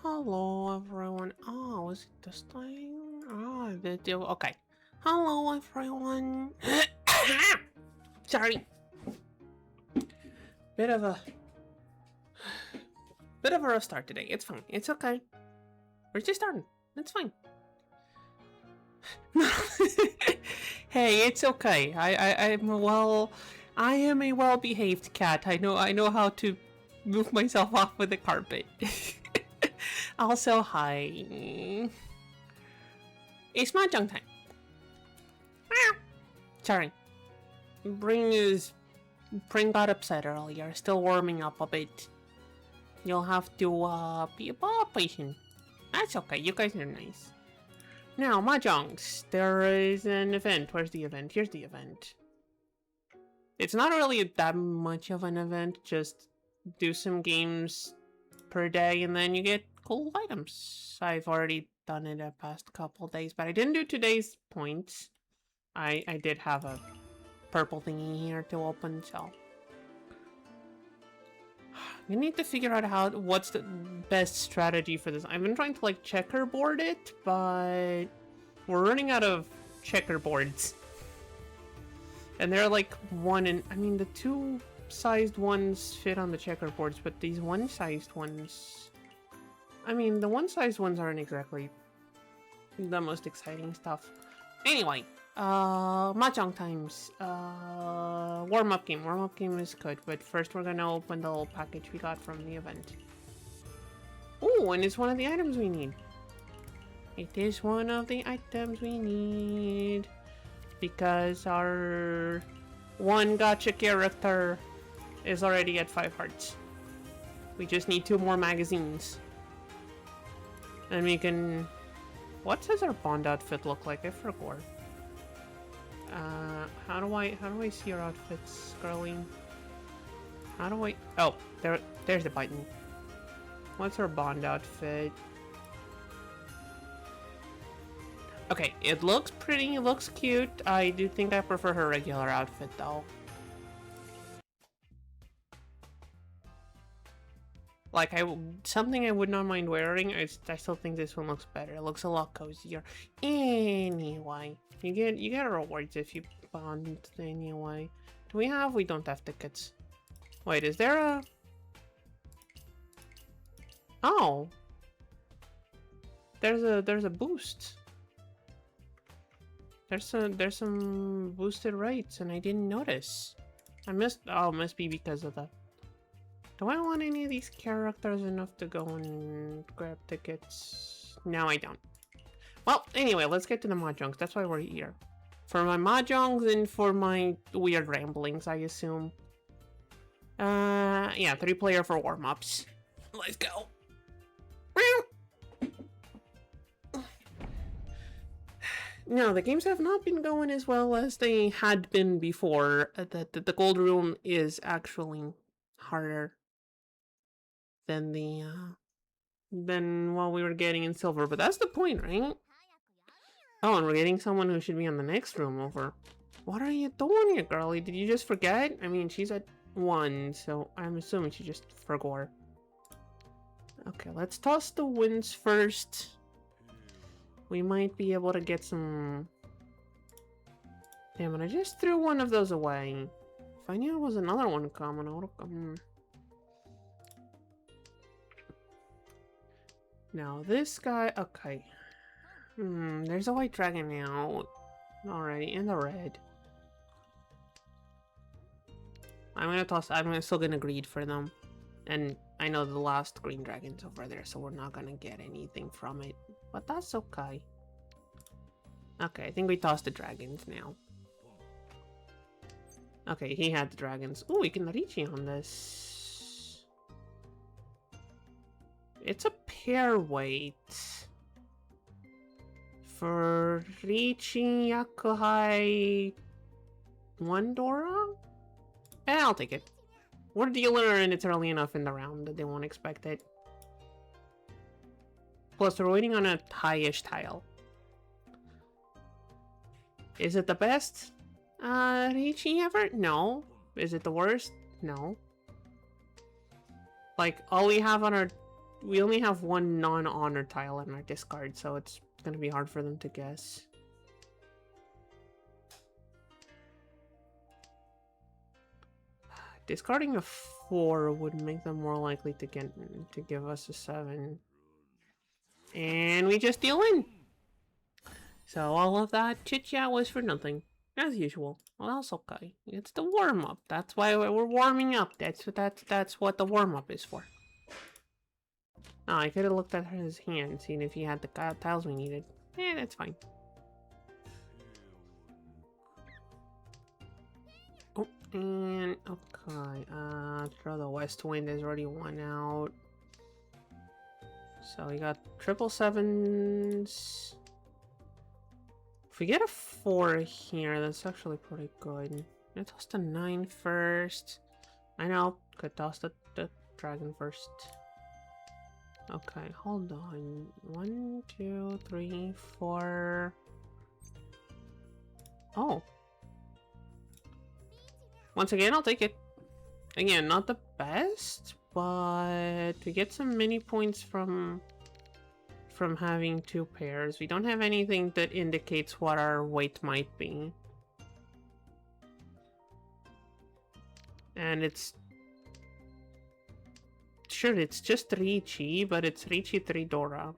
Hello, everyone. Oh, is it this time? Oh, okay. Hello, everyone. Sorry. Bit of a rough start today. It's fine. It's okay. We're just starting. It's fine. Hey, it's okay. I am a well-behaved cat. I know how to move myself off with the carpet. Also, hi. It's Mahjong Time. Sorry. Bring got upset earlier. Still warming up a bit. You'll have to be a bit patient. That's okay. You guys are nice. Now, Mahjongs. There is an event. Where's the event? Here's the event. It's not really that much of an event. Just do some games per day and then you get cool items. I've already done it the past couple days, but I didn't do today's points. I did have a purple thingy here to open, so we need to figure out what's the best strategy for this. I've been trying to like checkerboard it, but we're running out of checkerboards. And they're like the two sized ones fit on the checkerboards, but these one-sized ones, the one-sized ones aren't exactly the most exciting stuff. Anyway, Mahjong Times, warm-up game. Warm-up game is good, but first we're gonna open the little package we got from the event. Oh, and it's one of the items we need. It is one of the items we need. Because our one gacha character is already at 5 hearts. We just need 2 more magazines. And we can... What does our Bond outfit look like? I forgot. How do I see our outfits, girly? How do I... Oh, there's the button. What's our Bond outfit? Okay, it looks pretty, it looks cute. I do think I prefer her regular outfit, though. Like, something I would not mind wearing, I still think this one looks better. It looks a lot cozier. Anyway, you get rewards if you bond anyway. Do we don't have tickets. Wait, is there a... Oh! There's a boost. There's some boosted rates and I didn't notice. Must be because of the... Do I want any of these characters enough to go and grab tickets? No, I don't. Well, anyway, let's get to the Mahjongs. That's why we're here. For my Mahjongs and for my weird ramblings, I assume. Yeah, 3-player for warm-ups. Let's go. No, the games have not been going as well as they had been before. The gold room is actually harder than than what we were getting in silver, but that's the point, right? Oh, and we're getting someone who should be on the next room over. What are you doing here, girlie? Did you just forget? I mean, she's at 1, so I'm assuming she just forgot. Okay, let's toss the wins first. We might be able to get some... Damn it, I just threw one of those away. If I knew there was another one coming, I would've come... Now, this guy... Okay. There's a white dragon now. Alrighty, and the red. I'm still gonna greed for them. And I know the last green dragon's over there, so we're not gonna get anything from it. But that's okay. Okay, I think we tossed the dragons now. Okay, he had the dragons. Oh, we can reach on this. It's a pair weight. For Richi Yakuhai 1 Dora? I'll take it. We're dealer and it's early enough in the round that they won't expect it. Plus, we're waiting on a high-ish tile. Is it the best Richi ever? No. Is it the worst? No. Like, all we have on our we only have one non-honor tile in our discard, so it's gonna be hard for them to guess. Discarding a 4 would make them more likely to give us a 7. And we just deal in. So all of that chit-chat was for nothing, as usual. Well, that's okay. It's the warm-up. That's why we're warming up. That's what the warm-up is for. Oh, I could have looked at his hand, seen if he had the tiles we needed. Eh, that's fine. Oh, and okay. Throw the west wind. There's already one out. So we got 777s. If we get a 4 here, that's actually pretty good. I toss the 9 first. I know, could toss the dragon first. Okay, hold on. 1, 2, 3, 4. Oh. Once again, I'll take it. Again, not the best, but we get some mini points from having 2 pairs. We don't have anything that indicates what our weight might be. And it's... Sure, it's just Ricci, but it's Ricci 3 Dora.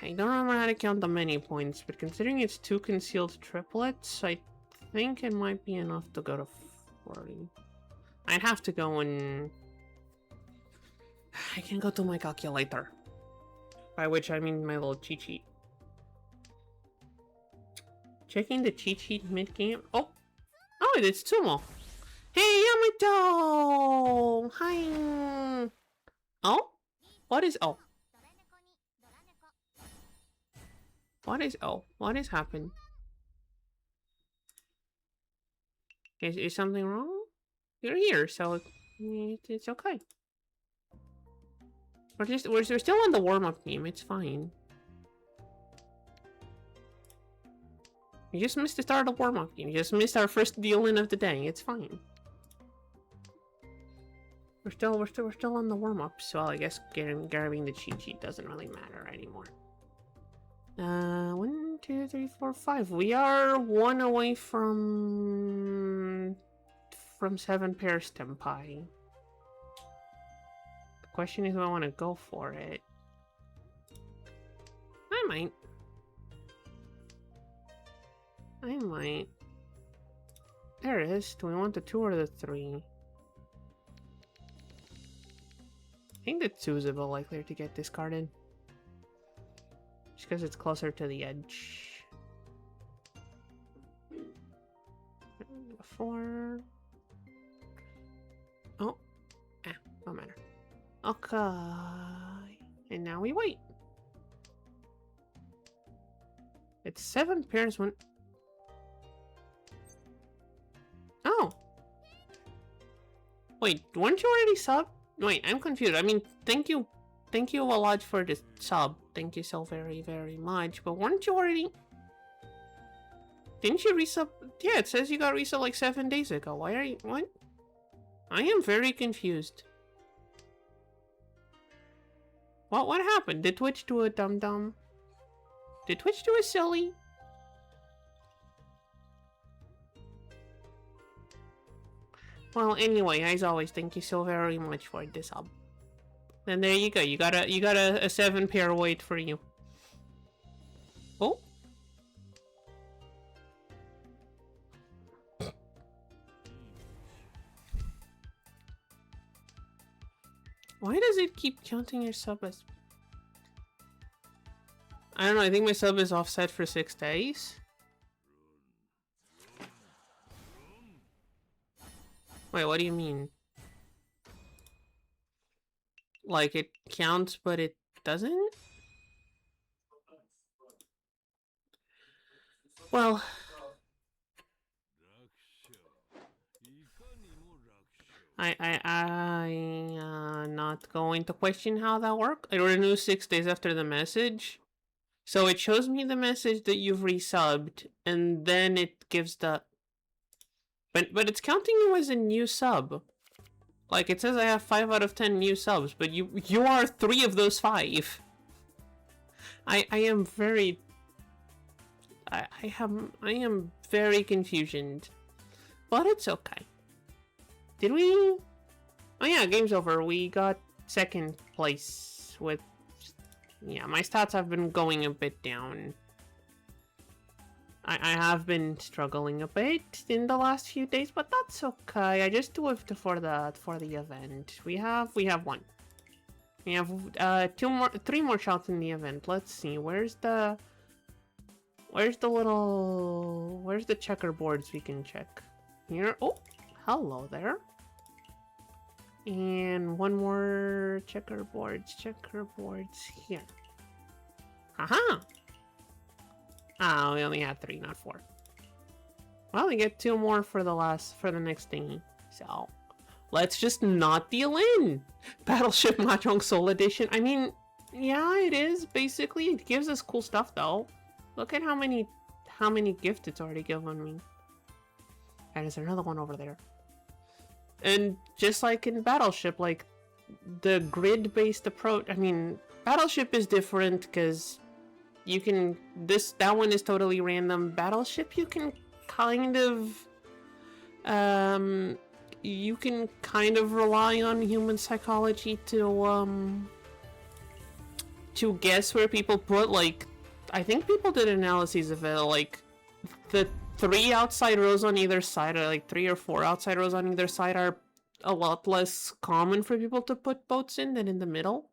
I don't remember how to count the many points, but considering it's 2 concealed triplets, I think it might be enough to go to 40. I'd have to go and... I can go to my calculator. By which I mean my little cheat sheet. Checking the cheat sheet mid-game. Oh! Oh, it's Tsumo! Hey, Yamato! Hi! Oh? What is... Oh. What is... Oh. What has happened? Is something wrong? You're here, so it's okay. We're still on the warm-up game. It's fine. You just missed the start of the warm-up game. You just missed our first deal-in of the day. It's fine. We're still on the warm-up, so I guess grabbing the cheat sheet doesn't really matter anymore. 1, 2, 3, 4, 5. We are 1 away from 7 pairs Tempai. The question is, do I want to go for it? I might. There it is. Do we want the 2 or the 3? I think the 2 is a bit likelier to get discarded. Just because it's closer to the edge. 4. Oh. Don't matter. Okay. And now we wait. It's 7 pairs when... Oh. Wait, weren't you already sub? Wait, I'm confused. I mean, thank you a lot for the sub. Thank you so very, very much. But weren't you already... Didn't you resub? Yeah, it says you got resub like 7 days ago. Why are you... What? I am very confused. What happened? Did Twitch do a dum-dum? Did Twitch do a silly? Well, anyway, as always, thank you so very much for the sub. And there you go. You got a 7 pair weight for you. Oh. Why does it keep counting your sub as... I don't know, I think my sub is offset for 6 days. Wait, what do you mean? Like, it counts, but it doesn't? Well... not going to question how that worked. I renew 6 days after the message. So it shows me the message that you've resubbed, and then it gives the... But it's counting you as a new sub. Like, it says I have 5 out of 10 new subs, but you are 3 of those 5. I am very... I am very confused. But it's okay. Did we... Oh yeah, game's over. We got 2nd place with... Yeah, my stats have been going a bit down. I have been struggling a bit in the last few days, but that's okay. I just do it for the event. We have 1. We have 3 more shots in the event. Let's see. Where's the checkerboards we can check? Here. Oh, hello there. And 1 more checkerboards here. Haha. Oh, we only had 3, not 4. Well, we get 2 more for the next thingy. So, let's just not deal in. Battleship Mahjong Soul Edition. I mean, yeah, it is, basically. It gives us cool stuff, though. Look at how many gifts it's already given me. And there's another one over there. And just like in Battleship, like, the grid-based approach... I mean, Battleship is different, because... You can... That one is totally random. Battleship, you can kind of... You can kind of rely on human psychology to guess where people put, like... I think people did analyses of it, like... The 3 outside rows on either side, or like 3 or 4 outside rows on either side are a lot less common for people to put boats in than in the middle.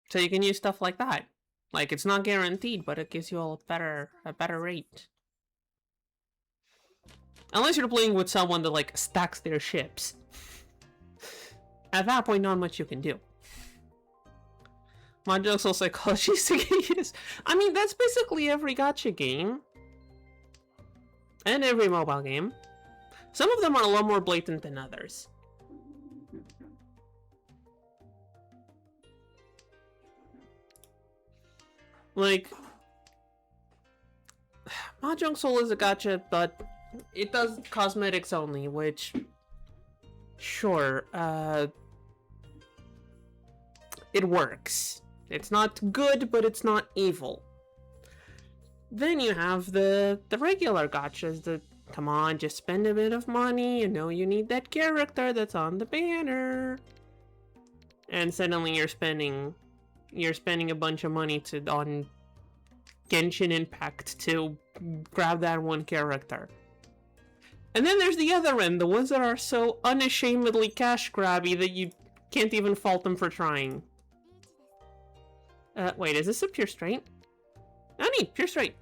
So you can use stuff like that. Like, it's not guaranteed, but it gives you a better rate. Unless you're playing with someone that, like, stacks their ships. At that point, not much you can do. Mahjong Soul Psychology is... I mean, that's basically every gacha game. And every mobile game. Some of them are a lot more blatant than others. Like, Mahjong Soul is a gacha, but it does cosmetics only, which, sure, it works. It's not good, but it's not evil. Then you have the regular gachas that, come on, just spend a bit of money, you know you need that character that's on the banner. And suddenly you're spending a bunch of money on Genshin Impact to grab that one character. And then there's the other end, the ones that are so unashamedly cash grabby that you can't even fault them for trying. Wait, is this a pure straight? I need pure straight.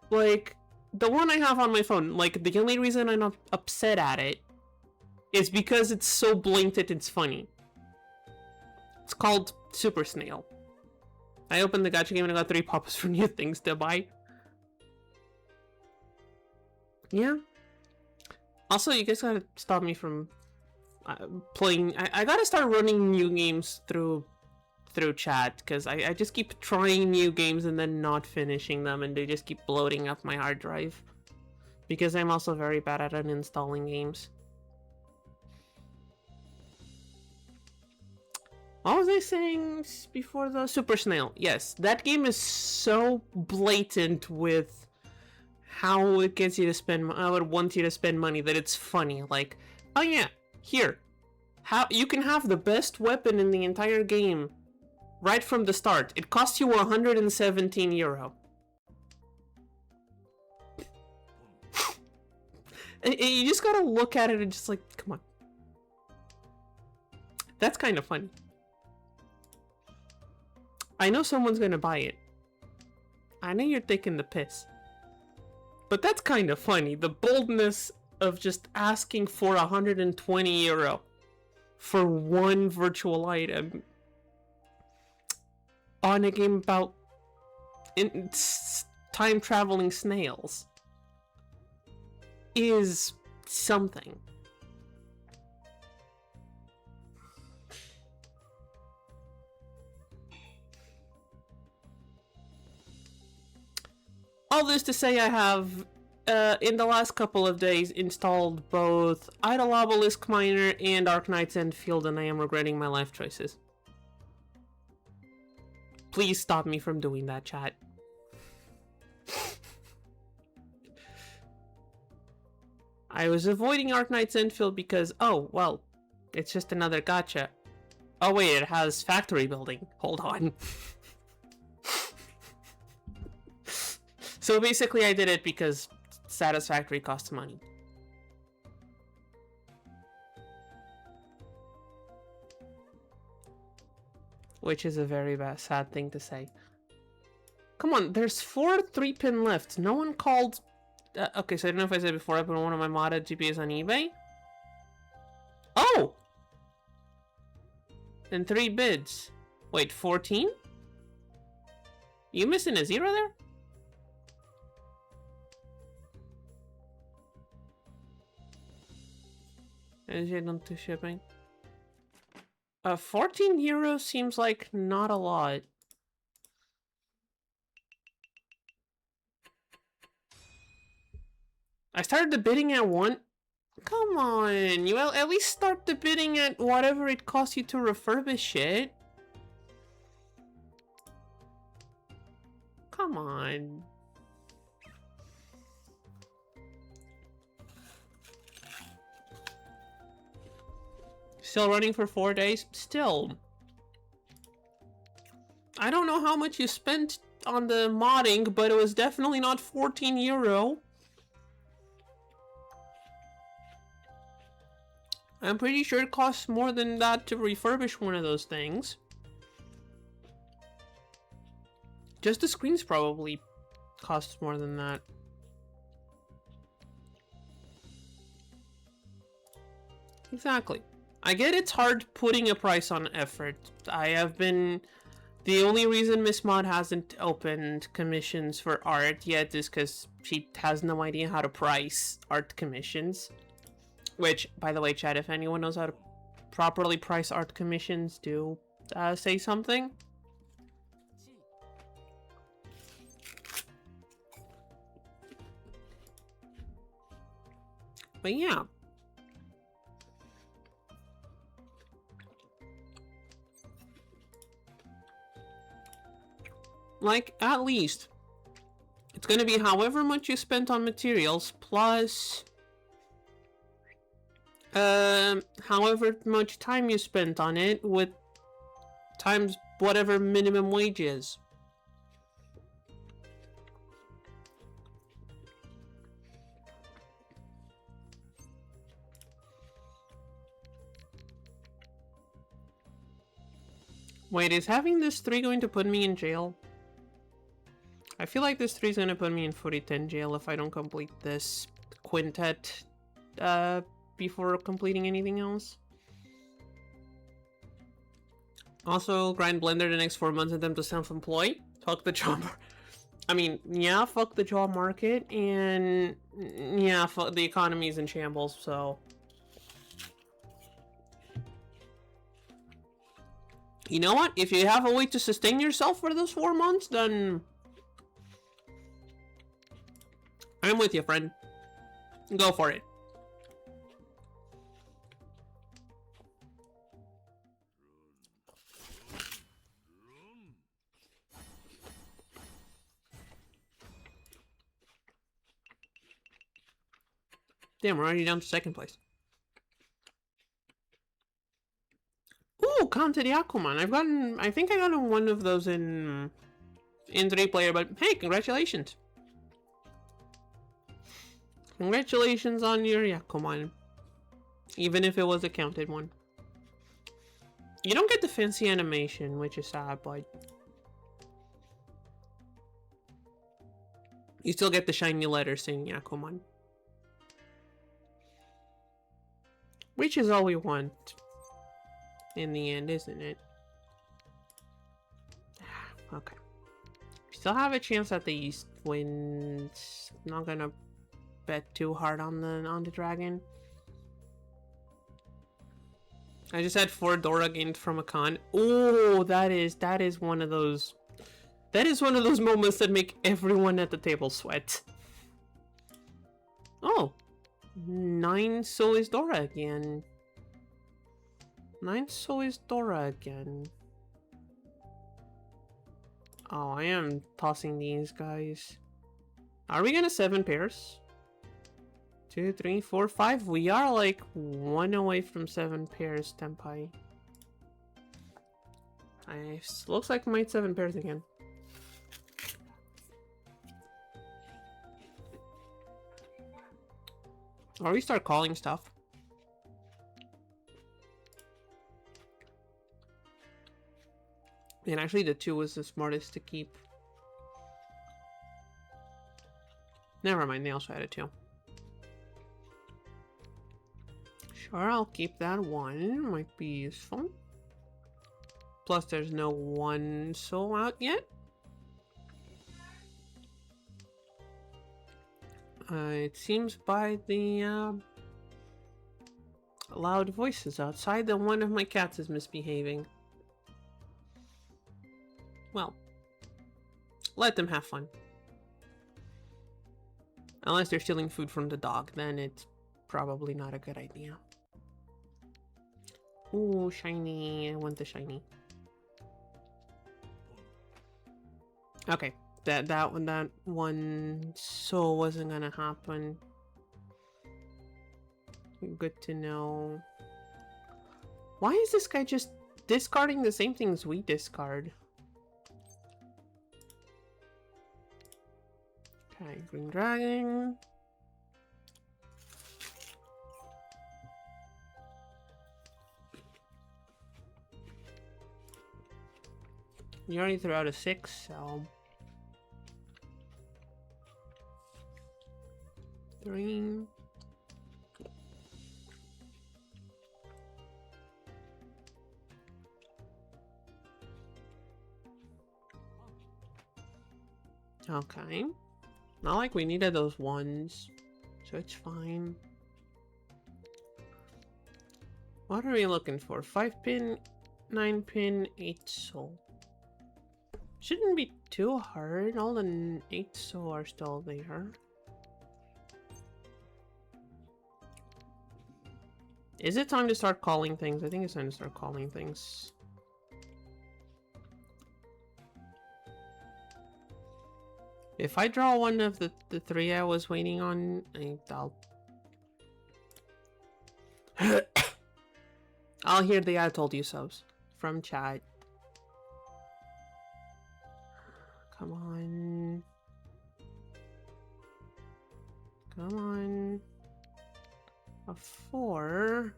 Like, the one I have on my phone, like, the only reason I'm not upset at it is because it's so blatant it's funny. It's called Super Snail. I opened the gacha game and I got 3 pop-ups for new things to buy. Yeah. Also, you guys gotta stop me from playing... I gotta start running new games through chat, because I just keep trying new games and then not finishing them, and they just keep bloating up my hard drive. Because I'm also very bad at uninstalling games. What was I saying before the Super Snail? Yes, that game is so blatant with how it gets you to spend, how it wants you to spend money, that it's funny. Like, oh yeah, here, you can have the best weapon in the entire game right from the start. It costs you 117 euro. And you just gotta look at it and just like, come on. That's kind of funny. I know someone's gonna buy it. I know you're taking the piss. But that's kind of funny. The boldness of just asking for 120 euro for one virtual item on a game about time-traveling snails is something. All this to say, I have, in the last couple of days, installed both Idle Obelisk Miner and Arknight's Endfield, and I am regretting my life choices. Please stop me from doing that, chat. I was avoiding Arknight's Endfield because, oh, well, it's just another gacha. Oh wait, it has factory building. Hold on. So basically I did it because Satisfactory costs money. Which is a very sad thing to say. Come on, there's 4 3-pin left. No one called... okay, so I don't know if I said before, I put one of my modded GPUs on eBay. Oh! And 3 bids. Wait, 14? You missing a 0 there? Is it on to shipping? 14 euros seems like not a lot. I started the bidding at 1. Come on, you at least start the bidding at whatever it costs you to refurbish it. Come on. Still running for 4 days? Still. I don't know how much you spent on the modding, but it was definitely not 14 euro. I'm pretty sure it costs more than that to refurbish one of those things. Just the screens probably costs more than that. Exactly. I get it's hard putting a price on effort. I have been... The only reason Miss Mod hasn't opened commissions for art yet is because she has no idea how to price art commissions. Which, by the way, chat, if anyone knows how to properly price art commissions, do say something. But yeah. Like, at least, it's gonna be however much you spent on materials, plus... however much time you spent on it, with times whatever minimum wage is. Wait, is having this 3 going to put me in jail? I feel like this 3 is going to put me in 4010 jail if I don't complete this quintet before completing anything else. Also, grind Blender the next 4 months and them to self-employ. Fuck the job. I mean, yeah, fuck the job market, and yeah, fuck, the economy's in shambles, so... You know what? If you have a way to sustain yourself for those 4 months, then... I'm with you, friend. Go for it. Damn, we're already down to 2nd place. Ooh, come to the Aquaman. I think I got one of those in 3-player, but hey, congratulations. Congratulations on your Yakuman. Even if it was a counted one. You don't get the fancy animation, which is sad, but... You still get the shiny letter saying Yakuman. Which is all we want. In the end, isn't it? Okay. Still have a chance at the East wins. Not gonna bet too hard on the dragon. I just had 4 Dora gained from a con. Oh, that is one of those That is one of those moments that make everyone at the table sweat. Oh. 9 so is Dora again. 9 so is Dora again. Oh, I am tossing these guys. Are we gonna 7 pairs? 2, 3, 4, 5. We are like 1 away from 7 pairs, Tenpai. Looks like we might 7 pairs again. Or we start calling stuff. And actually the 2 was the smartest to keep. Never mind, they also had a 2. Sure, I'll keep that 1. Might be useful. Plus there's no 1 so out yet. It seems by the loud voices outside that one of my cats is misbehaving. Well, let them have fun. Unless they're stealing food from the dog, then it's probably not a good idea. Ooh, shiny. I want the shiny. Okay. That one so wasn't gonna happen. Good to know. Why is this guy just discarding the same things we discard? Okay, green dragon. You already threw out a 6, so 3. Okay. Not like we needed those 1s, so it's fine. What are we looking for? 5 pin, 9 pin, 8 soul. Shouldn't be too hard. All the 8 soul are still there. Is it time to start calling things? I think it's time to start calling things. If I draw one of the 3 I was waiting on, I'll... I'll hear the I told you so's from chat. Come on. Come on. A 4.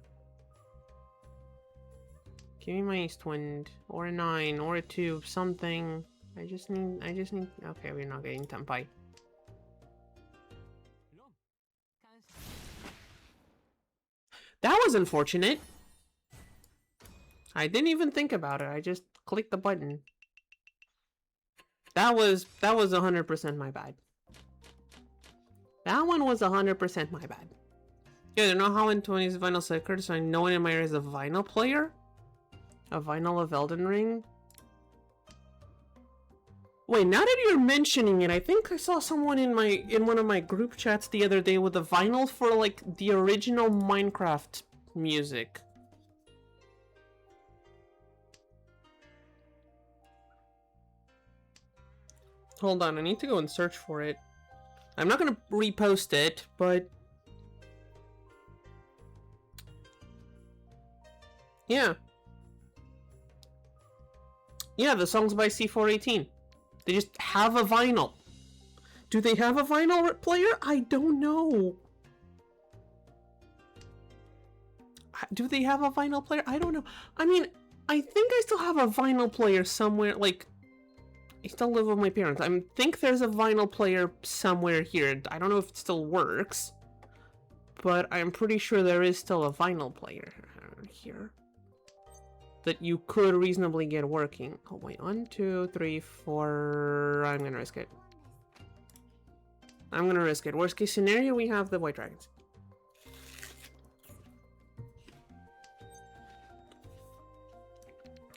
Give me my east wind. Or a 9. Or a 2. Something. I just need... Okay, we're not getting Tenpai. That was unfortunate. I didn't even think about it. I just clicked the button. That was 100% my bad. That one was 100% my bad. Yeah, I don't know how in 20's vinyl secret, so no one in my area is a vinyl player. A vinyl of Elden Ring. Wait, now that you're mentioning it, I think I saw someone in one of my group chats the other day with a vinyl for like the original Minecraft music. Hold on, I need to go and search for it. I'm not gonna repost it, but yeah. Yeah, the song's by C418. They just have a vinyl. Do they have a vinyl player? I don't know. Do they have a vinyl player? I don't know. I mean, I think I still have a vinyl player somewhere, like, I still live with my parents. I think there's a vinyl player somewhere here. I don't know if it still works, but I'm pretty sure there is still a vinyl player here that you could reasonably get working. Oh wait, 1, 2, 3, 4. I'm gonna risk it. I'm gonna risk it. Worst case scenario, we have the white dragons.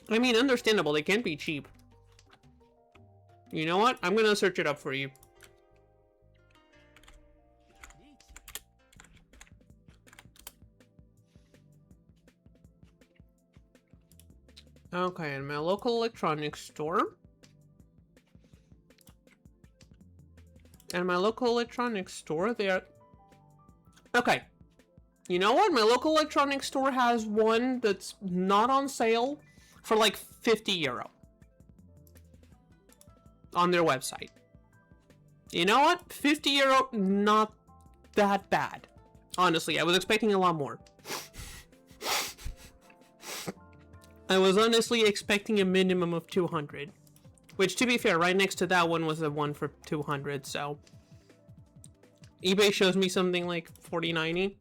I mean, understandable. They can't be cheap. You know what? I'm gonna search it up for you. Okay, in my local electronics store. And my local electronics store, they are... Okay. You know what? My local electronics store has one that's not on sale for like 50 euro. On their website. You know what? 50 euro, not that bad. Honestly, I was expecting a lot more. I was honestly expecting a minimum of 200. Which, to be fair, right next to that one was the one for 200, so... eBay shows me something like 40.90.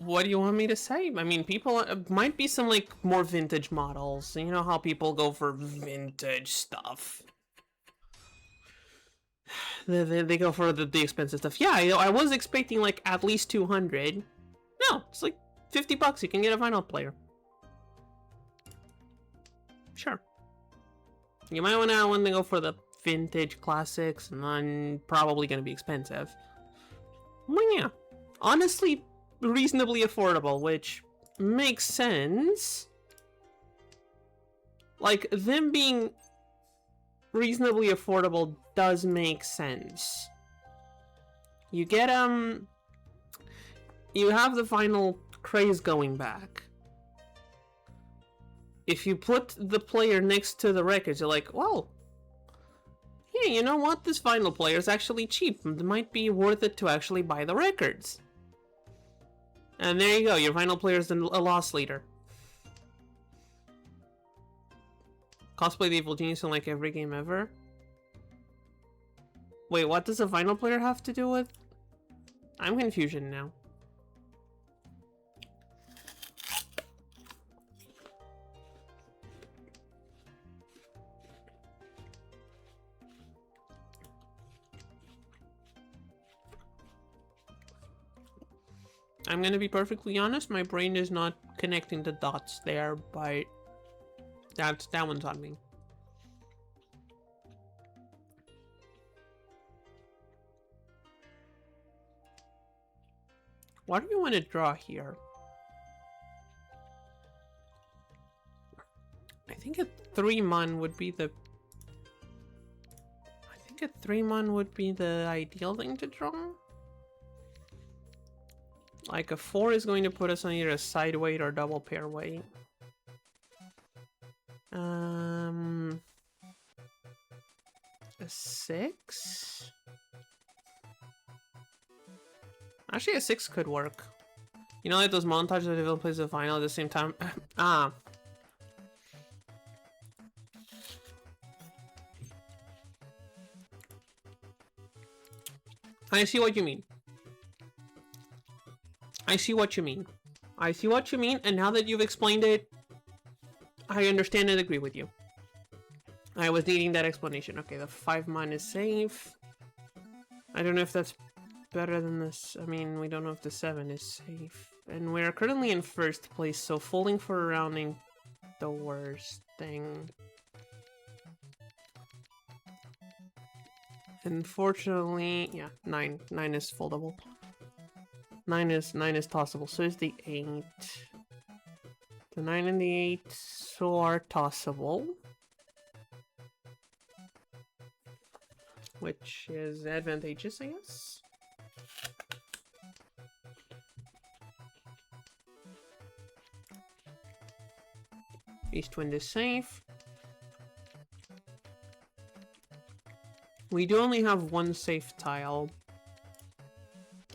What do you want me to say? I mean, people... might be some, like, more vintage models. You know how people go for vintage stuff. They go for the expensive stuff. Yeah, I was expecting, like, at least 200. No, it's like 50 bucks. You can get a vinyl player. Sure. You might want to go for the vintage classics, and then probably going to be expensive. Well, yeah. Honestly, reasonably affordable, which makes sense. Like, them being reasonably affordable does make sense. You get, you have the vinyl craze going back. If you put the player next to the records, you're like, well, yeah, you know what? This vinyl player is actually cheap. It might be worth it to actually buy the records. And there you go. Your vinyl player is a loss leader. Cosplay the evil genius in like every game ever. Wait, what does a vinyl player have to do with? I'm confusion now. I'm gonna be perfectly honest, my brain is not connecting the dots there, but that one's on me. What do you want to draw here? I think a 3-mon would be the... I think a 3-mon would be the ideal thing to draw. Like a 4 is going to put us on either a side weight or double pair weight. A 6? Actually, a 6 could work. You know, like those montages of everyone plays the vinyl at the same time? Ah. I see what you mean. I see what you mean. I see what you mean, and now that you've explained it, I understand and agree with you. I was needing that explanation. Okay, the 5-mon is safe. I don't know if that's better than this. I mean, we don't know if the 7 is safe. And we're currently in first place, so folding for rounding the worst thing. Unfortunately, yeah, 9 is foldable. 9 is tossable, so is the 8. The 9 and the 8 so are tossable. Which is advantageous, I guess. East wind is safe. We do only have one safe tile,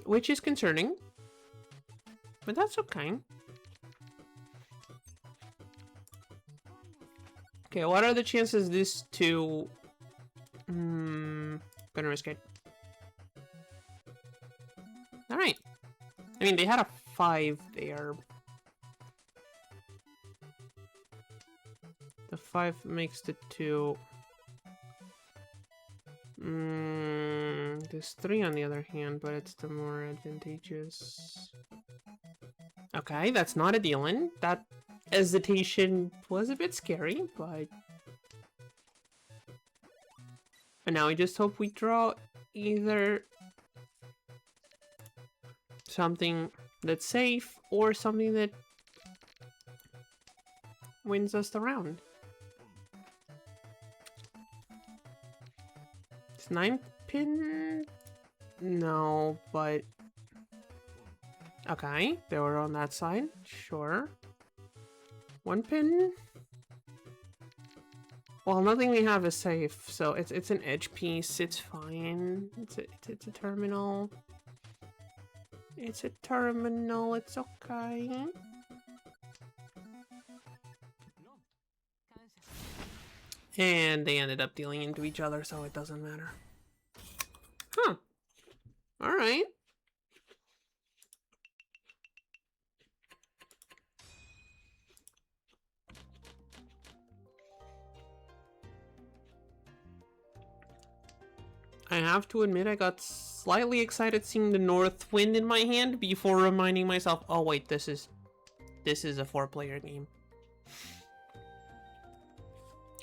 which is concerning, but that's okay. Okay, what are the chances this two... gonna risk it. Alright. I mean, they had a 5 there. The 5 makes the 2. There's 3 on the other hand, but it's the more advantageous. Okay, that's not a deal-in. That hesitation was a bit scary, but... And now I just hope we draw either something that's safe or something that wins us the round. It's 9-pin? No, but... Okay, they were on that side. Sure. 1-pin? Well, nothing we have is safe, so it's an edge piece. It's fine. It's a terminal. It's a terminal. It's okay. And they ended up dealing into each other, so it doesn't matter. Huh. All right. I have to admit I got slightly excited seeing the North Wind in my hand before reminding myself, oh wait, this is a 4-player game.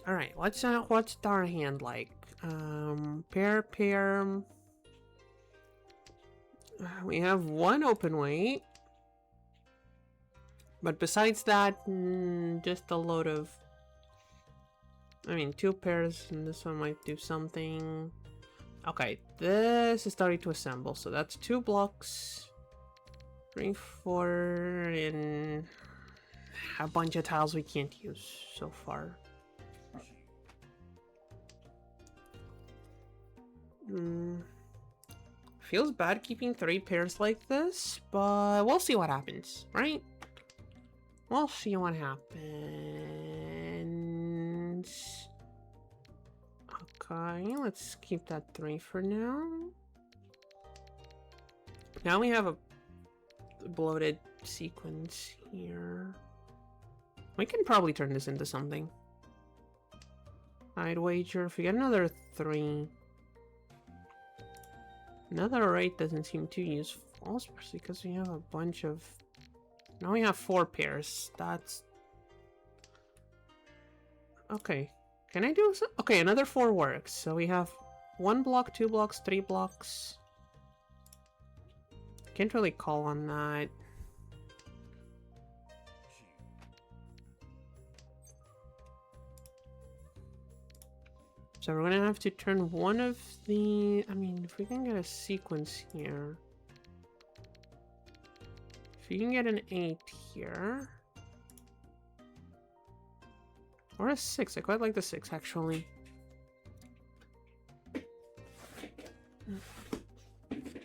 Alright, what's our hand like? Pair. We have one open weight. But besides that, just a load of... I mean, 2 pairs, and this one might do something. Okay, this is starting to assemble, so that's 2 blocks. 3, 4, and a bunch of tiles we can't use so far. Feels bad keeping 3 pairs like this, but we'll see what happens, right? We'll see what happens. Okay, let's keep that 3 for now. Now we have a bloated sequence here. We can probably turn this into something. I'd wager if we get another 3. Another 8 doesn't seem too useful, especially because we have a bunch of... Now we have 4 pairs. That's... Okay. Can I do so? Okay, another 4 works. So we have 1 block, 2 blocks, 3 blocks. Can't really call on that. So we're gonna have to turn one of the... I mean, if we can get a sequence here. If you can get an 8 here. Or a 6. I quite like the 6, actually.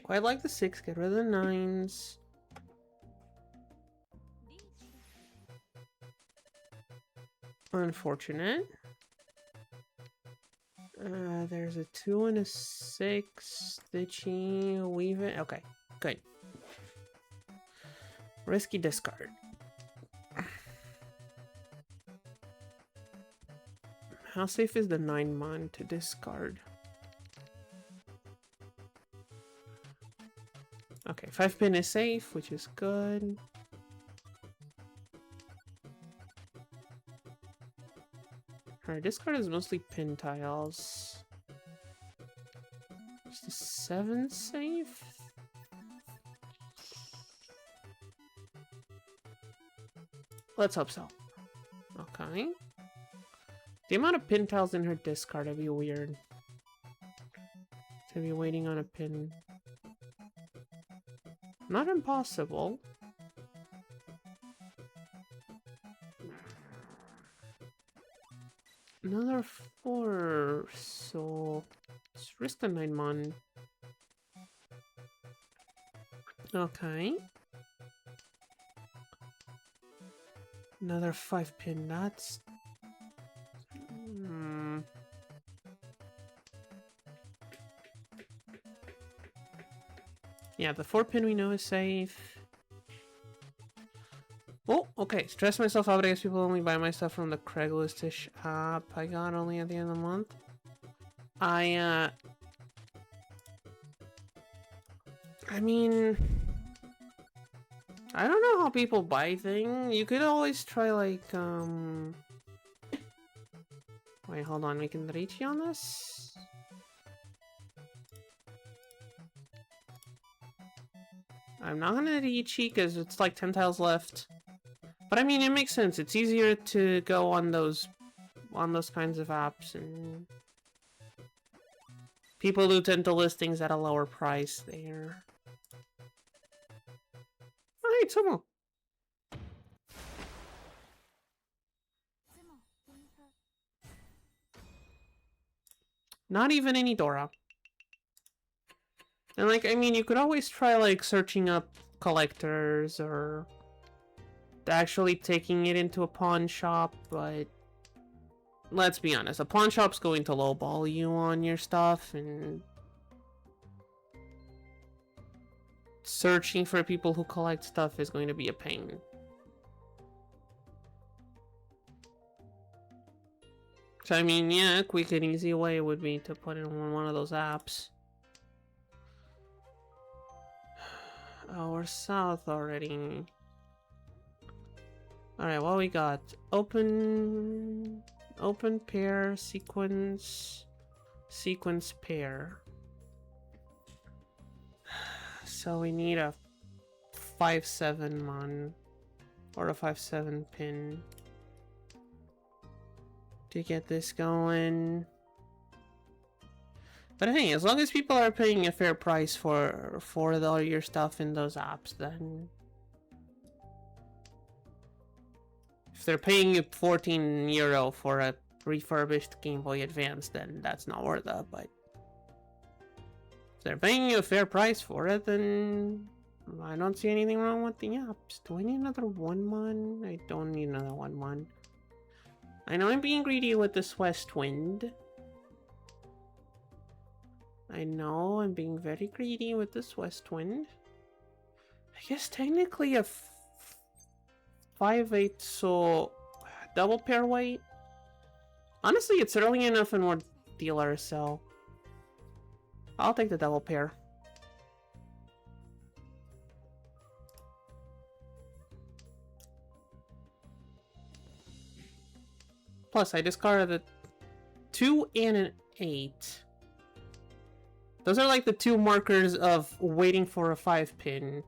Quite like the 6. Get rid of the 9s. Unfortunate. There's a 2 and a 6. Stitchy. Weave it. Okay, good. Risky discard. How safe is the 9-mon to discard? Okay, 5-pin is safe, which is good. Our discard is mostly pin tiles. Is the 7 safe? Let's hope so. Okay. The amount of pin tiles in her discard would be weird. To be waiting on a pin. Not impossible. Another 4, so let's risk the 9-mon. Okay. Another 5-pin, that's... Yeah, the 4-pin we know is safe. Oh, okay. Stress myself out, I guess people only buy my stuff from the Craigslist-ish app I got only at the end of the month. I mean... I don't know how people buy things. You could always try like wait, hold on, we can reach you on this? I'm not gonna reach you because it's like 10 tiles left. But I mean, it makes sense. It's easier to go on those kinds of apps, and people do tend to list things at a lower price there. Alright, Sumo. Not even any Dora. And like, I mean, you could always try like searching up collectors or actually taking it into a pawn shop, but let's be honest, a pawn shop's going to lowball you on your stuff, and searching for people who collect stuff is going to be a pain. So I mean, yeah, a quick and easy way would be to put it on one of those apps. Oh, we're south already. Alright, what we got? Open pair, sequence pair. So we need a 5-7 mon, or a 5-7 pin to get this going. But hey, as long as people are paying a fair price for all your stuff in those apps, then if they're paying you €14 for a refurbished Game Boy Advance, then that's not worth it. But if they're paying you a fair price for it, then I don't see anything wrong with the apps. Do I need another 1 mon? I don't need another 1 mon. I know I'm being greedy with this West Wind. I know I'm being very greedy with this West Wind. I guess technically a 5/8, so double pair weight. Honestly, it's early enough and we're dealer, so I'll take the double pair. Plus, I discarded a 2 and an 8. Those are like the 2 markers of waiting for a 5 pin.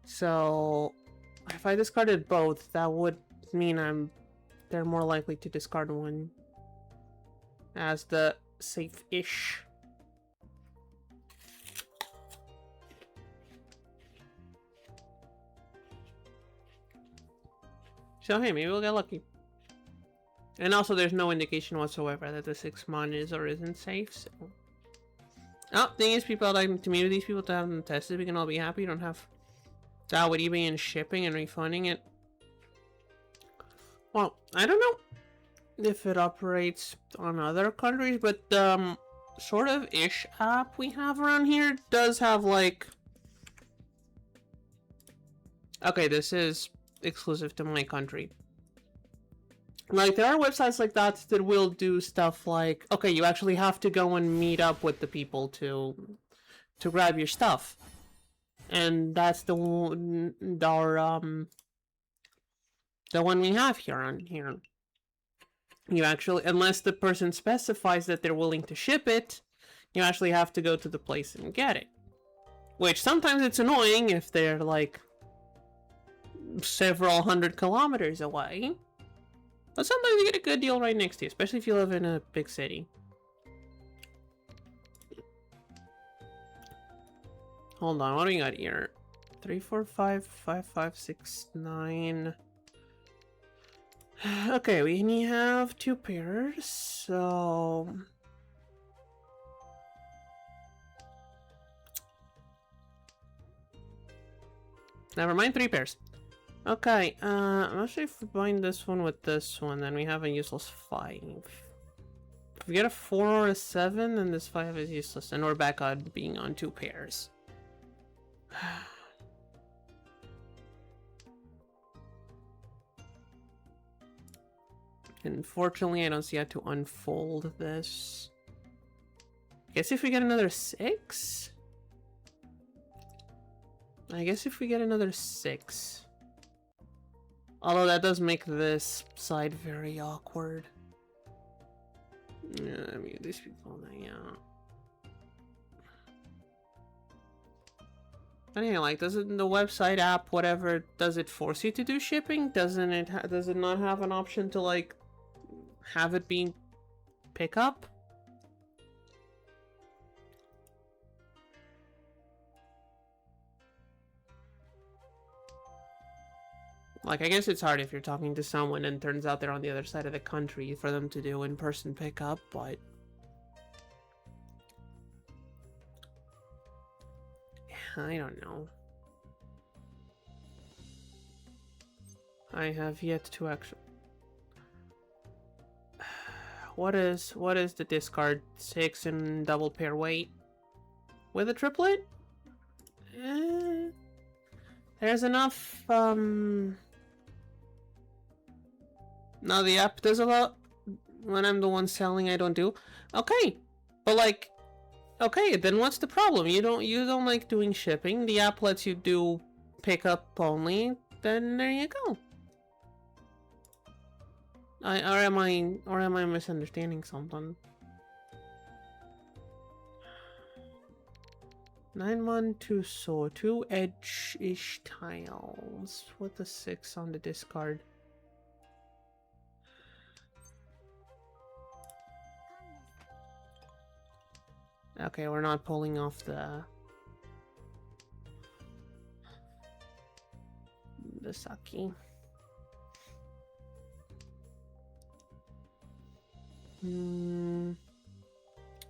So if I discarded both, that would mean they're more likely to discard one as the safe-ish. So hey, maybe we'll get lucky. And also there's no indication whatsoever that the 6 mon is or isn't safe, so... Oh, thing is, people like to meet with these people to have them tested. We can all be happy. You don't have that with eBay and shipping and refunding it. Well, I don't know if it operates on other countries, but the sort of ish app we have around here does have like... Okay, this is exclusive to my country. Like, there are websites like that that will do stuff like, okay, you actually have to go and meet up with the people to grab your stuff. And that's the one we have here on here. You actually, unless the person specifies that they're willing to ship it, you actually have to go to the place and get it. Which sometimes it's annoying if they're like several hundred kilometers away. But sometimes you get a good deal right next to you, especially if you live in a big city. Hold on, what do we got here? 3, 4, 5, 5, 5, 6, 9. Okay, we only have 2 pairs, so... Never mind, 3 pairs. Okay, I'm actually combine this one with this one, then we have a useless 5. If we get a 4 or a 7, then this 5 is useless, and we're back on being on 2 pairs. Unfortunately, I don't see how to unfold this. Guess if we get another 6? I guess if we get another 6. Although that does make this side very awkward. Yeah, I mean, these people, yeah. Anyway, like, doesn't the website app, whatever, does it force you to do shipping? Doesn't it, does it not have an option to, like, have it being pickup? Like, I guess it's hard if you're talking to someone and turns out they're on the other side of the country for them to do in-person pickup, but... yeah, I don't know. I have yet to actually... What is the discard? 6 and double pair weight? With a triplet? There's enough, Now the app does a lot. When I'm the one selling, I don't do. Okay, but like, okay, then what's the problem? You don't like doing shipping. The app lets you do pickup only. Then there you go. Or am I misunderstanding something? 9-1-2 so 2 edge-ish tiles with a 6 on the discard. Okay, we're not pulling off the Saki.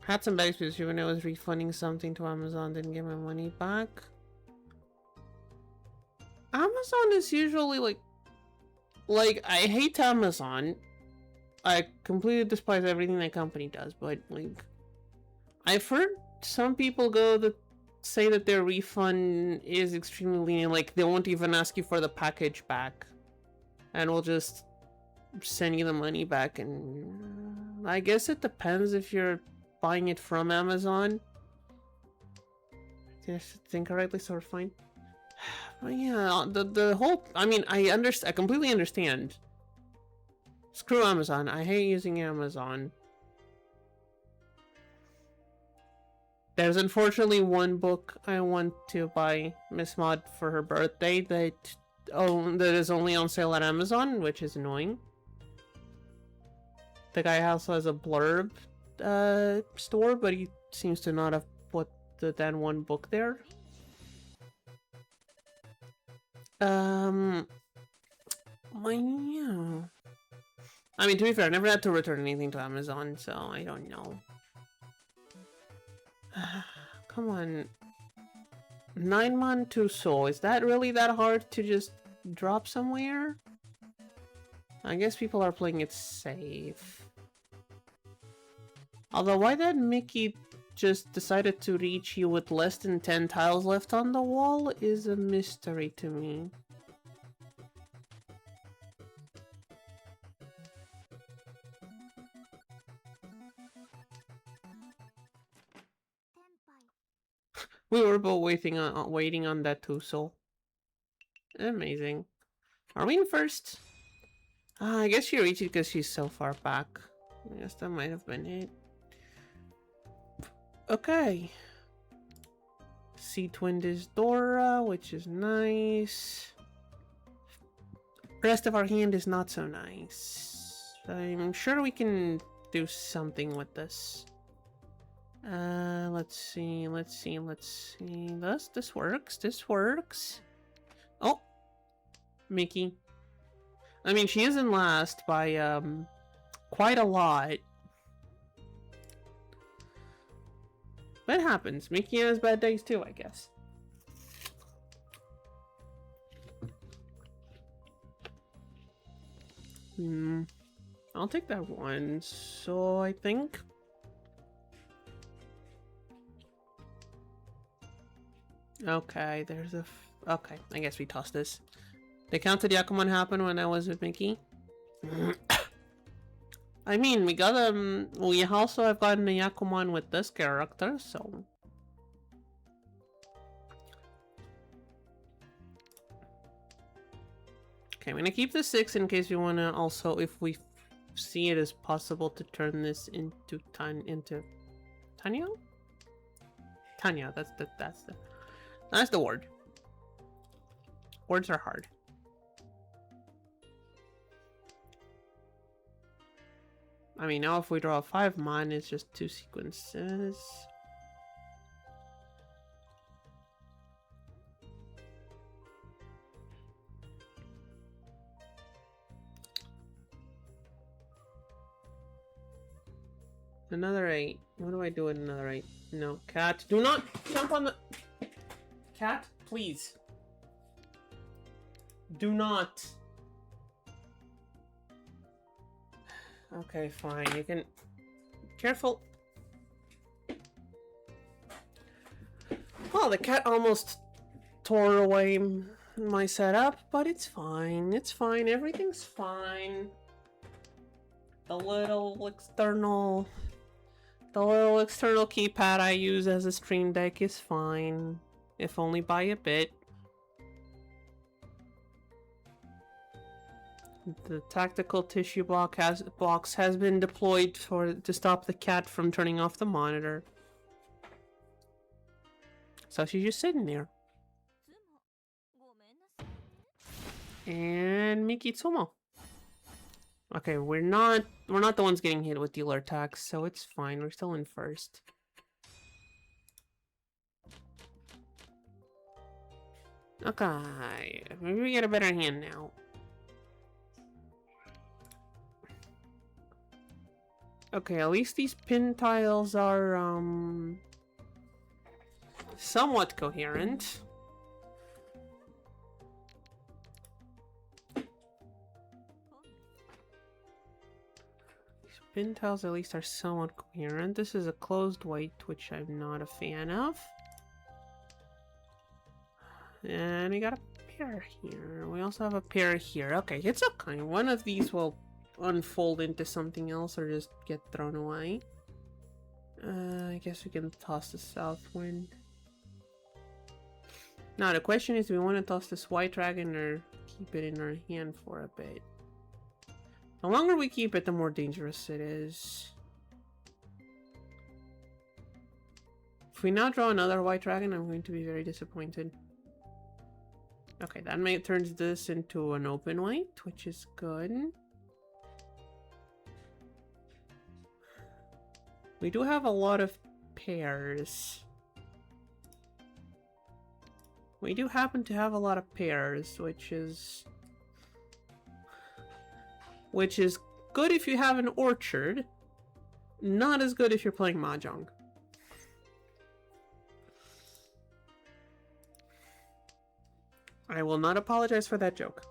Had some bags because when I was refunding something to Amazon, didn't get my money back. Amazon is usually like I hate Amazon. I completely despise everything that company does, but like I've heard some people say that their refund is extremely lenient, like they won't even ask you for the package back and will just send you the money back. And I guess it depends if you're buying it from Amazon. Did I think correctly? So we're fine. But yeah, the whole, I mean, I completely understand. Screw Amazon. I hate using Amazon. There's unfortunately one book I want to buy Miss Maud for her birthday that is only on sale at Amazon, which is annoying. The guy also has a blurb store, but he seems to not have put that one book there. Yeah. I mean, to be fair, I never had to return anything to Amazon, so I don't know. Come on. 9-man 2 soul. Is that really that hard to just drop somewhere? I guess people are playing it safe. Although, why did Mickey just decided to reach you with less than 10 tiles left on the wall is a mystery to me. We were both waiting on that too, so amazing. Are we in first? I guess she reached it because she's so far back. I guess that might have been it. Okay. C-twinned is Dora, which is nice. Rest of our hand is not so nice. I'm sure we can do something with this. Let's see. This works. Oh! Mickey. I mean, she is in last by, quite a lot. That happens. Mickey has bad days too, I guess. I'll take that one. So, I think... Okay, there's a... Okay, I guess we toss this. The counted Yakuman happened when I was with Mickey. I mean, we got we also have gotten a Yakuman with this character, so... Okay, I'm gonna keep the 6 in case we wanna also, if we see it as possible to turn this into Tanya? Tanya, that's the word. Words are hard. I mean, now if we draw a 5 mon, it's just 2 sequences. Another 8. What do I do with another 8? No, cat. Do not jump on the... Cat, please. Do not. Okay, fine. You can... Careful. Well, the cat almost tore away my setup, but it's fine. It's fine. Everything's fine. The little external keypad I use as a stream deck is fine. If only by a bit. The tactical tissue box has been deployed to stop the cat from turning off the monitor. So she's just sitting there. And Mikitsumo. Okay, we're not the ones getting hit with dealer attacks, so it's fine. We're still in first. Okay, maybe we get a better hand now. Okay, at least these pin tiles are somewhat coherent. Pin tiles at least are somewhat coherent. This is a closed white, which I'm not a fan of. And we got a pair here. We also have a pair here. Okay, it's okay. One of these will unfold into something else or just get thrown away. I guess we can toss the south wind. Now the question is, do we want to toss this white dragon or keep it in our hand for a bit? The longer we keep it, the more dangerous it is. If we now draw another white dragon, I'm going to be very disappointed. Okay, that turns this into an open white, which is good. We do have a lot of pairs. We do happen to have a lot of pairs, which is good if you have an orchard, not as good if you're playing Mahjong. I will not apologize for that joke.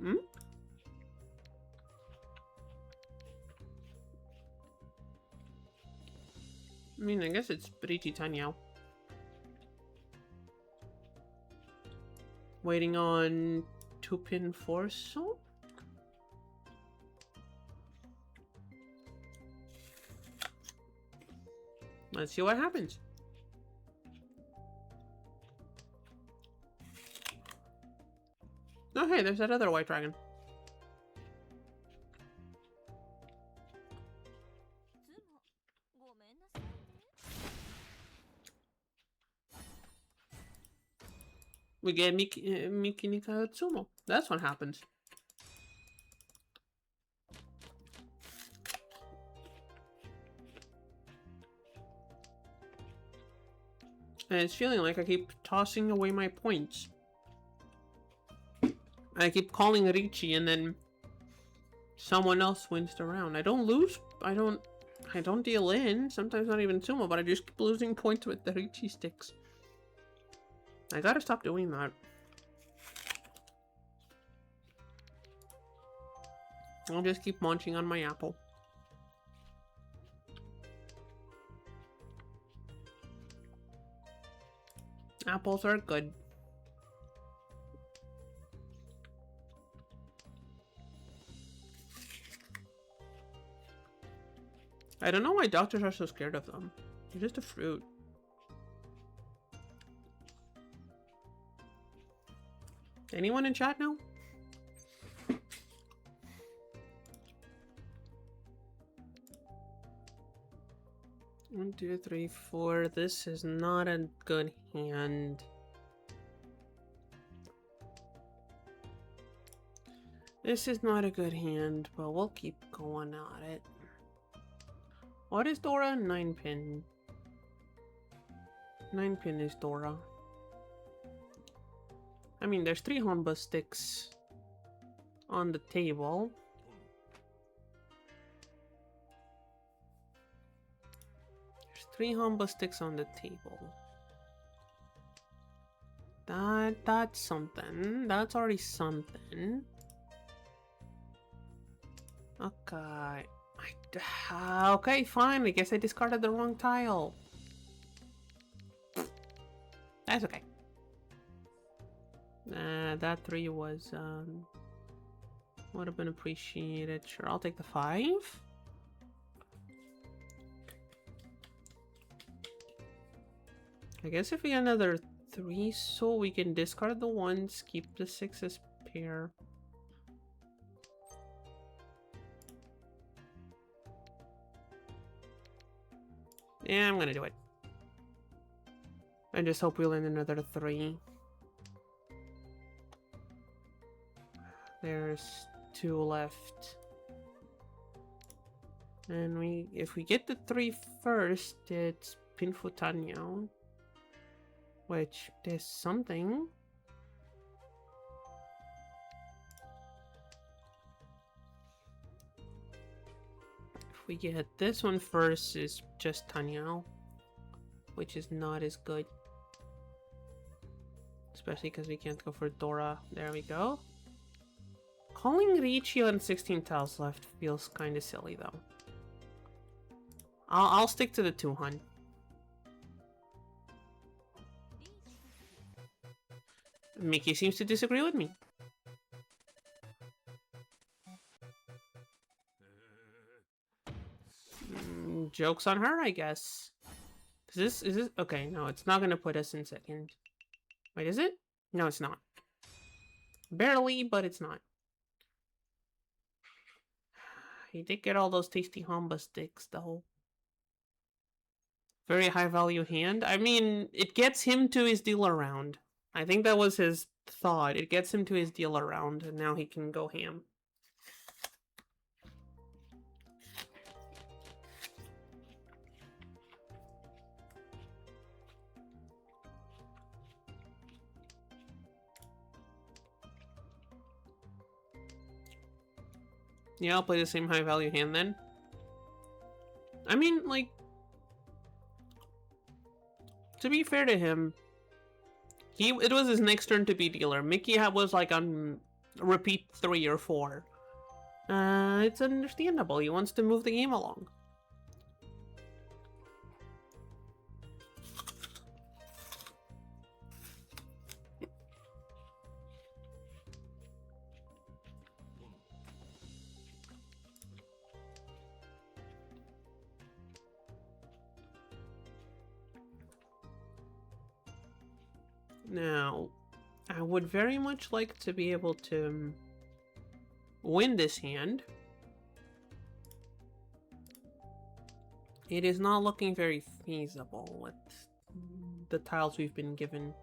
Hmm? I mean, I guess it's pretty Tanyao. Waiting on 2-pin 4 so? Let's see what happens. Oh hey, there's that other white dragon. We get Mikinika Utsumo. That's what happens. And it's feeling like I keep tossing away my points. I keep calling Ricci and then someone else wins the round. I don't lose. I don't deal in. Sometimes not even Sumo, but I just keep losing points with the Ricci sticks. I gotta stop doing that. I'll just keep munching on my apple. Apples are good. I don't know why doctors are so scared of them. They're just a fruit. Anyone in chat know? 1, 2, 3, 4. This is not a good hand. This is not a good hand, but we'll keep going at it. What is Dora? 9 pin. 9 pin is Dora. I mean, there's 3 Honba sticks on the table. There's 3 Honba sticks on the table. That's something. That's already something. Okay. Okay, fine. I guess I discarded the wrong tile. That's okay. That 3 was, would have been appreciated. Sure, I'll take the 5. I guess if we get another 3, so we can discard the 1s, keep the 6s pair. Yeah, I'm gonna do it. I just hope we land another 3. There's 2 left. And if we get the 3 first, it's Pinfutanyo. Which, there's something. If we get this one first, is just Tanyao. Which is not as good. Especially because we can't go for Dora. There we go. Calling Ricci on 16 tiles left feels kind of silly though. I'll stick to the 2 hun. Mickey seems to disagree with me. Joke's on her, I guess. Is this okay? No, it's not gonna put us in second. Wait, is it? No, it's not. Barely, but it's not. He did get all those tasty Honba sticks, though. Very high value hand. I mean, it gets him to his dealer round. I think that was his thought. It gets him to his dealer round, and now he can go ham. Yeah, I'll play the same high value hand then. I mean, like, to be fair to him, it was his next turn to be dealer. Mickey was like on repeat 3 or 4. It's understandable. He wants to move the game along. Now, I would very much like to be able to win this hand. It is not looking very feasible with the tiles we've been given.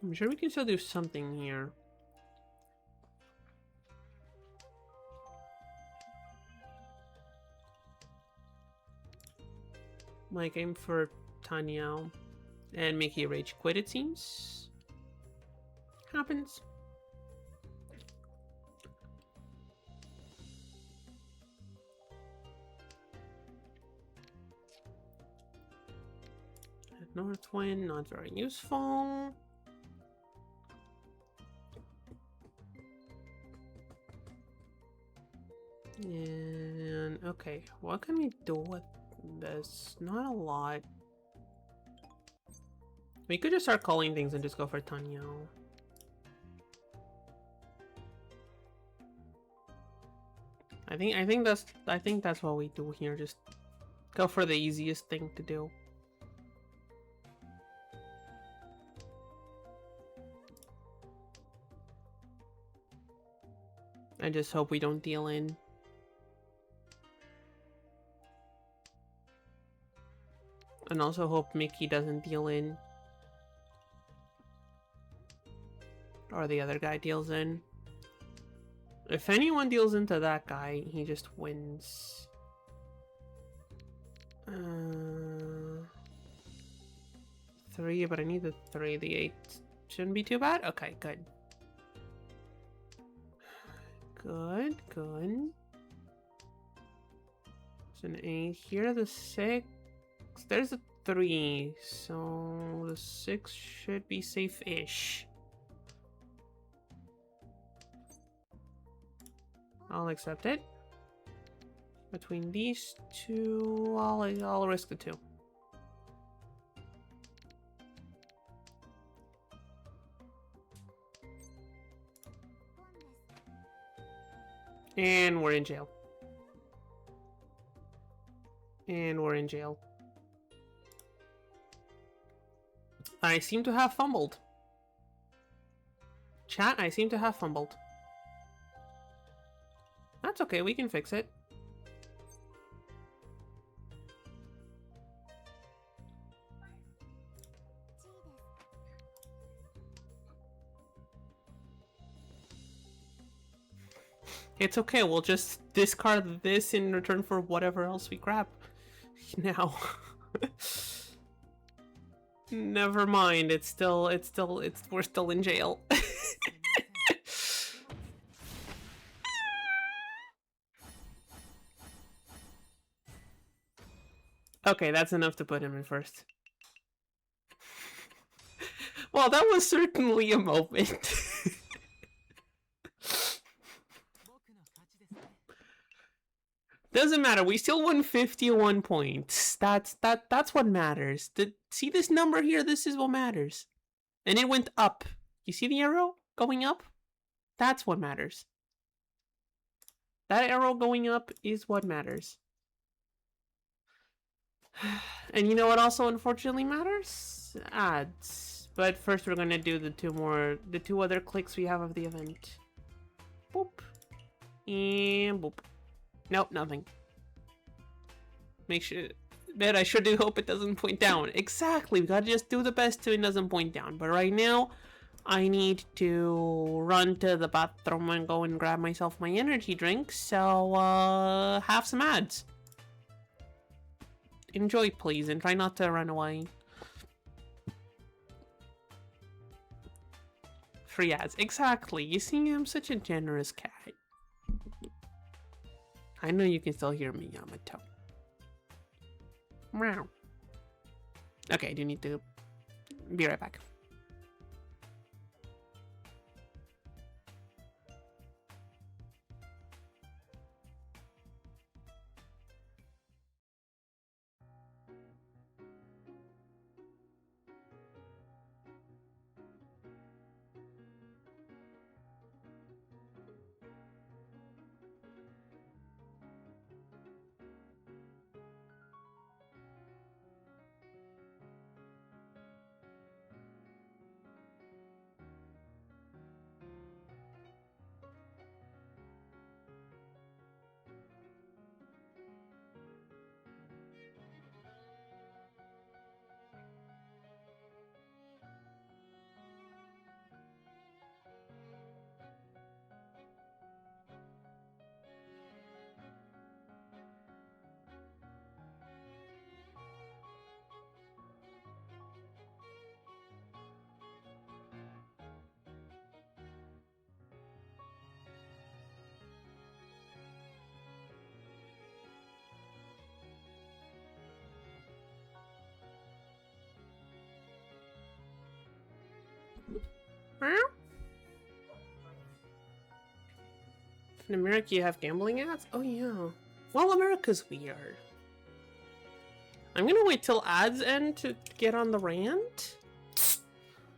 I'm sure we can still do something here. Like aim for Tanyao and Mickey rage quit, it seems. Happens. North wind, not very useful. And okay, what can we do with this? Not a lot. We could just start calling things and just go for Tanyo. I think that's what we do here. Just go for the easiest thing to do. I just hope we don't deal in. And also hope Mickey doesn't deal in. Or the other guy deals in. If anyone deals into that guy, he just wins. 3, but I need the 3. The 8 shouldn't be too bad. Okay, good. Good. There's an 8 here. The 6. There's a 3. So the 6 should be safe-ish. I'll accept it. Between these two, I'll risk the 2. And we're in jail. And we're in jail. I seem to have fumbled. Chat, I seem to have fumbled. That's okay, we can fix it. It's okay, we'll just discard this in return for whatever else we grab. Now. Never mind, we're still in jail. Okay, that's enough to put him in first. Well, that was certainly a moment. Doesn't matter, we still won 51 points. That's what matters. See this number here? This is what matters. And it went up. You see the arrow going up? That's what matters. That arrow going up is what matters. And you know what also unfortunately matters? Ads. But first we're gonna do the two other clicks we have of the event. Boop. And boop. Nope, nothing. Make sure that I sure do hope it doesn't point down. Exactly, we gotta just do the best so it doesn't point down. But right now, I need to run to the bathroom and go and grab myself my energy drink. So, have some ads. Enjoy, please, and try not to run away. Free ads, exactly. You see, I'm such a generous cat. I know you can still hear me, Yamato. Meow. Okay, I do need to be right back. In America, you have gambling ads? Oh, yeah. Well, America's weird. I'm gonna wait till ads end to get on the rant.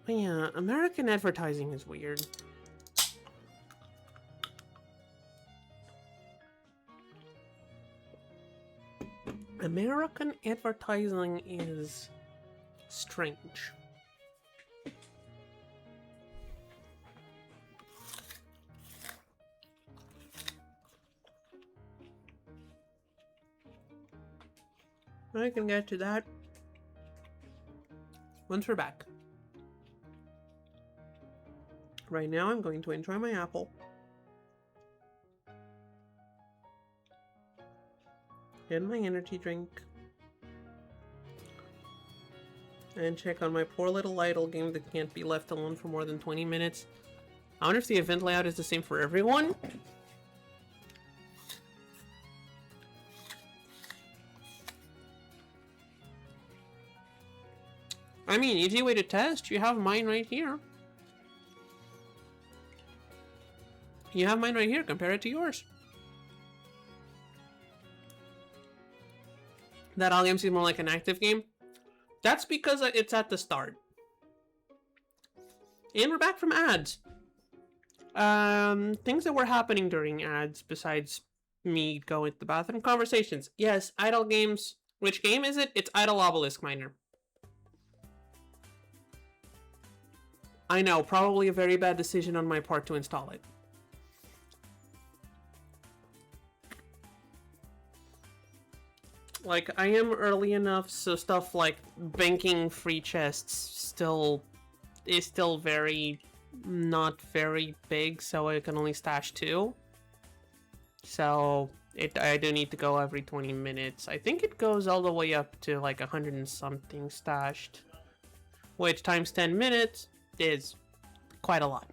But yeah, American advertising is weird. American advertising is strange. I can get to that once we're back. Right now, I'm going to enjoy my apple. And my energy drink. And check on my poor little idle game that can't be left alone for more than 20 minutes. I wonder if the event layout is the same for everyone? I mean, easy way to test. You have mine right here. You have mine right here. Compare it to yours. That all game seems more like an active game. That's because it's at the start. And we're back from ads. Things that were happening during ads besides me going to the bathroom. Conversations. Yes, idle games. Which game is it? It's Idle Obelisk Miner. I know, probably a very bad decision on my part to install it. Like, I am early enough, so stuff like banking free chests is still very, not very big, so I can only stash 2. So, I do need to go every 20 minutes. I think it goes all the way up to like 100 and something stashed. Which times 10 minutes is quite a lot.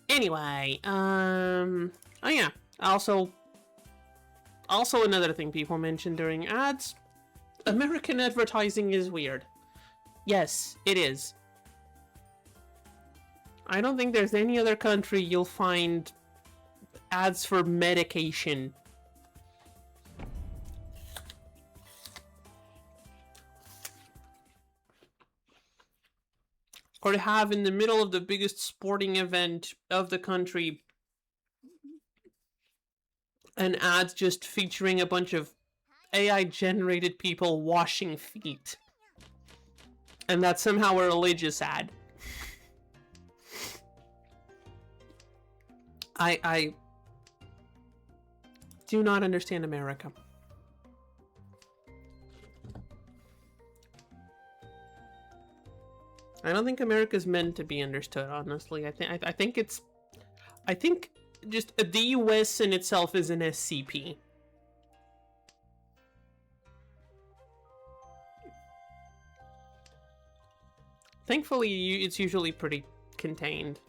Anyway, oh yeah, also another thing people mentioned during ads, American advertising is weird. Yes, it is. I don't think there's any other country you'll find ads for medication. Or to have in the middle of the biggest sporting event of the country an ad just featuring a bunch of AI-generated people washing feet. And that's somehow a religious ad. I do not understand America. I don't think America's meant to be understood, honestly. I think just the US in itself is an SCP. Thankfully, it's usually pretty contained.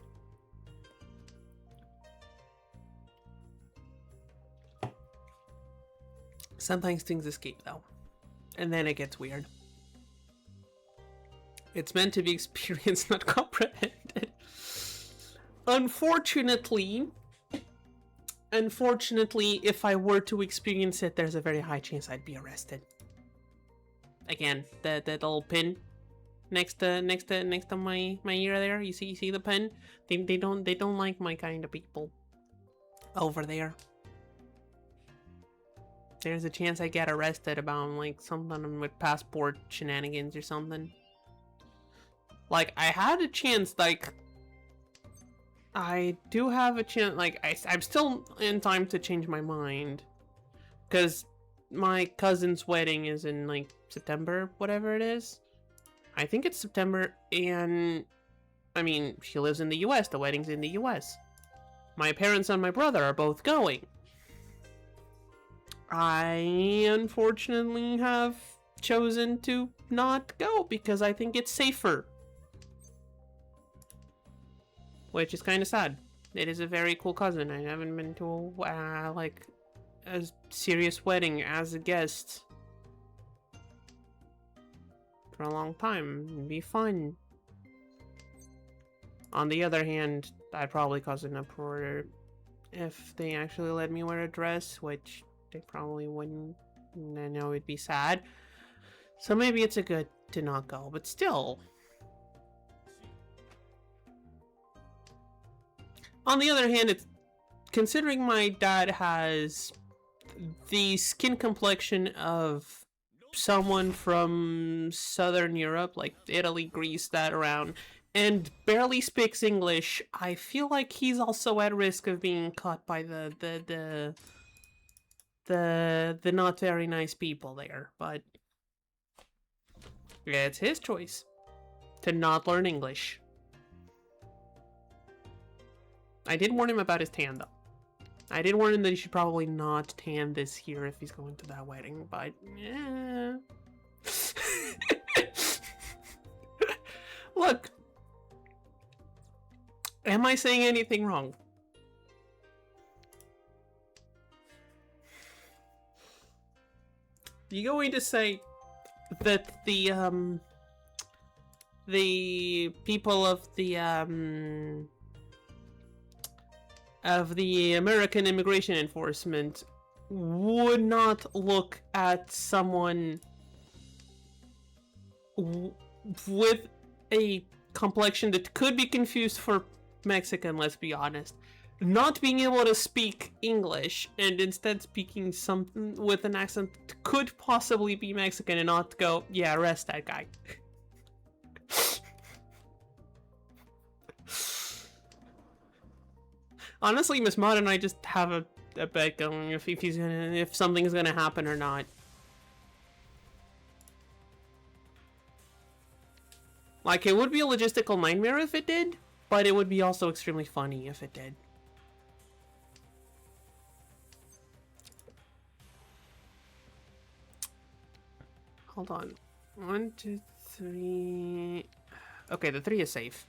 Sometimes things escape, though. And then it gets weird. It's meant to be experienced, not comprehended. Unfortunately, if I were to experience it, there's a very high chance I'd be arrested. Again, that little pin next to my ear there. You see the pin? They don't like my kind of people over there. There's a chance I get arrested about like something with passport shenanigans or something. Like, I had a chance, like, I do have a chance, like, I'm still in time to change my mind. Because my cousin's wedding is in, like, September, whatever it is. I think it's September, and, I mean, she lives in the US, the wedding's in the US. My parents and my brother are both going. I, unfortunately, have chosen to not go, because I think it's safer. Which is kind of sad. It is a very cool cousin. I haven't been to like a serious wedding as a guest for a long time. It'd be fun. On the other hand, I'd probably cause an uproar if they actually let me wear a dress, which they probably wouldn't. I know it'd be sad. So maybe it's a good to not go, but still. On the other hand, it's considering my dad has the skin complexion of someone from Southern Europe, like Italy, Greece, that around, and barely speaks English, I feel like he's also at risk of being caught by the not very nice people there. But yeah, it's his choice to not learn English. I did warn him about his tan, though. I did warn him that he should probably not tan this year if he's going to that wedding, but yeah. Look, am I saying anything wrong? You going to say that the people of the American Immigration Enforcement would not look at someone with a complexion that could be confused for Mexican, let's be honest, not being able to speak English and instead speaking something with an accent that could possibly be Mexican and not go, yeah, arrest that guy. Honestly, Miss Mod and I just have a bet going if something's gonna happen or not. Like, it would be a logistical nightmare if it did, but it would be also extremely funny if it did. Hold on. 1, 2, 3. Okay, the 3 is safe.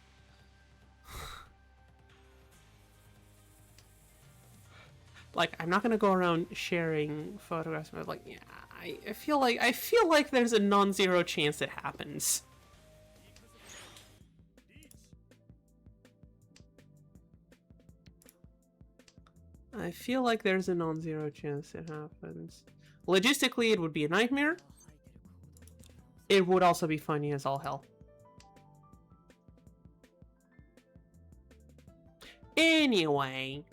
Like, I'm not gonna go around sharing photographs, but like, yeah, I feel like there's a non-zero chance it happens. I feel like there's a non-zero chance it happens. Logistically, it would be a nightmare. It would also be funny as all hell. Anyway,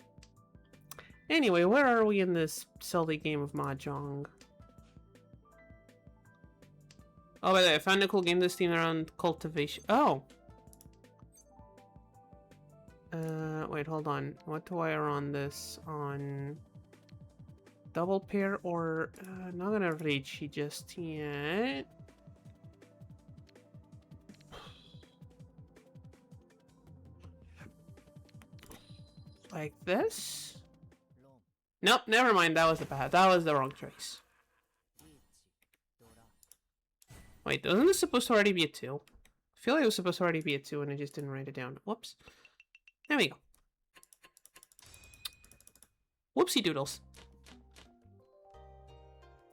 where are we in this silly game of Mahjong? Oh, by the way, I found a cool game this theme around cultivation. Oh! Wait, hold on. What do I run this on? Double pair or... not gonna reach just yet. Like this? Nope, never mind. That was the wrong choice. Wait, wasn't this supposed to already be a 2? I feel like it was supposed to already be a 2 and I just didn't write it down. Whoops. There we go. Whoopsie doodles.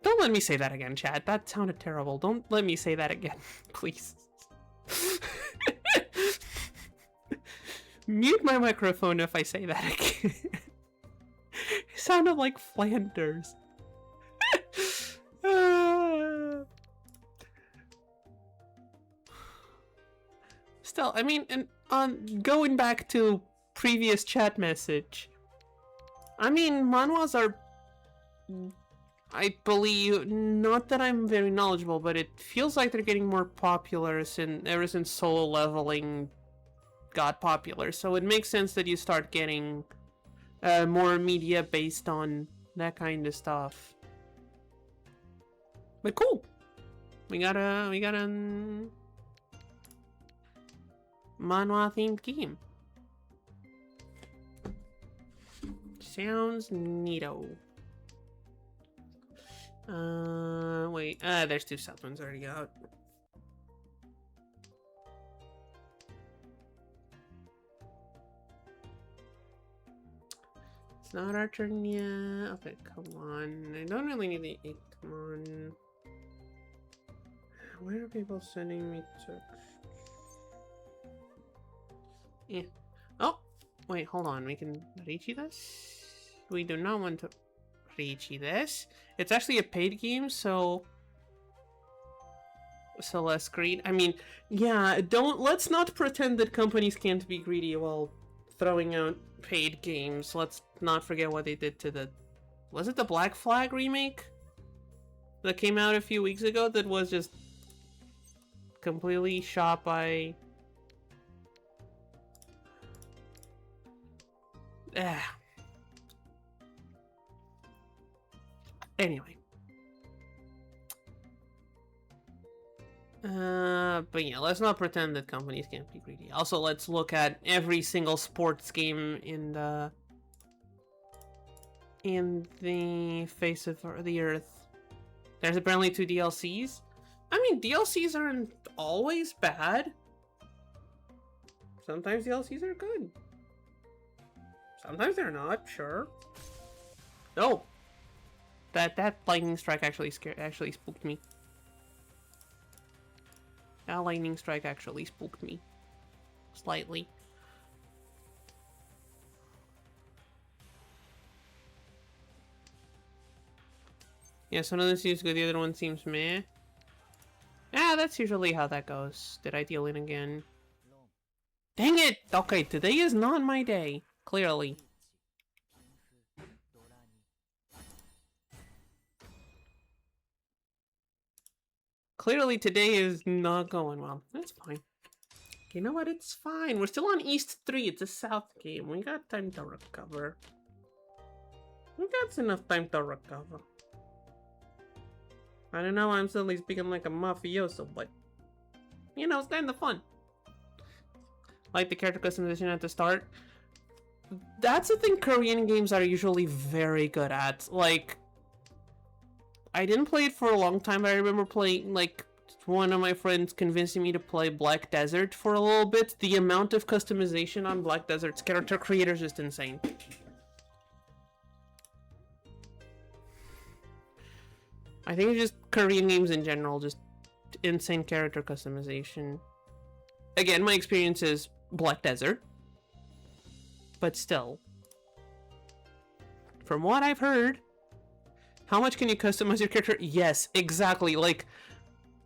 Don't let me say that again, chat. That sounded terrible. Don't let me say that again, please. Mute my microphone if I say that again. It sounded like Flanders. Still, I mean, and on going back to previous chat message, I mean, manhwas are, I believe, not that I'm very knowledgeable, but it feels like they're getting more popular ever since solo leveling got popular. So it makes sense that you start getting more media based on that kind of stuff. But cool, we got a manhwa themed game. Sounds neato. Wait, there's 2 South ones already out. It's not our turn yet. Okay, come on. I don't really need the 8. Come on. Where are people sending me text? Yeah. Oh, wait, hold on. We can reach this? We do not want to reach this. It's actually a paid game, so less greed. I mean, yeah, let's not pretend that companies can't be greedy while throwing out paid games. Let's not forget what they did to the... Was it the Black Flag remake? That came out a few weeks ago that was just completely shot by... Anyway. But yeah, let's not pretend that companies can't be greedy. Also, let's look at every single sports game in the face of the earth. There's apparently 2 DLCs. I mean, DLCs aren't always bad. Sometimes DLCs are good. Sometimes they're not, sure. Oh! That lightning strike actually spooked me. That lightning strike actually spooked me. Slightly. Yeah, so one of them seems good, the other one seems meh. Ah, that's usually how that goes. Did I deal in again? Dang it! Okay, today is not my day. Clearly. Clearly today is not going well. That's fine. You know what? It's fine. We're still on East 3. It's a South game. We got time to recover. We got enough time to recover. I don't know why I'm suddenly speaking like a mafioso, but... You know, it's kind of fun. Like the character customization at the start. That's the thing Korean games are usually very good at. Like... I didn't play it for a long time, but I remember playing, like, one of my friends convincing me to play Black Desert for a little bit. The amount of customization on Black Desert's character creator is just insane. I think it's just Korean games in general, just insane character customization. Again, my experience is Black Desert. But still. From what I've heard... How much can you customize your character? Yes, exactly. Like,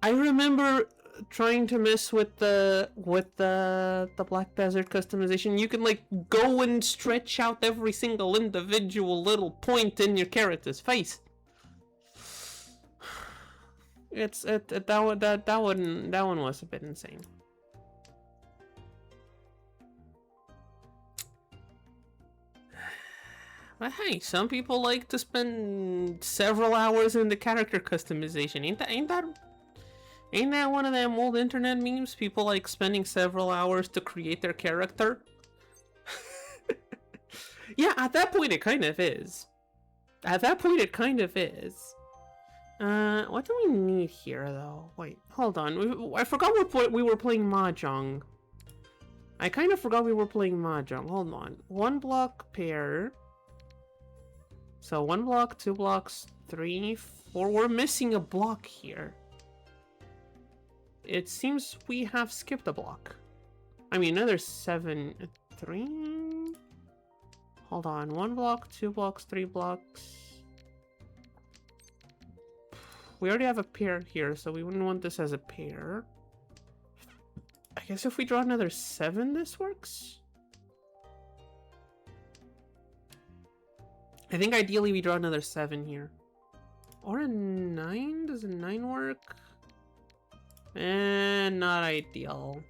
I remember trying to mess with the Black Desert customization. You can like go and stretch out every single individual little point in your character's face. That one was a bit insane. But hey, some people like to spend several hours in the character customization. Ain't that one of them old internet memes? People like spending several hours to create their character? Yeah, at that point it kind of is. At that point it kind of is. What do we need here though? Wait, hold on. I forgot we were playing Mahjong. I kind of forgot we were playing Mahjong. Hold on. 1 block pair. So 1 block, 2 blocks, 3, 4. We're missing a block here. It seems we have skipped a block. I mean, another 7, 3. Hold on. 1 block, 2 blocks, 3 blocks. We already have a pair here, so we wouldn't want this as a pair. I guess if we draw another 7, this works? I think ideally we draw another 7 here. Or a 9? Does a 9 work? Not ideal.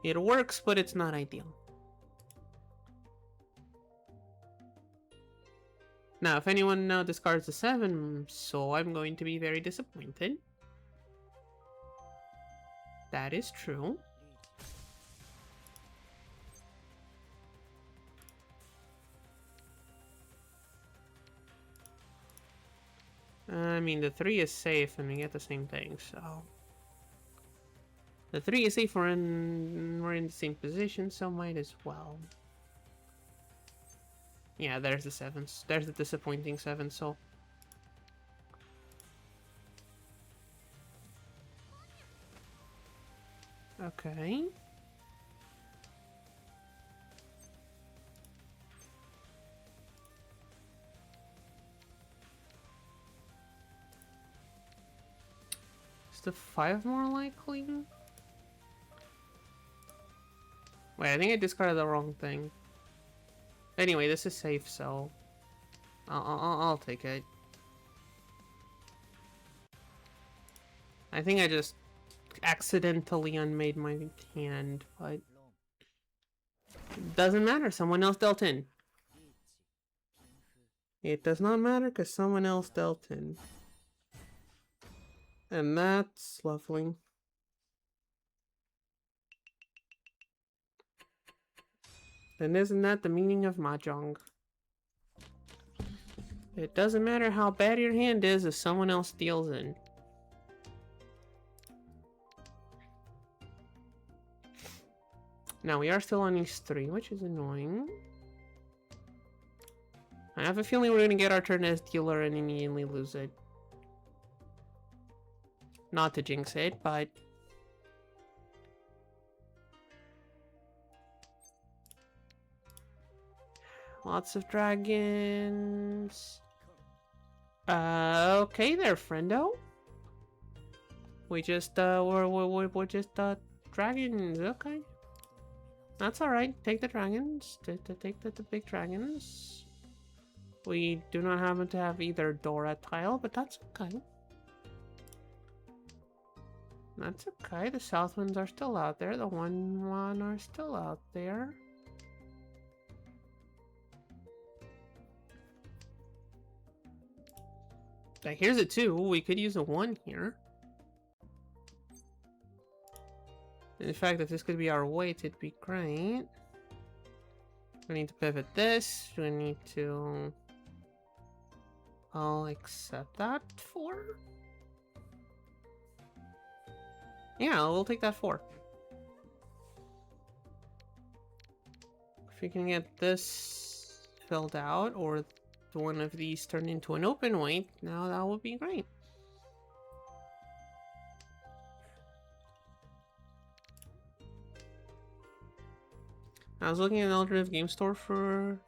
It works, but it's not ideal. Now, if anyone now discards a 7, so I'm going to be very disappointed. That is true. I mean, the 3 is safe and we get the same thing, so... The 3 is safe, we're in the same position, so might as well. Yeah, there's the 7s. There's the disappointing 7, so... Okay. the 5 more likely? Wait, I think I discarded the wrong thing. Anyway, this is safe, so I'll take it. I think I just accidentally unmade my hand, but it doesn't matter. Someone else dealt in. It does not matter because someone else dealt in. And that's lovely. And isn't that the meaning of Mahjong? It doesn't matter how bad your hand is if someone else deals in. Now we are still on East 3, which is annoying. I have a feeling we're gonna get our turn as dealer and immediately lose it. Not to jinx it, but... Lots of dragons. Okay there, friendo. We're just dragons, okay. That's alright, take the dragons. Take the big dragons. We do not happen to have either Dora tile, but that's okay. That's okay, the south winds are still out there, the 1-1 are still out there. Here's a 2, we could use a 1 here. In fact, if this could be our weight, it'd be great. We need to pivot this, we need to... I'll accept that 4. Yeah, we'll take that 4. If we can get this filled out, or one of these turned into an open weight, now that would be great. I was looking at an alternative game store for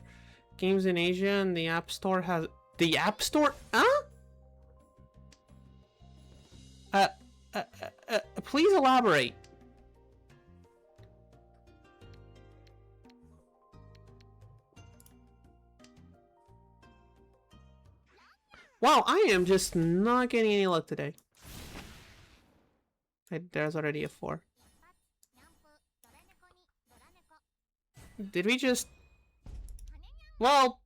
games in Asia, and the App Store has... The App Store? Huh? Please elaborate. Wow, I am just not getting any luck today. There's already a 4. Did we just... Well,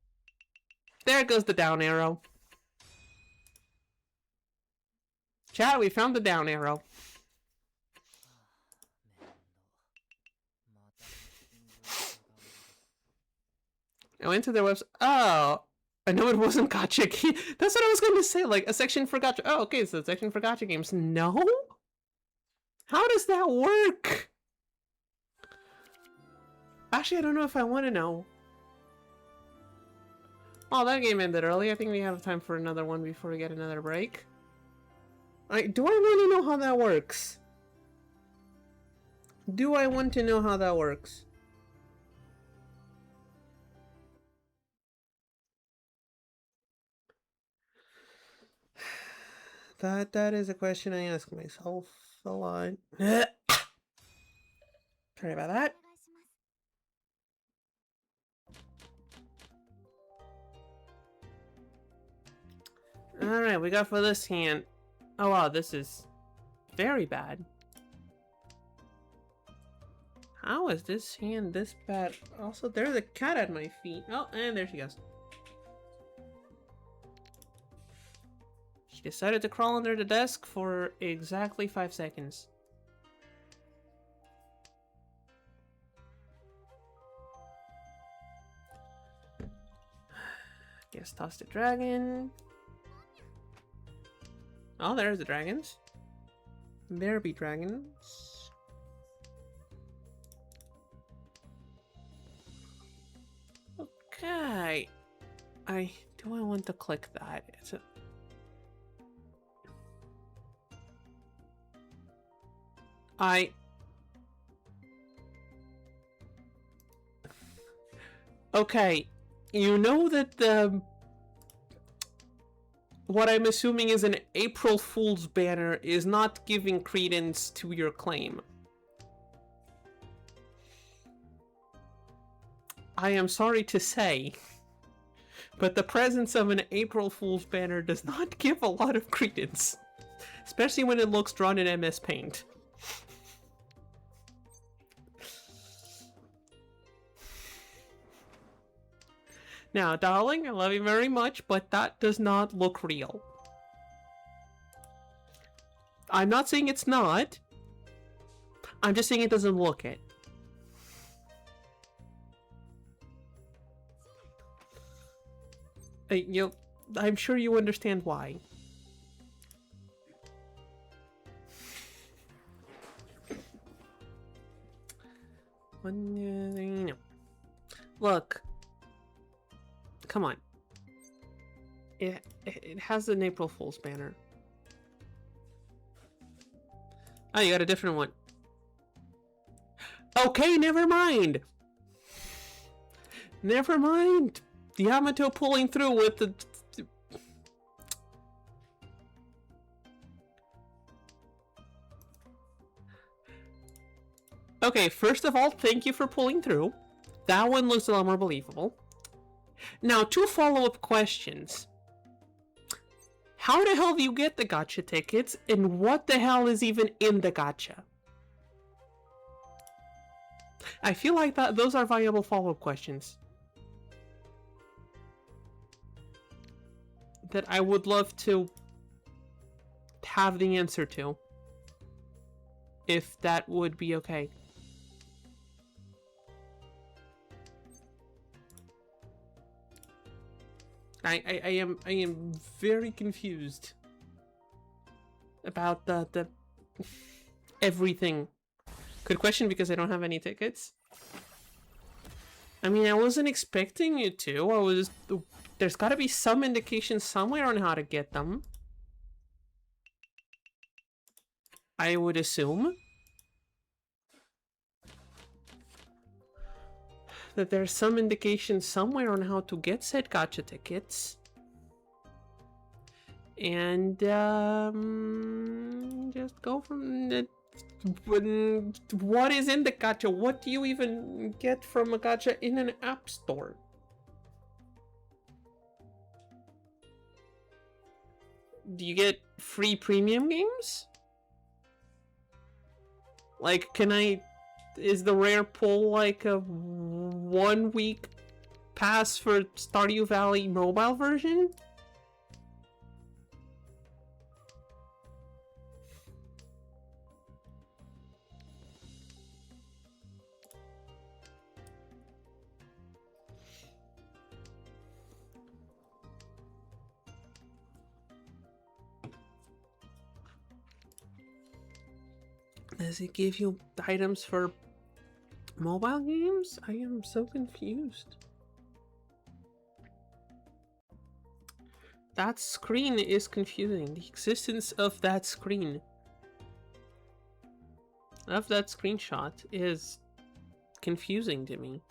there goes the down arrow. Chat, we found the down arrow. I went to their website. Oh, I know it wasn't gacha. That's what I was going to say. Like a section for gacha. Oh, okay, so a section for gacha games. No? How does that work? Actually, I don't know if I want to know. Oh, that game ended early. I think we have time for another one before we get another break. Do I want to know how that works? Do I want to know how that works? That is a question I ask myself a lot. Sorry about that. Alright, we got for this hand. Oh wow, this is very bad. How is this hand this bad? Also, there's a cat at my feet. Oh, and there she goes. She decided to crawl under the desk for exactly 5 seconds. Guess toss the dragon. Oh, there's the dragons. There be dragons. Okay. Do I want to click that? It's a... Okay. You know that the... what I'm assuming is an April Fool's banner is not giving credence to your claim. I am sorry to say, but the presence of an April Fool's banner does not give a lot of credence, especially when it looks drawn in MS Paint. Now, darling, I love you very much, but that does not look real. I'm not saying it's not. I'm just saying it doesn't look it. I'm sure you understand why. Look. Come on. It has an April Fool's banner. Oh, you got a different one. Okay, never mind. Never mind. Yamato pulling through with the... Okay, first of all, thank you for pulling through. That one looks a lot more believable. Now, 2 follow-up questions. How the hell do you get the gacha tickets, and what the hell is even in the gacha? I feel like those are viable follow-up questions that I would love to have the answer to, if that would be okay. I am very confused about the everything. Good question, because I don't have any tickets. I mean, I wasn't expecting you to. There's got to be some indication somewhere on how to get them, I would assume. That there's some indication somewhere on how to get said gacha tickets. And just go from the... What is in the gacha? What do you even get from a gacha in an app store? Do you get free premium games? Like, can I... Is the rare pull like a 1-week pass for Stardew Valley mobile version? Does it give you items for mobile games? I am so confused. That screen is confusing. The existence of that screen, of that screenshot, is confusing to me.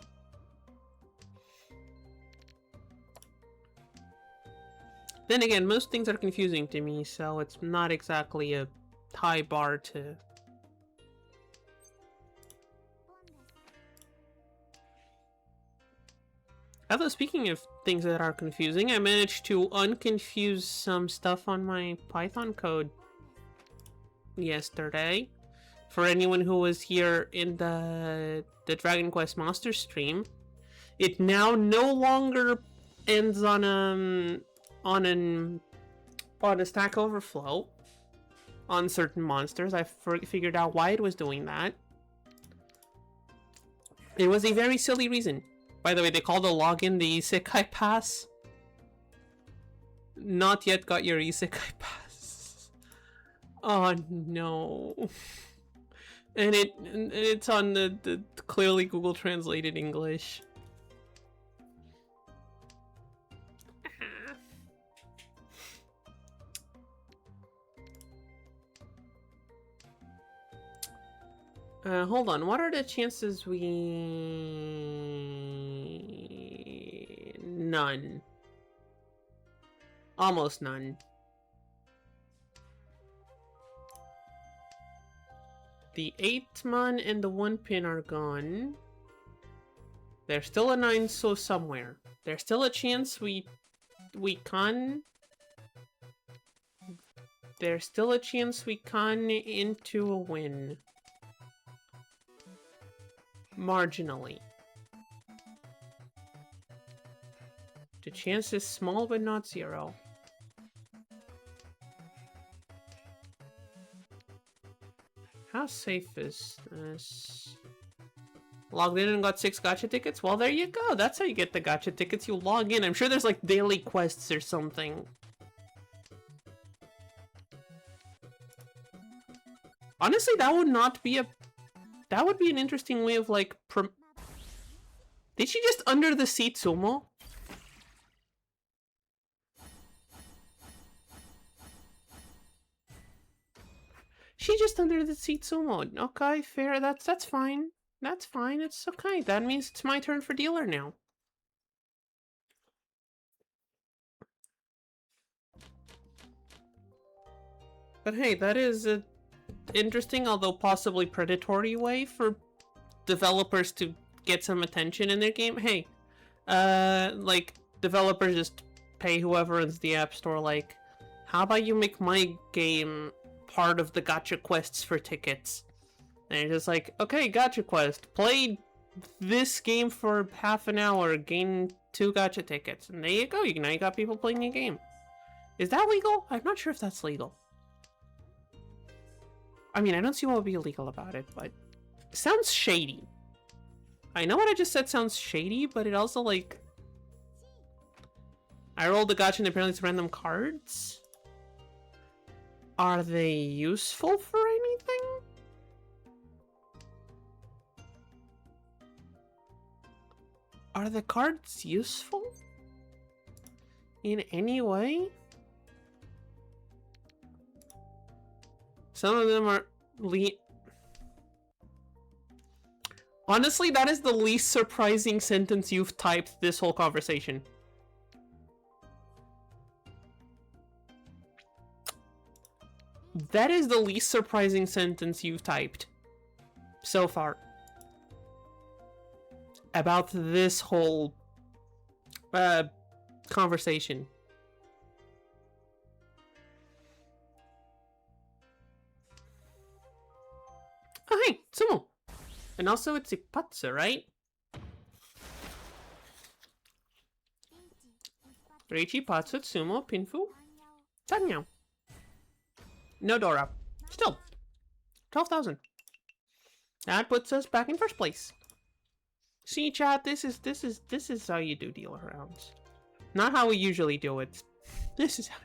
Then again, most things are confusing to me, so it's not exactly a high bar to... Although, speaking of things that are confusing, I managed to unconfuse some stuff on my Python code yesterday. For anyone who was here in the Dragon Quest Monster stream, it now no longer ends on a Stack Overflow on certain monsters. I figured out why it was doing that. It was a very silly reason. By the way, they call the login the Isekai Pass. Not yet got your Isekai Pass. Oh no. And it's on the clearly Google translated English. Hold on, what are the chances we... None. Almost none. The 8-mon and the 1-pin are gone. There's still a 9 so somewhere. There's still a chance we can. There's still a chance we can into a win. Marginally. The chance is small but not zero. How safe is this? Logged in and got 6 gacha tickets? Well, there you go. That's how you get the gacha tickets. You log in. I'm sure there's like daily quests or something. Honestly, that would not be a... That would be an interesting way of like... Did she just under the seat sumo? She just under the seat sumo. Okay, fair. That's fine. That's fine. It's okay. That means it's my turn for dealer now. But hey, that is a interesting, although possibly predatory way for developers to get some attention in their game. Hey, like, developers just pay whoever owns the App Store, like, how about you make my game part of the gacha quests for tickets? And you're just like, okay, gacha quest, play this game for half an hour, gain 2 gacha tickets. And there you go, now you got people playing a game. Is that legal? I'm not sure if that's legal. I mean, I don't see what would be illegal about it, but it sounds shady. I know what I just said sounds shady, but it also, like... I rolled the gacha and apparently it's random cards? Are they useful for anything? Are the cards useful? In any way? Some of them are Honestly, that is the least surprising sentence you've typed this whole conversation. That is the least surprising sentence you've typed so far about this whole conversation. Oh, hey, sumo. And also it's Ipatsu, right? Reichi, Patsu, Sumo, Pinfu, Tanyao. No Dora. Still. 12,000. That puts us back in first place. See, chat, this is how you do deal rounds. Not how we usually do it. This is how...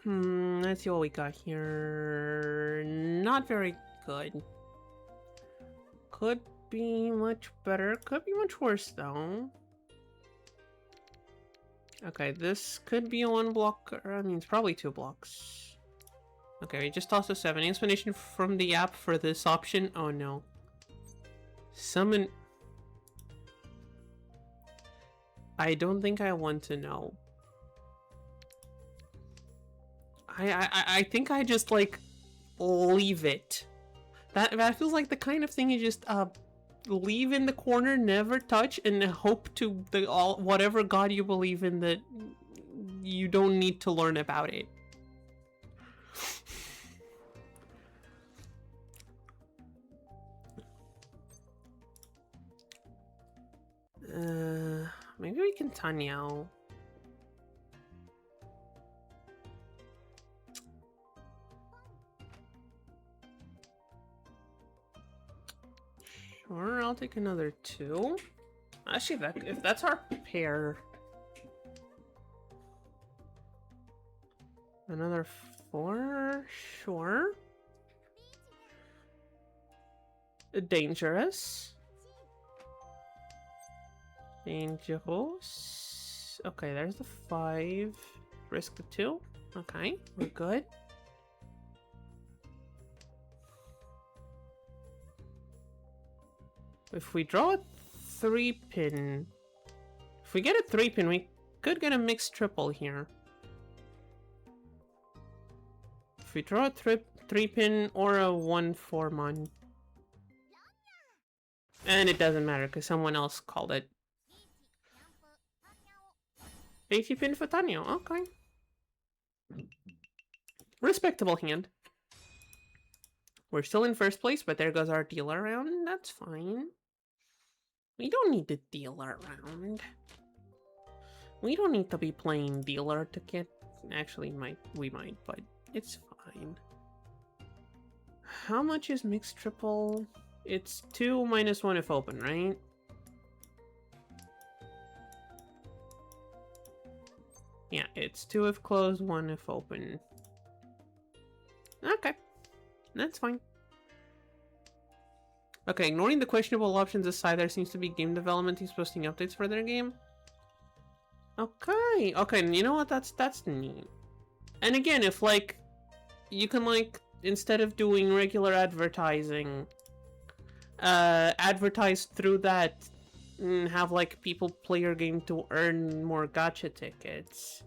Let's see what we got here. Not very good. Could be much better. Could be much worse, though. Okay, this could be a 1 block. I mean, it's probably 2 blocks. Okay, we just tossed a 7. Explanation from the app for this option. Oh no. Summon. I don't think I want to know. I think I just like leave it. That feels like the kind of thing you just leave in the corner, never touch, and hope to whatever god you believe in that you don't need to learn about it. Maybe we can Tanyao. Sure, I'll take another 2. Actually, if that's our pair. Another 4, sure. Dangerous. Dangerous. Okay, there's the 5. Risk the 2. Okay, we're good. If we draw a 3-pin... If we get a 3-pin, we could get a mixed triple here. If we draw a 3-pin or a 1-4-mon. And it doesn't matter, because someone else called it. 80-pin for Tanyo, okay. Respectable hand. We're still in first place, but there goes our dealer round. That's fine. We don't need to deal around. We don't need to be playing dealer to get... Actually, we might, but it's fine. How much is mixed triple? It's 2 minus 1 if open, right? Yeah, it's 2 if closed, 1 if open. Okay. That's fine. Okay, ignoring the questionable options aside, there seems to be game development teams posting updates for their game. Okay, okay, you know what? That's neat. And again, if like you can like instead of doing regular advertising, advertise through that and have like people play your game to earn more gacha tickets.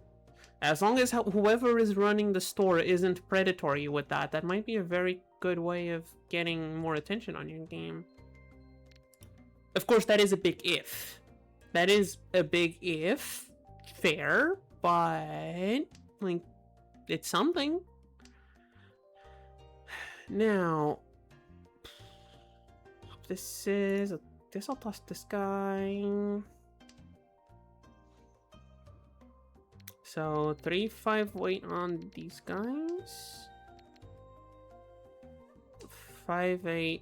As long as whoever is running the store isn't predatory with that, that might be a very good way of getting more attention on your game. Of course, that is a big if. That is a big if. Fair, but like, it's something. Now, this is... Guess I'll toss this guy. So 3-5 weight on these guys. 5-8.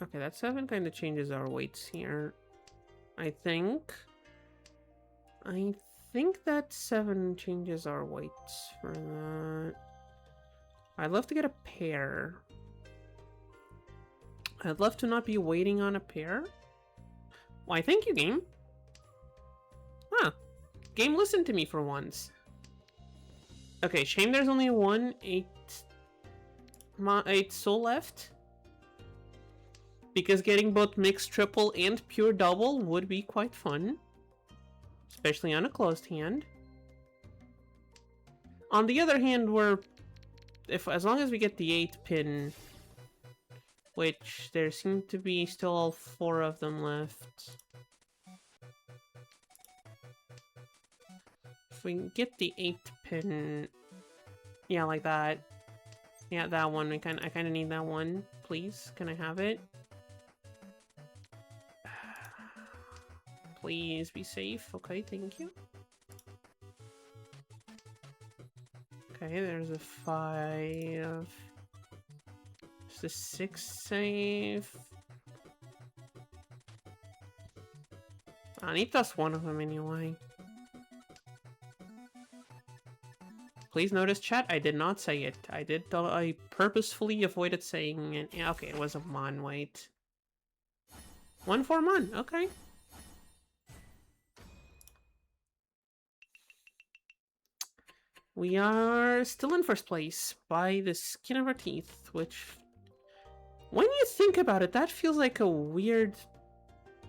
Okay, that 7 kind of changes our weights here. I think that 7 changes our weights for that. I'd love to get a pair. I'd love to not be waiting on a pair. Why, thank you, game. Huh. Game listened to me for once. Okay, shame there's only 8 soul left. Because getting both mixed triple and pure double would be quite fun. Especially on a closed hand. On the other hand, as long as we get the 8-pin, which there seem to be still all 4 of them left. If we can get the 8-pin, yeah, like that. Yeah, that one. I kind of need that one. Please, can I have it? Please be safe. Okay, thank you. Okay, there's a 5. Is a 6 safe? I need plus 1 of them anyway. Please notice, chat, I did not say it. I purposefully avoided saying it. Yeah, okay, it was a mon, wait. 1-4 mon, okay. We are still in first place by the skin of our teeth, which... When you think about it, that feels like a weird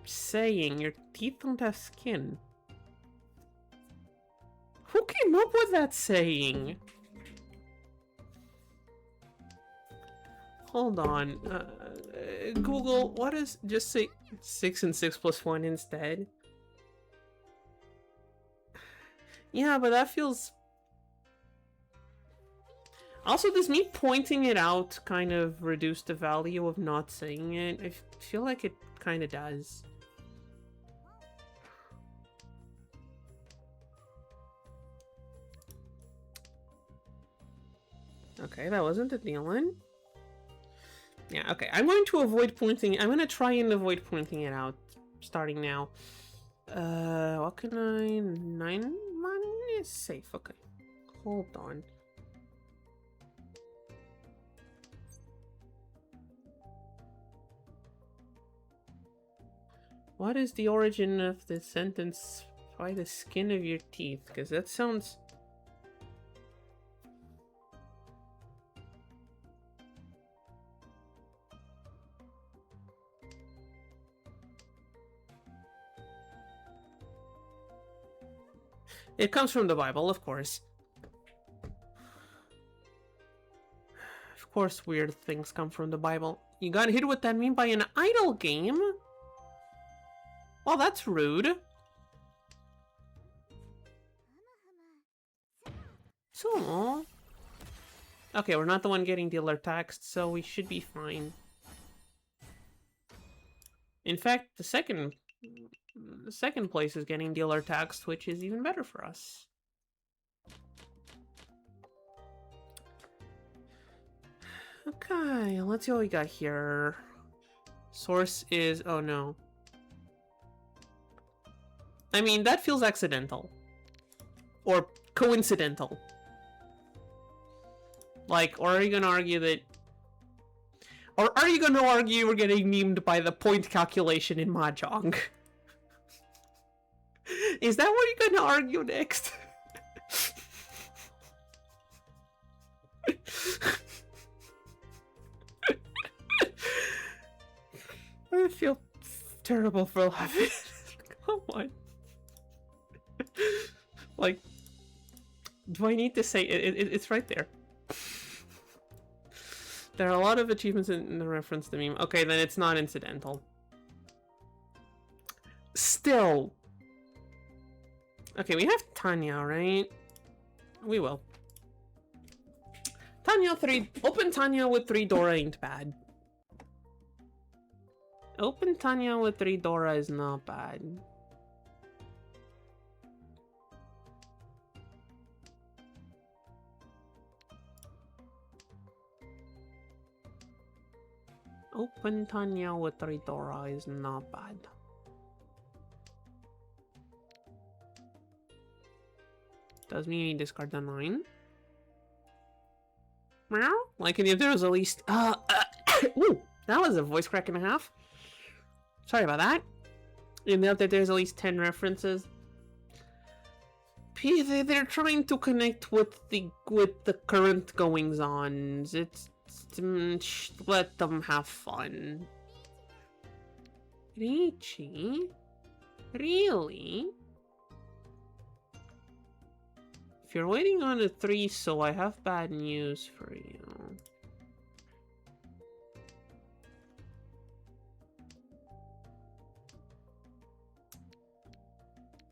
saying. Your teeth don't have skin. Who came up with that saying? Hold on. Google, what is... Just say 6 and 6 plus 1 instead. Yeah, but that feels... Also, does me pointing it out kind of reduce the value of not saying it? I feel like it kind of does. Okay, that wasn't a deal-in. Yeah, okay. I'm going to avoid pointing... I'm going to try and avoid pointing it out starting now. What can I... 9 money is safe. Okay. Hold on. What is the origin of the sentence by the skin of your teeth? Because that sounds... It comes from the Bible, of course. Of course, weird things come from the Bible. You got hit with that meme by an idle game? Well, that's rude. So... Okay, we're not the one getting dealer taxed, so we should be fine. In fact, the second place is getting dealer taxed, which is even better for us. Okay, let's see what we got here. Source is... oh no. I mean, that feels accidental. Or coincidental. Like, or are you gonna argue that... or are you gonna argue we're getting memed by the point calculation in Mahjong? Is that what you're gonna argue next? I feel terrible for laughing. Come on. Like, do I need to say it? It's right there. There are a lot of achievements in the reference to meme. Okay, then it's not incidental. Still. Okay, we have Tanya, right? We will. Tanya 3. Open Tanya with 3 Dora ain't bad. Open Tanya with 3 Dora is not bad. Open Tanya with 3 Dora is not bad. Does mean you discard the 9. Meow? Like if there was at least ooh, that was a voice crack and a half. Sorry about that. In the update there's at least 10 references. They're trying to connect with the current goings on. It's let them have fun. Ricci? Really? If you're waiting on a 3, so I have bad news for you.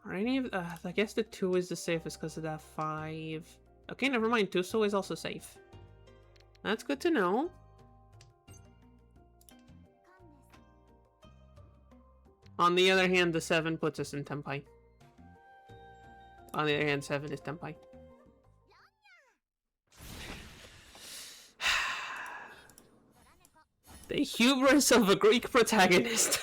Are any of I guess the 2 is the safest because of that 5. Okay, never mind. 2 so is also safe. That's good to know. On the other hand, the 7 puts us in Tenpai. On the other hand, 7 is Tenpai. The hubris of a Greek protagonist.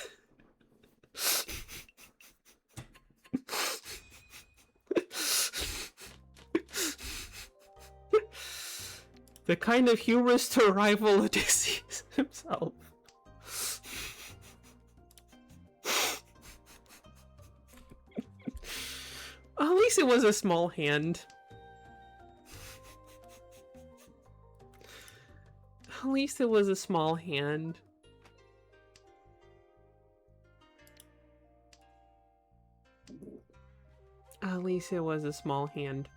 The kind of hubris to rival Odysseus himself. At least it was a small hand. At least it was a small hand. At least it was a small hand.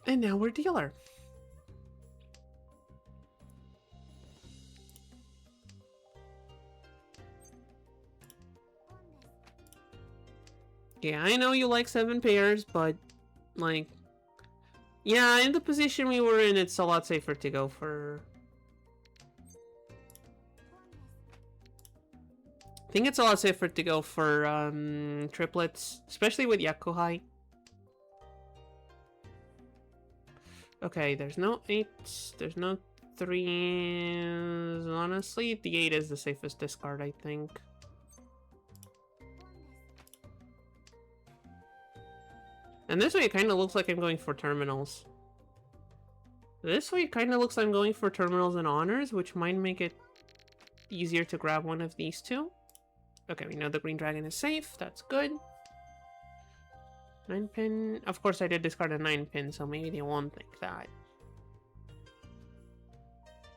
And now we're dealer. Yeah, I know you like 7 pairs, but, like, yeah, in the position we were in, it's a lot safer to go for... I think it's a lot safer to go for, triplets, especially with Yakuhai. Okay, there's no 8s, there's no 3s. Honestly, the 8 is the safest discard, I think. And this way it kind of looks like I'm going for terminals. This way it kind of looks like I'm going for terminals and honors, which might make it easier to grab one of these 2. Okay, we know the green dragon is safe, that's good. 9 pin. Of course I did discard a 9 pin, so maybe they won't think that.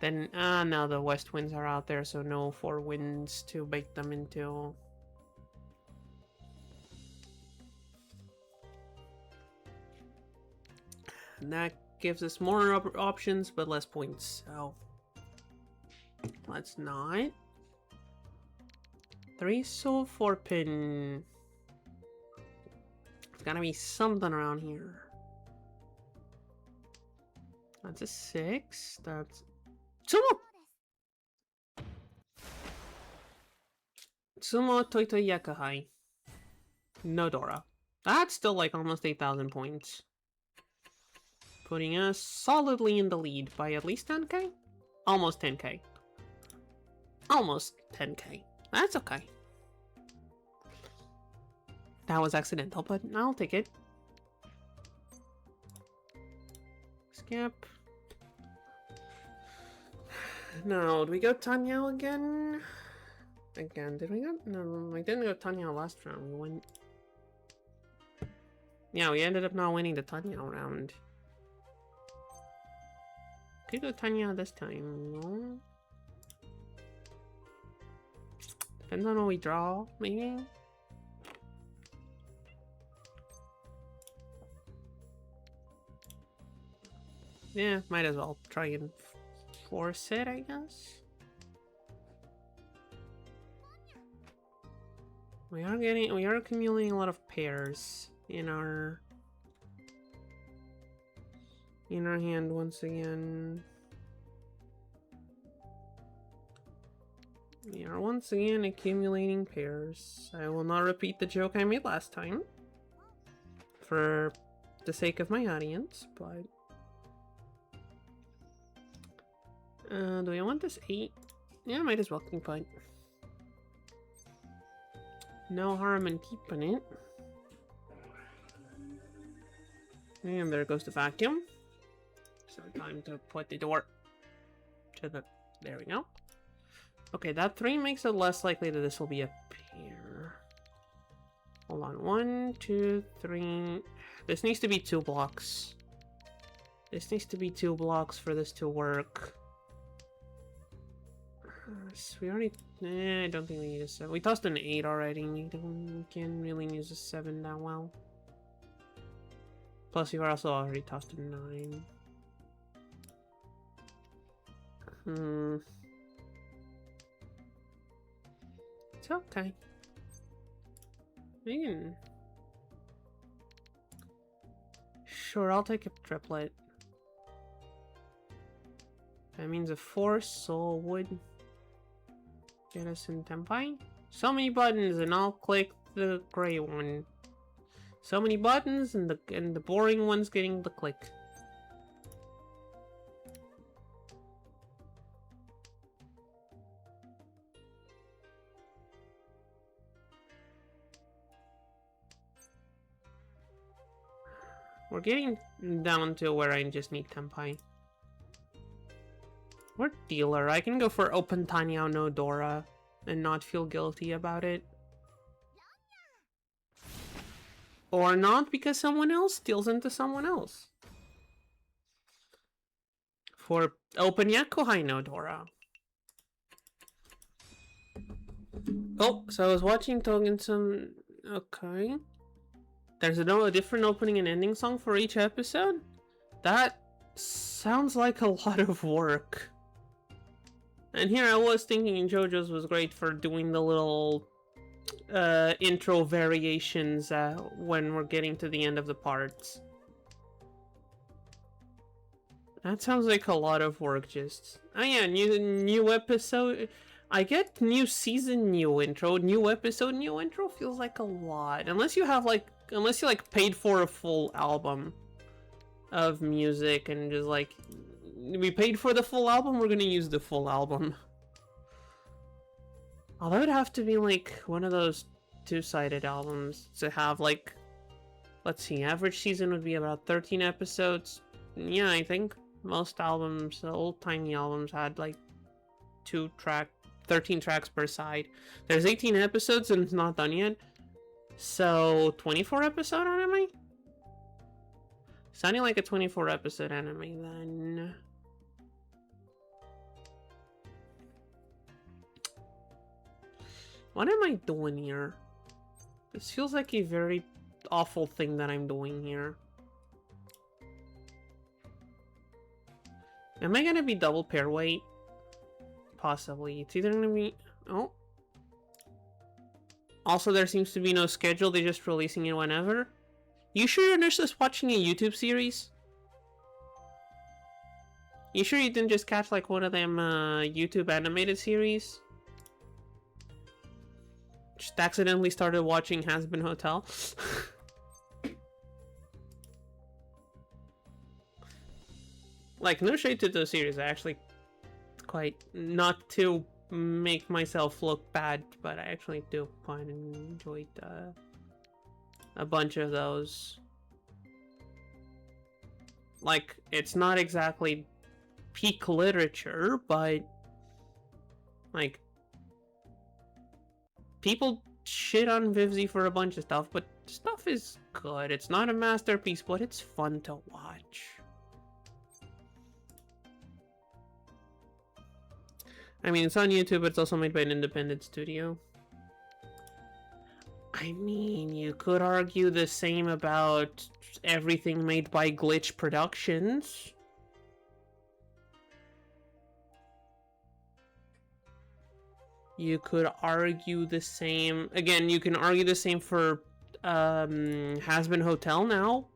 Then, now the west winds are out there, so no 4 winds to bake them into. And that gives us more options, but less points, so let's not. 3 soul 4 pin. There's gotta be something around here. That's a 6. That's Sumo! Sumo Toitoi Yakuhai. No Dora. That's still like almost 8,000 points. Putting us solidly in the lead by at least 10k? Almost 10k. Almost 10k. That's okay. That was accidental, but I'll take it. Skip. Now, do we go Tanyao again? Again, did we go? No, we didn't go Tanyao last round. We went... Yeah, we ended up not winning the Tanyao round. Could go Tanyao this time, no? Depends on what we draw, maybe? Yeah, might as well try and force it, I guess. We are accumulating a lot of pairs in our hand once again. We are once again accumulating pairs. I will not repeat the joke I made last time for the sake of my audience, but do we want this 8? Yeah, might as well keep it. No harm in keeping it. And there goes the vacuum. So time to put the door to the... There we go. Okay, that 3 makes it less likely that this will be a pair. Hold on. 1, 2, 3. This needs to be 2 blocks. This needs to be 2 blocks for this to work. So we already... I don't think we need a 7. We tossed an 8 already. We can't really use a 7 that well. Plus, you also already tossed a 9. It's okay. We can... Sure, I'll take a triplet. That means a 4 soul would get us in Tempai. So many buttons, and I'll click the gray one. So many buttons, and the boring one's getting the click. We're getting down to where I just need Tempai. Or dealer. I can go for open Tanyao no Dora and not feel guilty about it. Or not, because someone else steals into someone else. For open Yakuhai no Dora. Oh, so I was watching Togen-san. Okay. There's a different opening and ending song for each episode? That sounds like a lot of work. And here I was thinking JoJo's was great for doing the little intro variations when we're getting to the end of the parts. That sounds like a lot of work just... Oh yeah, new episode... I get new season, new intro, new episode, new intro feels like a lot. Unless you have like... Unless you like paid for a full album of music and just like... We paid for the full album, we're gonna use the full album. Although it'd have to be like one of those two-sided albums to have like... Let's see, average season would be about 13 episodes. Yeah, I think most albums, the old-timey albums had like 13 tracks per side. There's 18 episodes and it's not done yet. So, 24 episode anime? Sounding like a 24 episode anime then. What am I doing here? This feels like a very awful thing that I'm doing here. Am I gonna be double pair weight? Possibly. It's either gonna be... Oh. Also, there seems to be no schedule. They're just releasing it whenever. You sure you're just watching a YouTube series? You sure you didn't just catch like one of them YouTube animated series? Just accidentally started watching Has Been Hotel. Like, no shade to the series. I actually quite... Not to make myself look bad, but I actually do quite enjoyed a bunch of those. Like, it's not exactly peak literature, but like, people shit on Vivzy for a bunch of stuff, but stuff is good. It's not a masterpiece, but it's fun to watch. I mean, it's on YouTube, but it's also made by an independent studio. I mean, you could argue the same about everything made by Glitch Productions. You could argue the same... Again, you can argue the same for Has Been Hotel now.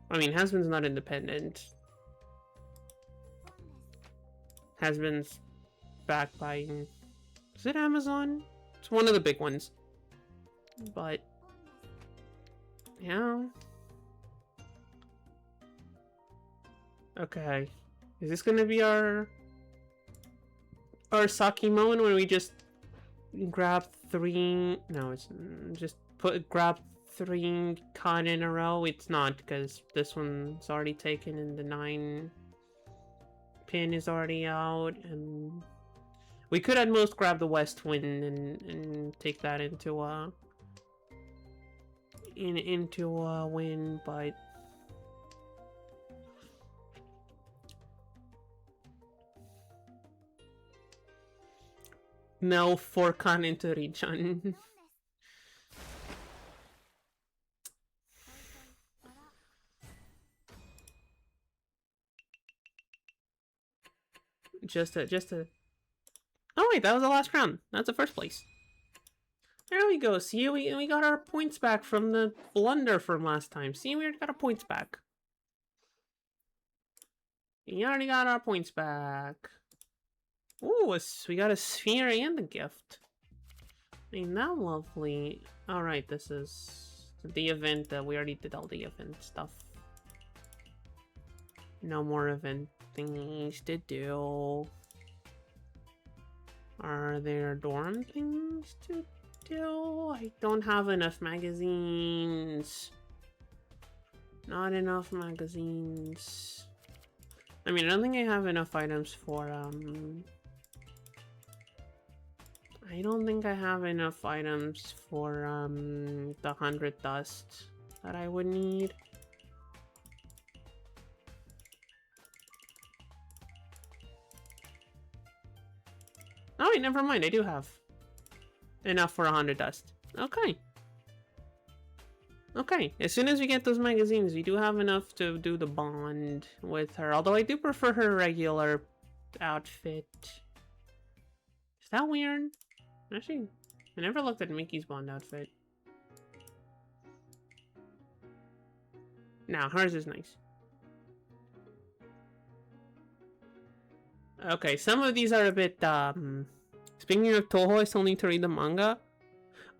I mean, Has Been's not independent. Has Been's backed by... Is it Amazon? It's one of the big ones. But... yeah. Okay. Is this gonna be our Saki moment when we just grab 3... No, it's just grab 3 con in a row? It's not, because this one's already taken and the 9 pin is already out, and we could at most grab the West Wind and take that into a win, but no 4 con into Richan. just a... Oh wait, that was the last round. That's the first place. There we go. See, we got our points back from the blunder from last time. See, we already got our points back. We already got our points back. Ooh, we got a sphere and a gift. Ain't that lovely? Alright, this is the event that we already did all the event stuff. No more event things to do. Are there dorm things to do? I don't have enough magazines. Not enough magazines. I mean, I don't think I have enough items for, I don't think I have enough items for, the 100 dust that I would need. Oh wait, never mind, I do have enough for 100 dust. Okay. Okay, as soon as we get those magazines, we do have enough to do the bond with her. Although I do prefer her regular outfit. Is that weird? Actually, I never looked at Mickey's bond outfit. Now, hers is nice. Okay, some of these are a bit, Speaking of Toho, I still need to read the manga.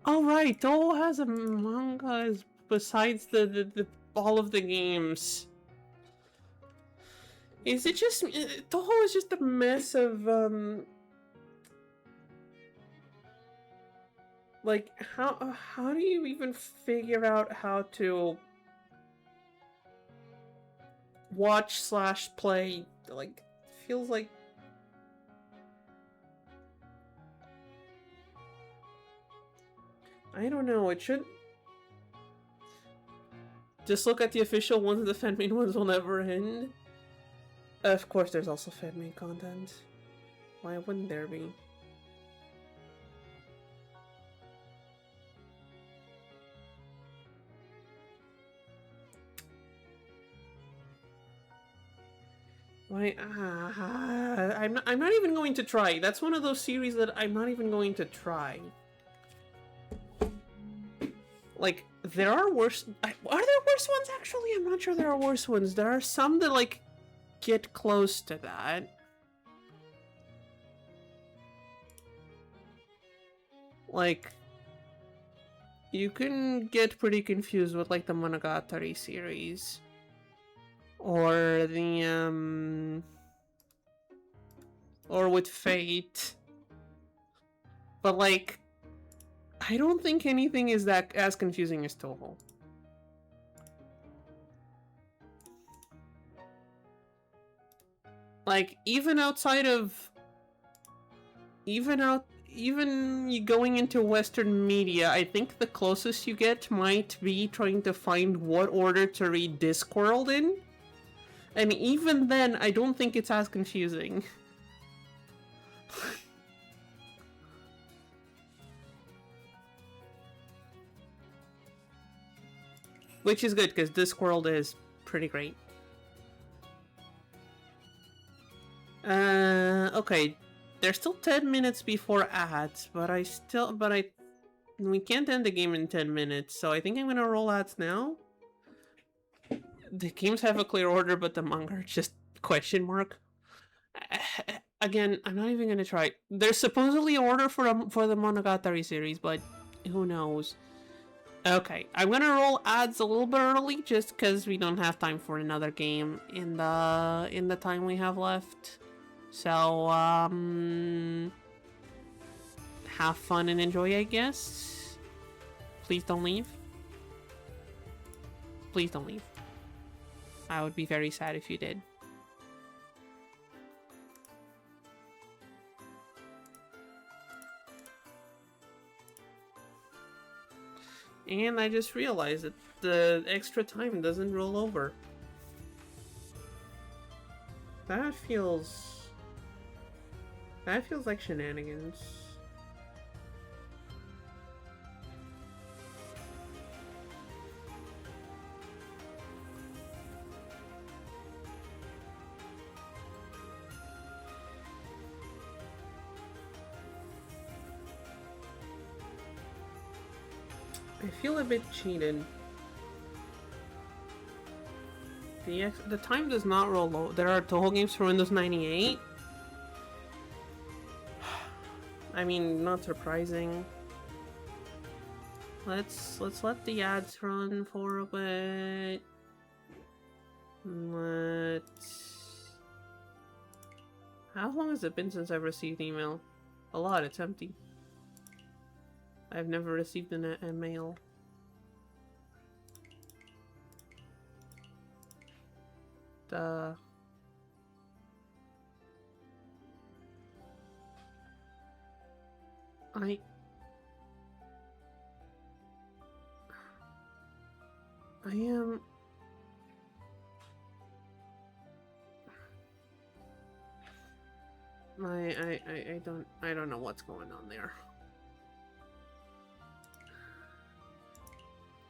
Oh right, Toho has a manga besides the all of the games. Is it just... Toho is just a mess of, like, how do you even figure out how to watch/play? Like, feels like... I don't know, it should... Just look at the official ones, the fan-made ones will never end. Of course there's also fan-made content. Why wouldn't there be? Why? I'm not even going to try. That's one of those series that I'm not even going to try. Like, there are worse... Are there worse ones, actually? I'm not sure there are worse ones. There are some that, like, get close to that. Like, you can get pretty confused with, like, the Monogatari series. Or the, or with Fate. But, like, I don't think anything is that as confusing as Toho. Like, even outside of... Even you going into Western media, I think the closest you get might be trying to find what order to read Discworld in. And even then, I don't think it's as confusing. Which is good, because Discworld is pretty great. Okay. There's still 10 minutes before ads, but we can't end the game in 10 minutes, so I think I'm gonna roll ads now. The games have a clear order, but the manga are just question mark. Again, I'm not even gonna try. There's supposedly an order for the Monogatari series, but who knows? Okay, I'm gonna roll ads a little bit early, just because we don't have time for another game in the time we have left. So, have fun and enjoy, I guess. Please don't leave. Please don't leave. I would be very sad if you did. And I just realized that the extra time doesn't roll over. That feels like shenanigans. I feel a bit cheated. The time does not roll over. There are Toho games for Windows 98. I mean, not surprising. Let's let the ads run for a bit. How long has it been since I've received email? A lot. It's empty. I've never received a mail. Duh. I am... I don't know what's going on there.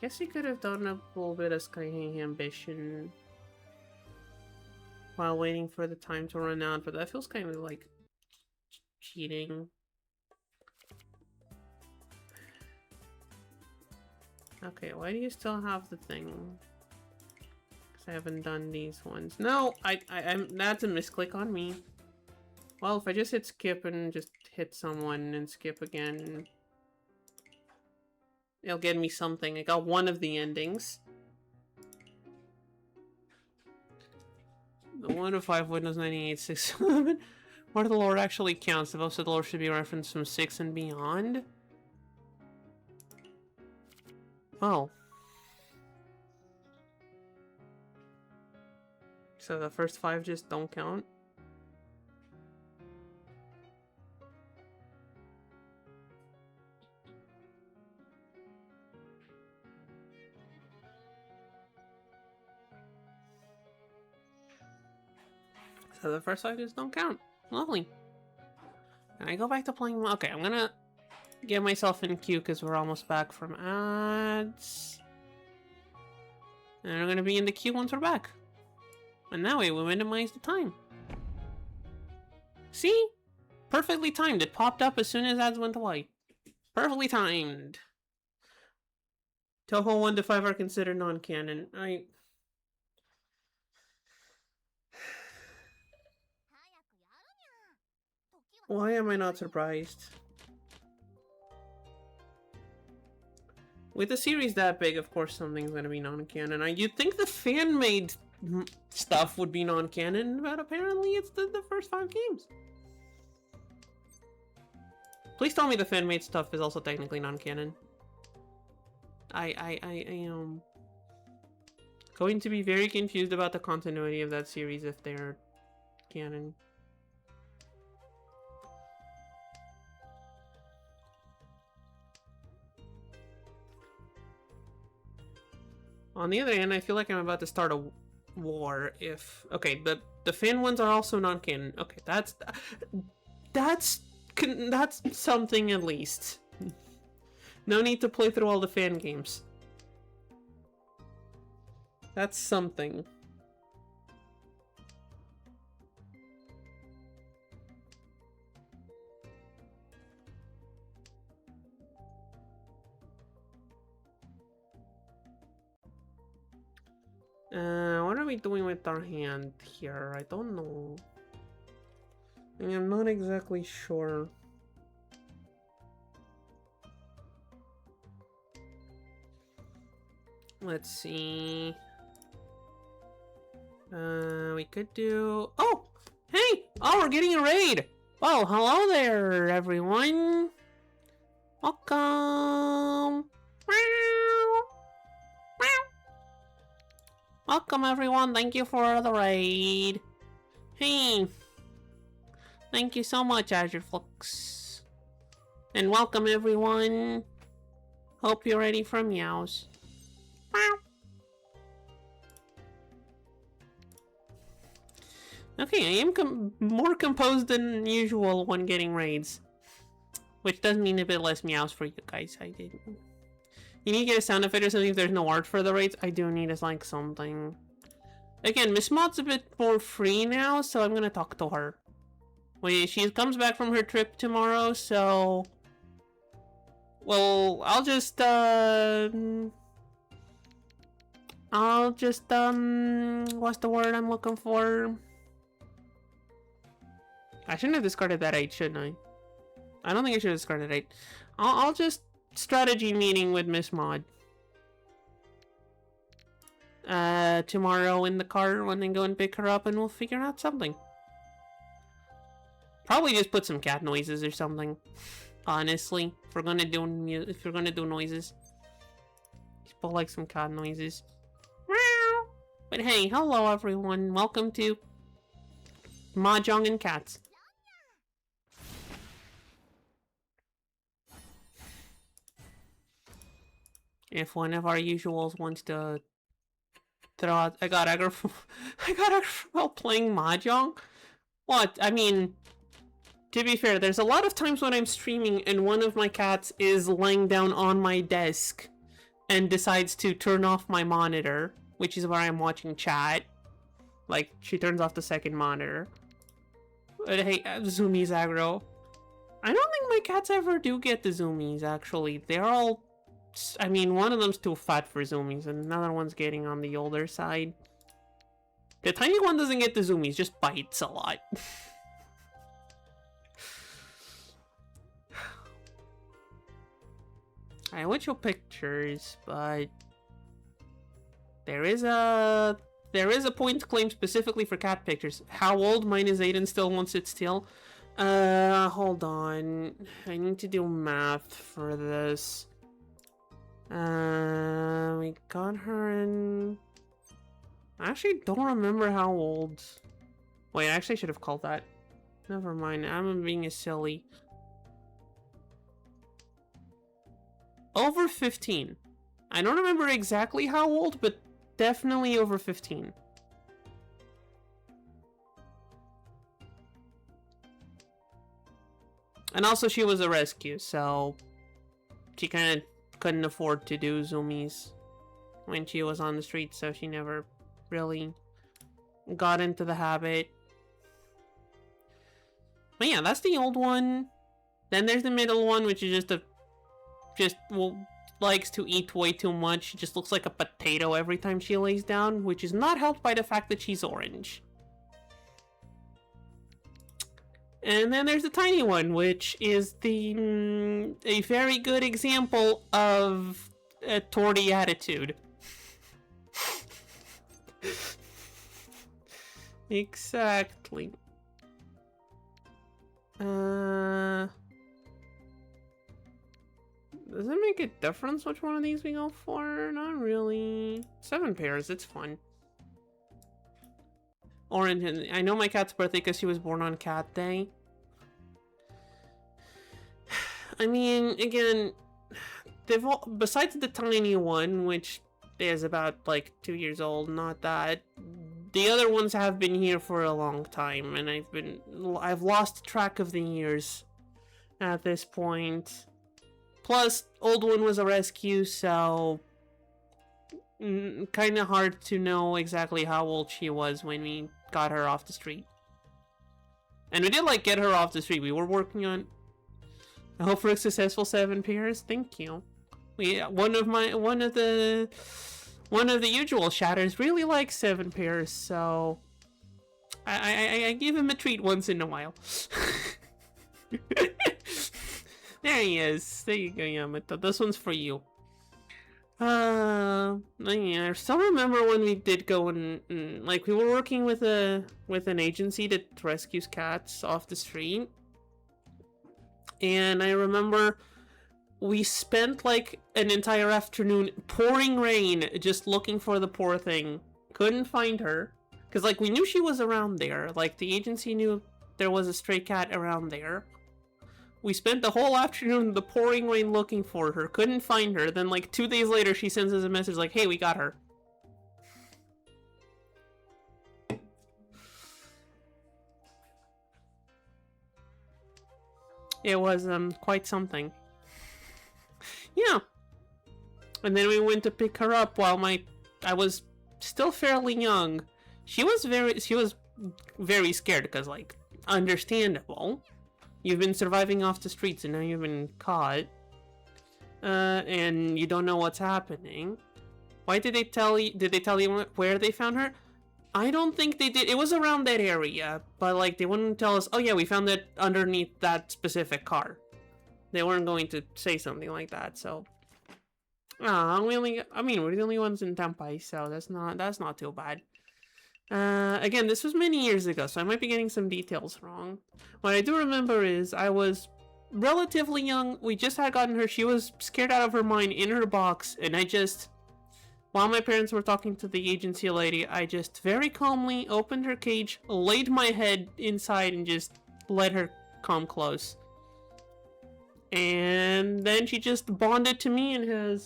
Guess he could have done a little bit of Sky Ambition while waiting for the time to run out, but that feels kind of like cheating. Okay, why do you still have the thing? Because I haven't done these ones. No, I'm that's a misclick on me. Well, if I just hit skip and just hit someone and skip again, it'll get me something. I got one of the endings. The 1 to 5 Windows 98 6 11. What of the lore actually counts? The most of the lore should be referenced from 6 and beyond. Oh. So the first 5 just don't count? So the first 5 just don't count. Lovely. Can I go back to playing? Okay, I'm gonna get myself in queue because we're almost back from ads. And we're gonna be in the queue once we're back. And that way we minimize the time. See? Perfectly timed. It popped up as soon as ads went away. Perfectly timed. Toho 1 to 5 are considered non-canon. Why am I not surprised? With a series that big, of course something's gonna be non-canon. You'd think the fan-made stuff would be non-canon, but apparently it's the first 5 games. Please tell me the fan-made stuff is also technically non-canon. I am going to be very confused about the continuity of that series if they're canon. On the other hand, I feel like I'm about to start a war if... Okay, but the fan ones are also non-canon. Okay, that's something at least. No need to play through all the fan games. That's something. What are we doing with our hand here? I don't know. I'm not exactly sure. Let's see. We could do... Oh! Hey! Oh, we're getting a raid! Well, hello there, everyone! Welcome! Welcome, everyone. Thank you for the raid. Hey! Thank you so much, Azure Flux. And welcome, everyone. Hope you're ready for meows. Okay, I am more composed than usual when getting raids. Which does mean a bit less meows for you guys. I did. You need to get a sound effect or something if there's no art for the raids. I do need is like something. Again, Miss Maud's a bit more free now, so I'm gonna talk to her. Wait, she comes back from her trip tomorrow, so... Well, what's the word I'm looking for? I shouldn't have discarded that 8, shouldn't I? I don't think I should have discarded 8. I'll just strategy meeting with Miss Maud. Tomorrow in the car when I go and pick her up and we'll figure out something. Probably just put some cat noises or something. Honestly, if we're gonna do noises. Just put like some cat noises. But hey, hello everyone. Welcome to Mahjong and Cats. If one of our usuals wants to throw out... I got aggro while playing Mahjong? What? I mean, to be fair, there's a lot of times when I'm streaming and one of my cats is laying down on my desk and decides to turn off my monitor, which is where I'm watching chat. Like, she turns off the second monitor. But hey, zoomies aggro. I don't think my cats ever do get the zoomies, actually. They're all... I mean, one of them's too fat for zoomies, and another one's getting on the older side. The tiny one doesn't get the zoomies, just bites a lot. I went show pictures, but there is a point claim specifically for cat pictures. How old? Mine is 8 and still won't sit still. Hold on. I need to do math for this. We got her in... I actually don't remember how old. Wait, I actually should have called that. Never mind, I'm being a silly. Over 15. I don't remember exactly how old, but definitely over 15. And also she was a rescue, so she kind of couldn't afford to do zoomies when she was on the street, so she never really got into the habit. But yeah, that's the old one. Then there's the middle one, which is well, likes to eat way too much. She just looks like a potato every time she lays down, which is not helped by the fact that she's orange. And then there's the tiny one, which is a very good example of a torty attitude. Exactly. Does it make a difference which one of these we go for? Not really. 7 pairs, it's fun. Orange, I know my cat's birthday because she was born on Cat Day. I mean, again, they've all, besides the tiny one, which is about like 2 years old, not that. The other ones have been here for a long time, and I've lost track of the years at this point. Plus, old one was a rescue, so kind of hard to know exactly how old she was when we got her off the street. And we did like get her off the street. We were working on. I hope for a successful 7 pairs. Thank you. One of the usual shatters really likes 7 pairs, so I give him a treat once in a while. There he is. There you go, Yamato. This one's for you. Yeah, I still remember when we did go and like we were working with an agency that rescues cats off the street, and I remember we spent like an entire afternoon pouring rain just looking for the poor thing. Couldn't find her because like we knew she was around there. Like the agency knew there was a stray cat around there. We spent the whole afternoon in the pouring rain looking for her. Couldn't find her. Then like 2 days later, she sends us a message like, hey, we got her. It was quite something. Yeah. And then we went to pick her up while I was still fairly young. She was very scared because like understandable. You've been surviving off the streets and now you've been caught. And you don't know what's happening. Why did they tell you? Did they tell you where they found her? I don't think they did. It was around that area, but like they wouldn't tell us, oh yeah, we found it underneath that specific car. They weren't going to say something like that, so. We're the only ones in Tampai, so that's not too bad. Again, this was many years ago, so I might be getting some details wrong. What I do remember is I was relatively young. We just had gotten her. She was scared out of her mind in her box, and while my parents were talking to the agency lady, I just very calmly opened her cage, laid my head inside, and just let her come close. And then she just bonded to me and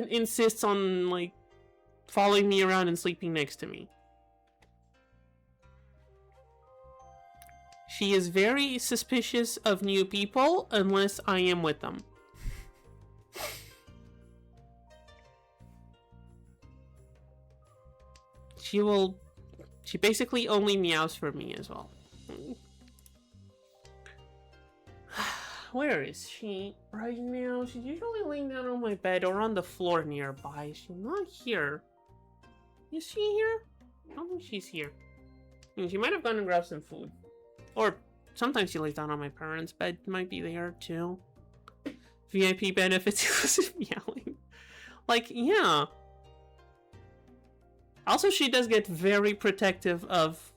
insists on like following me around and sleeping next to me. She is very suspicious of new people unless I am with them. She basically only meows for me as well. Where is she right now? She's usually laying down on my bed or on the floor nearby. She's not here. Is she here? I don't think she's here. I mean, she might have gone and grabbed some food. Or sometimes she lays down on my parents' bed. Might be there too. VIP benefits exclusive meowing. Like, yeah. Also, she does get very protective of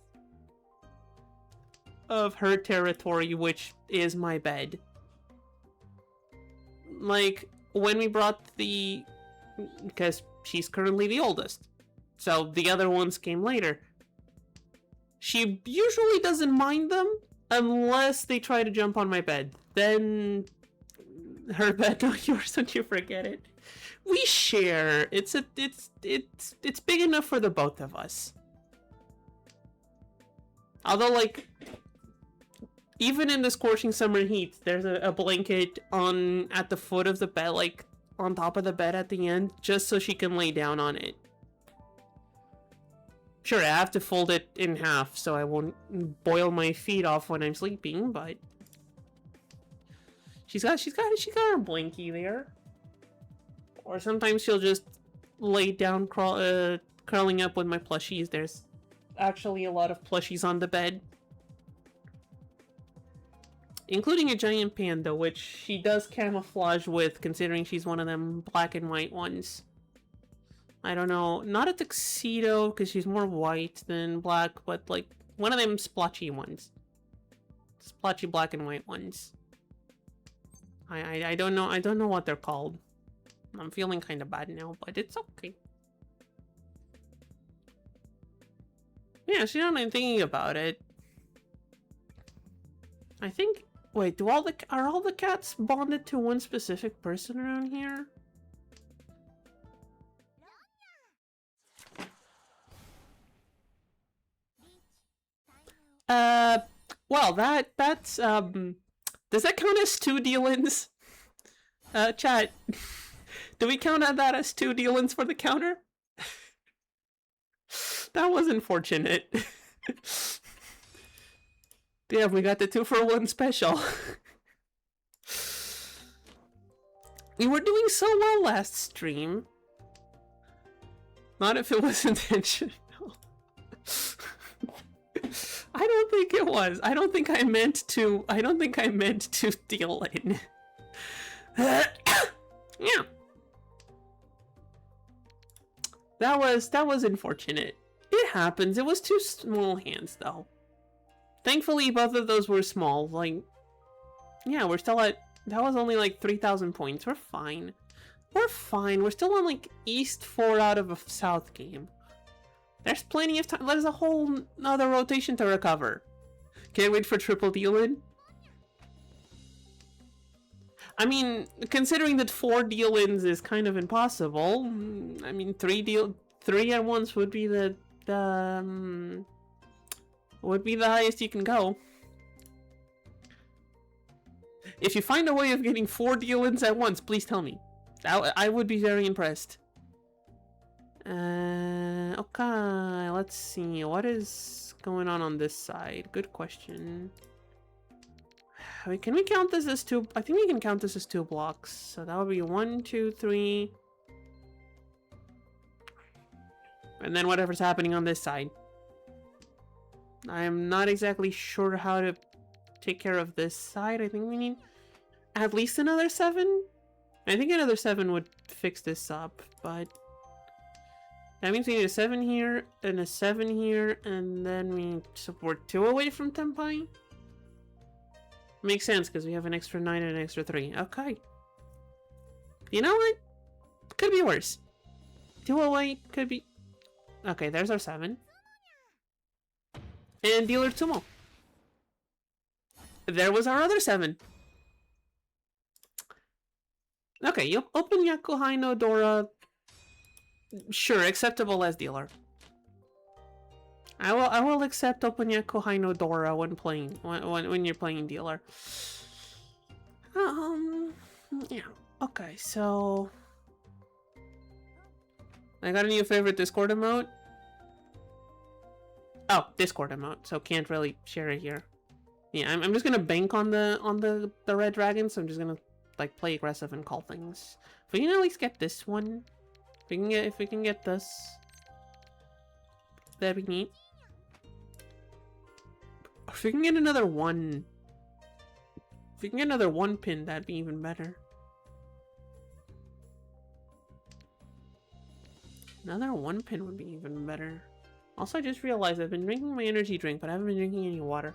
her territory, which is my bed. Like, when we brought because she's currently the oldest, so the other ones came later. She usually doesn't mind them unless they try to jump on my bed. Then her bed, not yours, don't you forget it. We share. It's big enough for the both of us. Although, like, even in the scorching summer heat, there's a blanket at the foot of the bed, like on top of the bed at the end, just so she can lay down on it. Sure, I have to fold it in half so I won't boil my feet off when I'm sleeping, but she's got her blankie there. Or sometimes she'll just lay down curling up with my plushies. There's actually a lot of plushies on the bed. Including a giant panda, which she does camouflage with, considering she's one of them black and white ones. I don't know, not a tuxedo, because she's more white than black, but like one of them splotchy ones. Splotchy black and white ones. I don't know what they're called. I'm feeling kind of bad now, but it's okay. Yeah, she's not even thinking about it. I think... Wait, are all the cats bonded to one specific person around here? Well, that's, does that count as 2 deal-ins? Chat, do we count that as 2 deal-ins for the counter? That was unfortunate. Damn, we got the 2-for-1 special. We were doing so well last stream. Not if it was intentional. I don't think it was. I don't think I meant to deal in. Yeah. That was unfortunate. It happens. It was 2 small hands though. Thankfully both of those were small. Like, yeah, we're still at, that was only like 3,000 points. We're fine. We're fine. We're still on like East 4 out of a South game. There's plenty of time. There's a whole other rotation to recover. Can't wait for triple deal-in. I mean, considering that 4 deal-ins is kind of impossible, I mean, 3 at once would be the highest you can go. If you find a way of getting 4 deal-ins at once, please tell me. I would be very impressed. Okay, let's see. What is going on this side? Good question. Can we count this as 2? I think we can count this as 2 blocks. So that would be 1, 2, 3. And then whatever's happening on this side. I'm not exactly sure how to take care of this side. I think we need at least another 7. I think another 7 would fix this up, but that means we need a 7 here, and a 7 here, and then we support 2 away from Tempai. Makes sense, because we have an extra 9 and an extra 3. Okay. You know what? Could be worse. 2 away, could be... Okay, there's our 7. And dealer 2 more. There was our other 7. Okay, you open Yakuhai no Dora. Sure, acceptable as dealer. I will accept Open Yakuhai no Dora when playing when you're playing dealer. Yeah. Okay, so I got a new favorite Discord emote. Oh, Discord emote, so can't really share it here. Yeah, I'm just gonna bank on the red dragon, so I'm just gonna like play aggressive and call things. If we can at least get this one, if we can get this, that'd be neat. If we can get another 1, if we can get another 1 pin, that'd be even better. Another 1 pin would be even better. Also, I just realized I've been drinking my energy drink, but I haven't been drinking any water.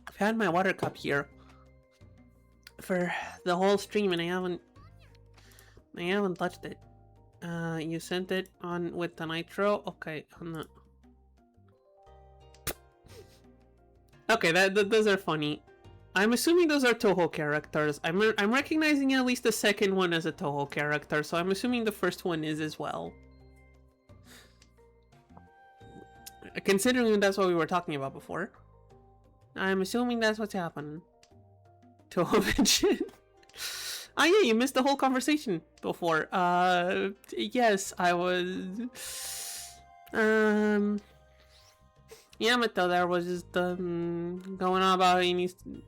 I've had my water cup here for the whole stream, and I haven't touched it. You sent it on with the nitro? Okay, on the... Okay, those are funny. I'm assuming those are Toho characters. I'm recognizing at least the second one as a Toho character, so I'm assuming the first one is as well. Considering that's what we were talking about before. I'm assuming that's what's happening. Toho mention. Ah, yeah, you missed the whole conversation before. Yes, I was... Yamato there was just, going on about how he needs to...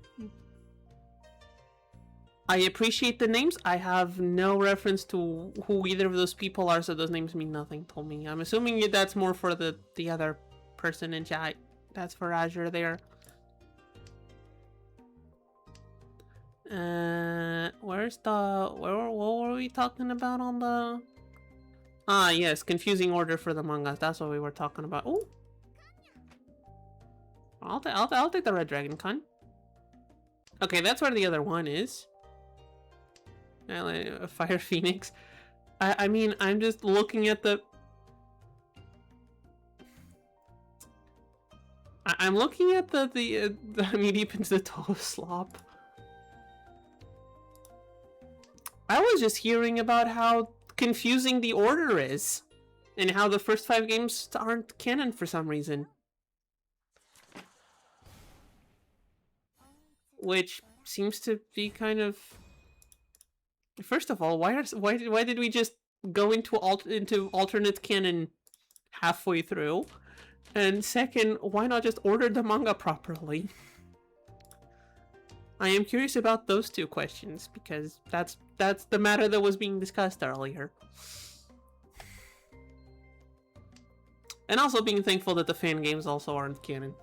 I appreciate the names. I have no reference to who either of those people are, so those names mean nothing to me. I'm assuming that's more for the other person in chat. That's for Azure there. Where's the... what were we talking about on the... Ah, yes, confusing order for the mangas. That's what we were talking about. Oh! I'll take the Red Dragon Con. Okay, that's where the other one is. Fire Phoenix. I mean, I'm just looking at the... I'm looking at the meat deep into the toe slop. I was just hearing about how confusing the order is, and how the first 5 games aren't canon for some reason. Which seems to be kind of... First of all, why did we just go into alternate canon halfway through? And second, why not just order the manga properly? I am curious about those two questions, because that's the matter that was being discussed earlier. And also being thankful that the fan games also aren't canon.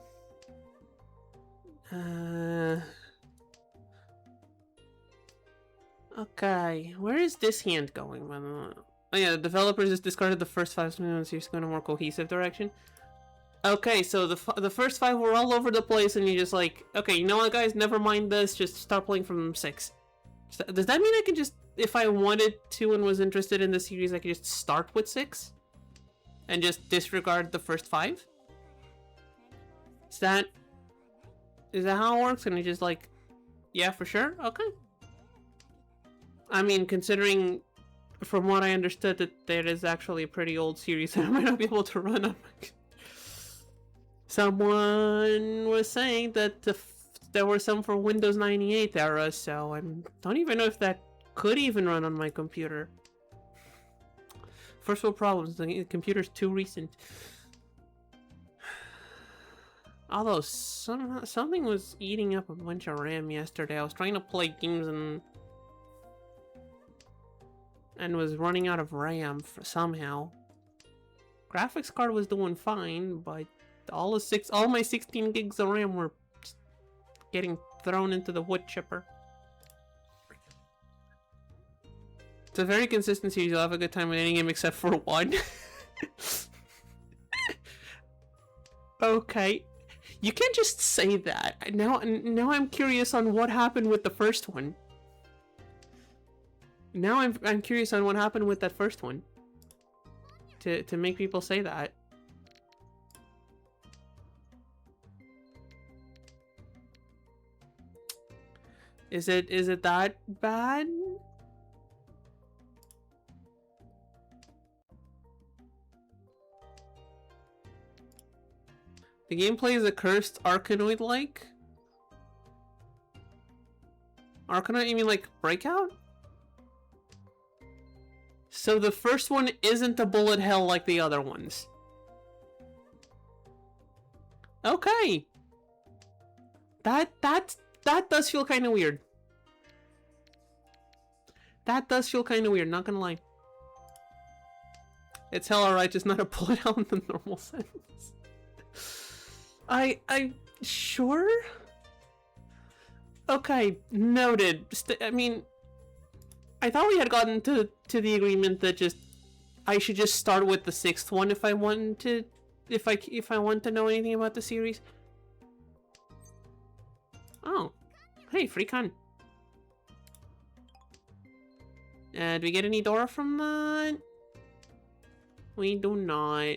Okay, where is this hand going? Oh yeah, the developers just discarded the first 5 minutes, so you're going in a more cohesive direction. Okay, so the first 5 were all over the place, and you're just like, okay, you know what, guys, never mind this, just start playing from 6. Does that mean I can just, if I wanted to and was interested in the series, I could just start with 6? And just disregard the first 5? Is that how it works? And you just like, yeah, for sure? Okay. I mean, considering from what I understood that there is actually a pretty old series that I might not be able to run on. Someone was saying that there were some for Windows 98 era, so I don't even know if that could even run on my computer. First world problems, the computer's too recent. Although something was eating up a bunch of RAM yesterday. I was trying to play games and was running out of RAM somehow. Graphics card was doing fine, but all my 16 gigs of RAM were just getting thrown into the wood chipper. It's a very consistent series. You'll have a good time with any game except for one. Okay. You can't just say that. Now I'm curious on what happened with the first one. Now I'm curious on what happened with that first one. To make people say that. Is it that bad? The gameplay is a cursed Arkanoid-like? Arkanoid, you mean like Breakout? So the first one isn't a bullet hell like the other ones. Okay. That does feel kind of weird. That does feel kind of weird, not gonna lie. It's hell alright, just not a bullet hell in the normal sense. I sure? Okay, noted. I mean, I thought we had gotten to the agreement that I should just start with the 6th one if I want to know anything about the series. Oh, hey, free con. Do we get any Dora from that? We do not.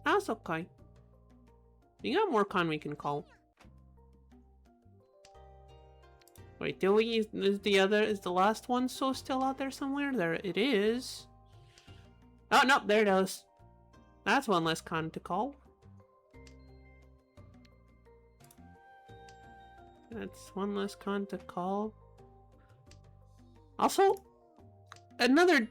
That's okay. We got more con we can call. Wait, do we? Is the last one still out there somewhere? There it is. Oh, no, there it is. That's one less con to call. That's one less con to call. Also, another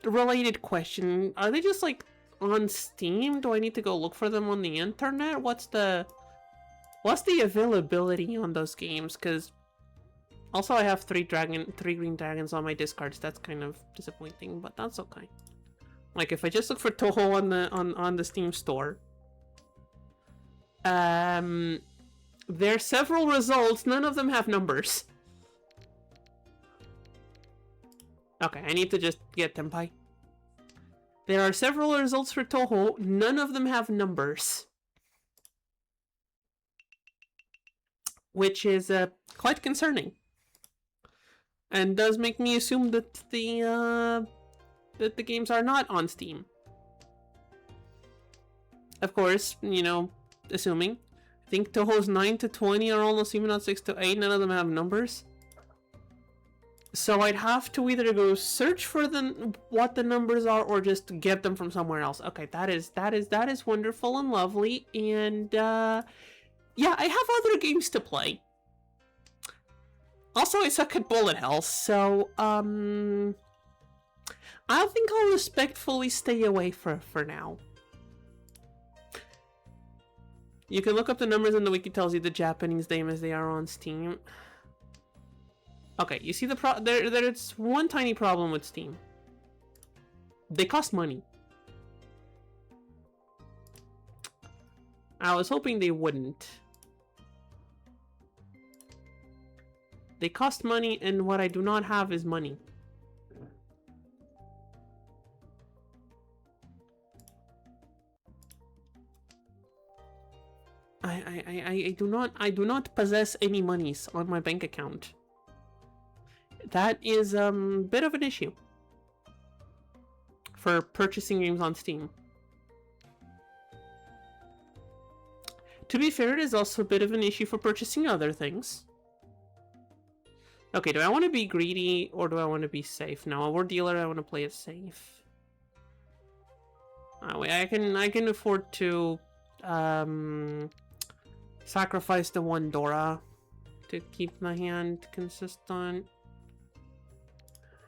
related question. Are they just like on Steam? Do I need to go look for them on the internet? What's the availability on those games? Because also I have three green dragons on my discards. That's kind of disappointing, but that's okay. Like if I just look for Toho on the Steam store, there are several results. None of them have numbers. Okay, I need to just get Tenpai. There are several results for Toho. None of them have numbers, which is quite concerning, and does make me assume that the games are not on Steam. Of course, you know, assuming. I think Toho's 9 to 20 are almost even on 6 to 8. None of them have numbers. So I'd have to either go search for what the numbers are, or just get them from somewhere else. Okay, that is wonderful and lovely, and yeah, I have other games to play. Also, I suck at bullet hell, so I think I'll respectfully stay away for now. You can look up the numbers and the wiki tells you the Japanese name as they are on Steam. Okay, you see there's one tiny problem with Steam. They cost money. I was hoping they wouldn't. They cost money, and what I do not have is money. I do not possess any monies on my bank account. That is a bit of an issue for purchasing games on Steam. To be fair, it is also a bit of an issue for purchasing other things. Okay, do I want to be greedy or do I want to be safe? No, a war dealer, I want to play it safe. Wait, I can afford to sacrifice the one Dora to keep my hand consistent.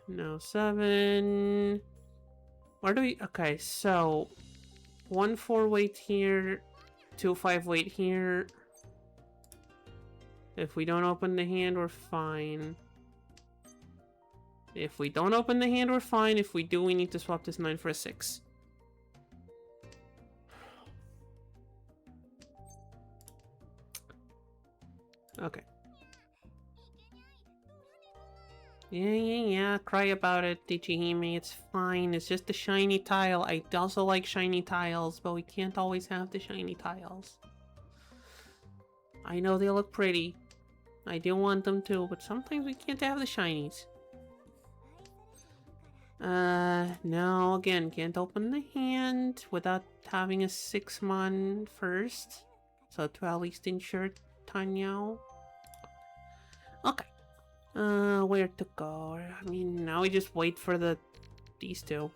No, 7. Where do we... Okay, so 1-4 weight here, 2-5 weight here. If we don't open the hand, we're fine. If we don't open the hand, we're fine. If we do, we need to swap this 9 for a 6. Okay. Yeah, cry about it, Dichihime, it's fine, it's just a shiny tile. I also like shiny tiles, but we can't always have the shiny tiles. I know they look pretty. I do want them too, but sometimes we can't have the shinies. No, again, can't open the hand without having a 6-mon first. So to at least ensure Tanyao. Okay. Where to go? I mean, now we just wait for these two.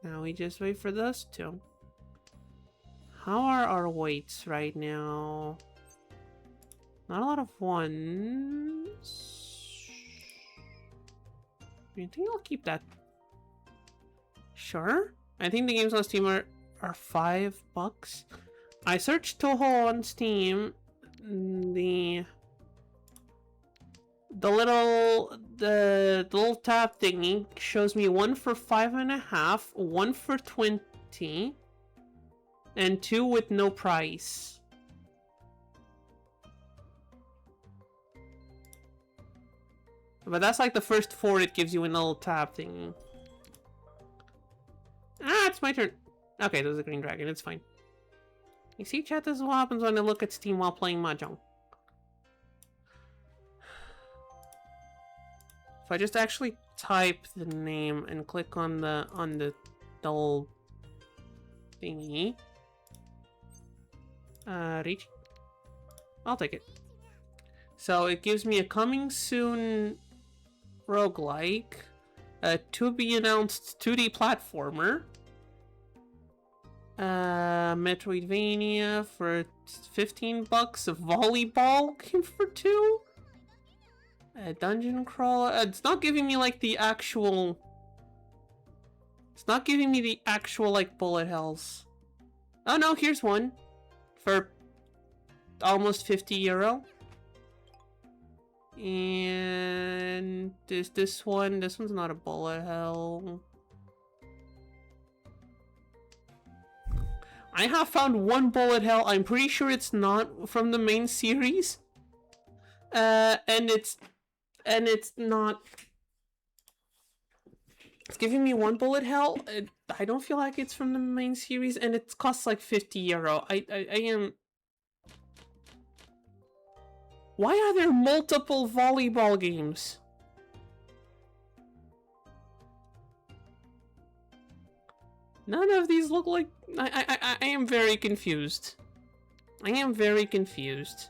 Now we just wait for those two. How are our weights right now? Not a lot of ones. I think I'll keep that. Sure. I think the games on Steam are $5. I searched Toho on Steam. The little tab thingy shows me 1 for $5.50, 1 for 20, and 2 with no price. But that's like the first 4 it gives you in the little tab thingy. Ah, it's my turn. Okay, there's a green dragon. It's fine. You see, chat, this is what happens when I look at Steam while playing Mahjong. If I just actually type the name and click on the little thingy. Reach. I'll take it. So it gives me a coming soon roguelike, a to be announced 2D platformer, Metroidvania for 15 bucks. A volleyball game for 2. A dungeon crawler. It's not giving me like the actual. It's not giving me the actual like bullet hells. Oh no, here's one for almost 50 euro. And there's this one. This one's not a bullet hell. I have found one bullet hell. I'm pretty sure it's not from the main series. And it's not. It's giving me one bullet hell. I don't feel like it's from the main series, and it costs like 50 euro. I am. Why are there multiple volleyball games? None of these look like... I am very confused. I am very confused.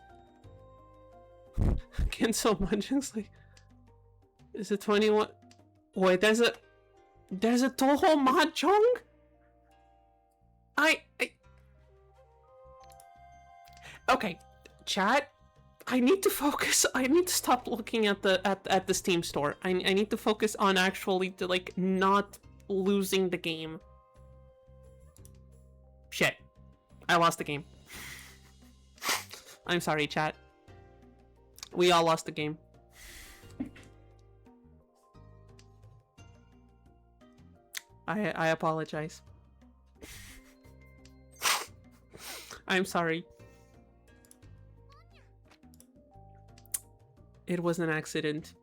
Again, so much. It's like... Is it 21? Wait, there's a Toho Mahjong? Okay, chat. I need to focus. I need to stop looking at the Steam store. I need to focus on actually like not losing the game. Shit. I lost the game. I'm sorry, chat. We all lost the game. I apologize. I'm sorry. It was an accident.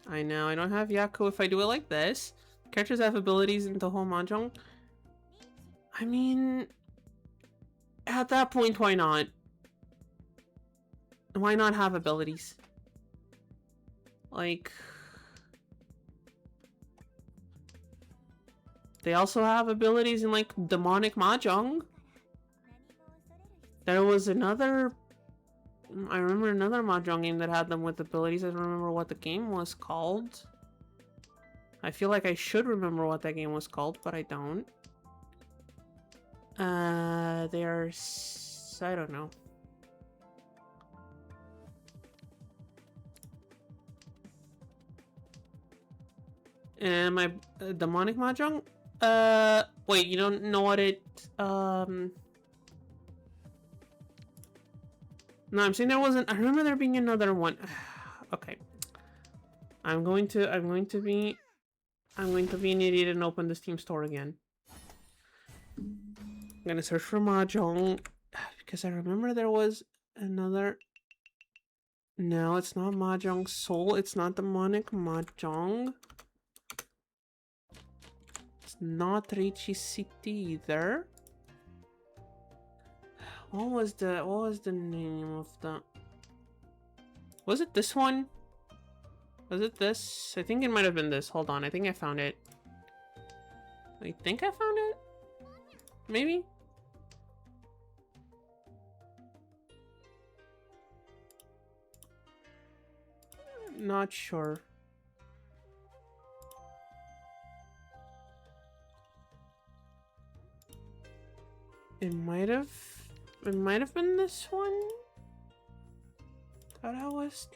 I know, I don't have Yaku if I do it like this. Characters have abilities in Toho Mahjong. I mean... At that point, why not? Why not have abilities? Like... They also have abilities in, like, Demonic Mahjong. There was another... I remember another Mahjong game that had them with abilities. I don't remember what the game was called. I feel like I should remember what that game was called, but I don't. There's... I don't know. Am I... Demonic Mahjong? Wait, you don't know what it... No, I'm saying there wasn't... I remember there being another one. Okay. I'm going to be an idiot and open the Steam store again. I'm gonna search for Mahjong. Because I remember there was another... No, it's not Mahjong Soul. It's not Demonic Mahjong. It's not Richie City either. What was the name of the... Was it this one? Was it this? I think it might have been this. Hold on, I think I found it. I think I found it? Maybe? Not sure. It might have been this one that I was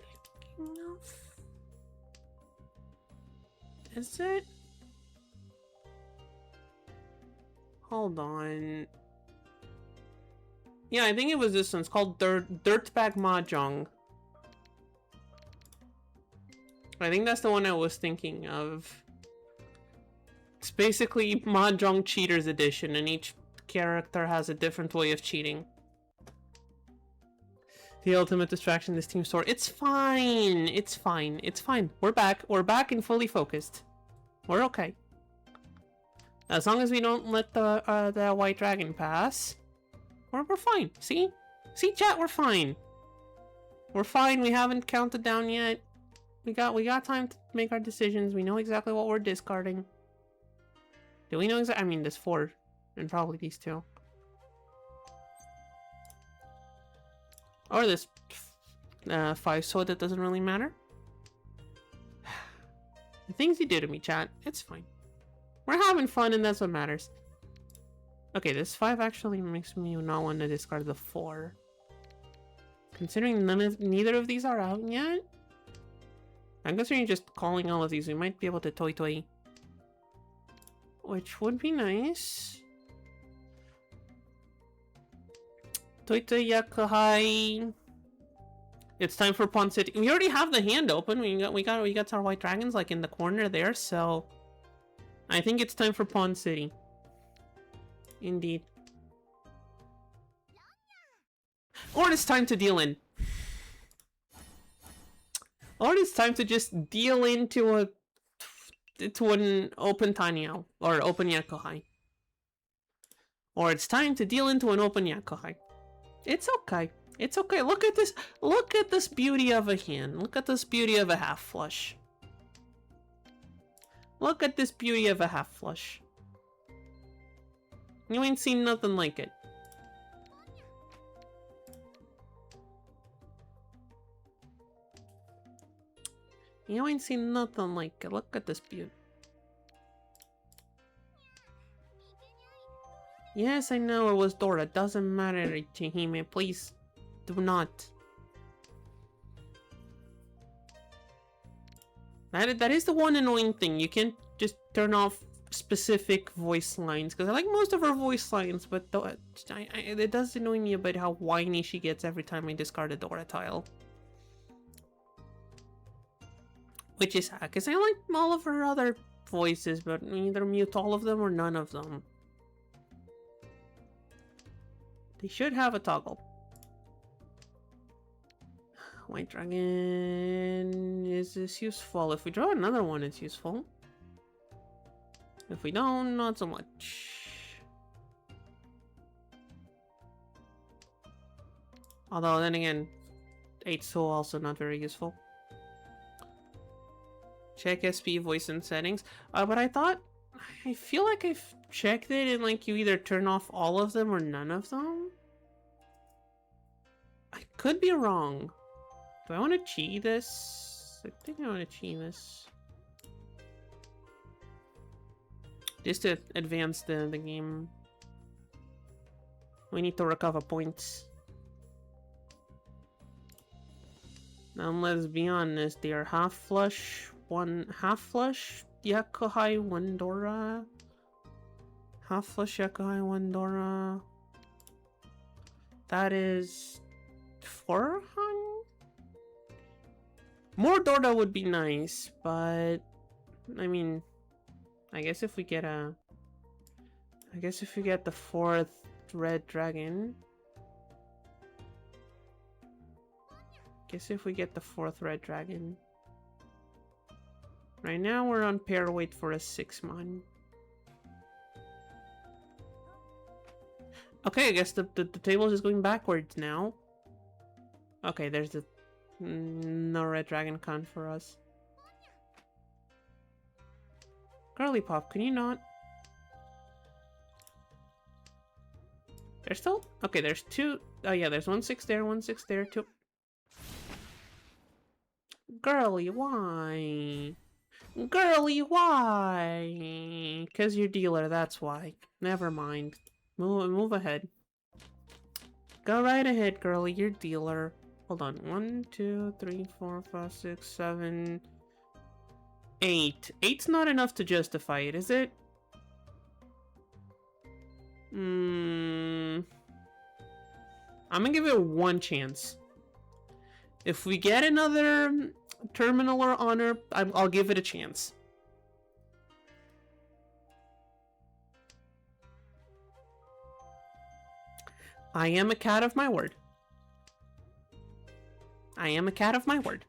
thinking of. Is it? Hold on. Yeah, I think it was this one. It's called Dirtbag Mahjong. I think that's the one I was thinking of. It's basically Mahjong Cheaters Edition, and each character has a different way of cheating. The ultimate distraction in this Steam store. It's fine. It's fine. It's fine. We're back. We're back and fully focused. We're okay. As long as we don't let the white dragon pass, we're fine. See? See, chat? We're fine. We're fine. We haven't counted down yet. We got time to make our decisions. We know exactly what we're discarding. Do we know exactly? I mean, there's 4. And probably these 2. Or this 5, so that doesn't really matter. The things you do to me, chat. It's fine. We're having fun and that's what matters. Okay, this 5 actually makes me not want to discard the 4. Considering neither of these are out yet, I'm considering just calling all of these. We might be able to toy toy. Which would be nice. Toy toy Yakuhai. It's time for Pawn City. We already have the hand open. We got our white dragons like in the corner there, so I think it's time for Pawn City. Indeed. Or it's time to deal in. Or it's time to just deal into an open Tanyao or open Yakuhai. Or it's time to deal into an open Yakuhai. It's okay. It's okay. Look at this. Look at this beauty of a hand. Look at this beauty of a half flush. Look at this beauty of a half flush. You ain't seen nothing like it. You ain't seen nothing like it. Look at this beauty. Yes, I know it was Dora. Doesn't matter, Chihime. Please, do not. That is the one annoying thing. You can't just turn off specific voice lines. Because I like most of her voice lines, but it does annoy me about how whiny she gets every time I discard a Dora tile. Which is sad, because I like all of her other voices, but either mute all of them or none of them. They should have a toggle. White dragon, is this useful? If we draw another one, it's useful. If we don't, not so much. Although, then again, 8 soul also not very useful. Check SP voice and settings. But I feel like I've checked it and like you either turn off all of them or none of them. I could be wrong. Do I want to cheat this? I think I want to cheat this. Just to advance the game. We need to recover points. Now let's be honest, they are half flush. One half flush Yakuhai, one Dora. Half flush Yakuhai, one Dora. That is 400? More Dora would be nice, but I mean, I guess if we get the 4th red dragon. Guess if we get the 4th red dragon. Right now we're on pair wait for a 6-mon. Okay, I guess the table is going backwards now. Okay, there's the no red dragon con for us. Girly Pop, can you not? There's still... Okay, there's 2... Oh yeah, there's 1 6 there, 1 6 there, 2... Girly, why? Girly, why? 'Cause you're dealer, that's why. Never mind. Move ahead. Go right ahead, girly, you're dealer. Hold on. 1, 2, 3, 4, 5, 6, 7, 8. 8's not enough to justify it, is it? I'm gonna give it 1 chance. If we get another terminal or honor, I'll give it a chance. I am a cat of my word. I am a cat of my word.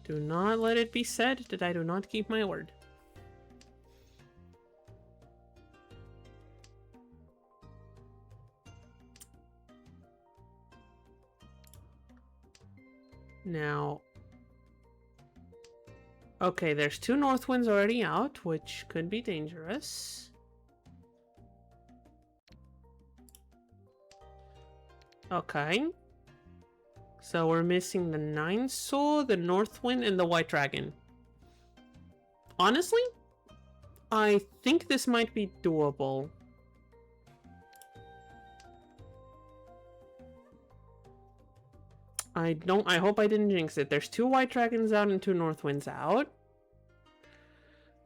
Do not let it be said that I do not keep my word. Now, okay, there's 2 north winds already out, which could be dangerous. Okay. So we're missing the 9 Soul, the North Wind, and the White Dragon. Honestly, I think this might be doable. I hope I didn't jinx it. There's 2 White Dragons out and 2 North Winds out.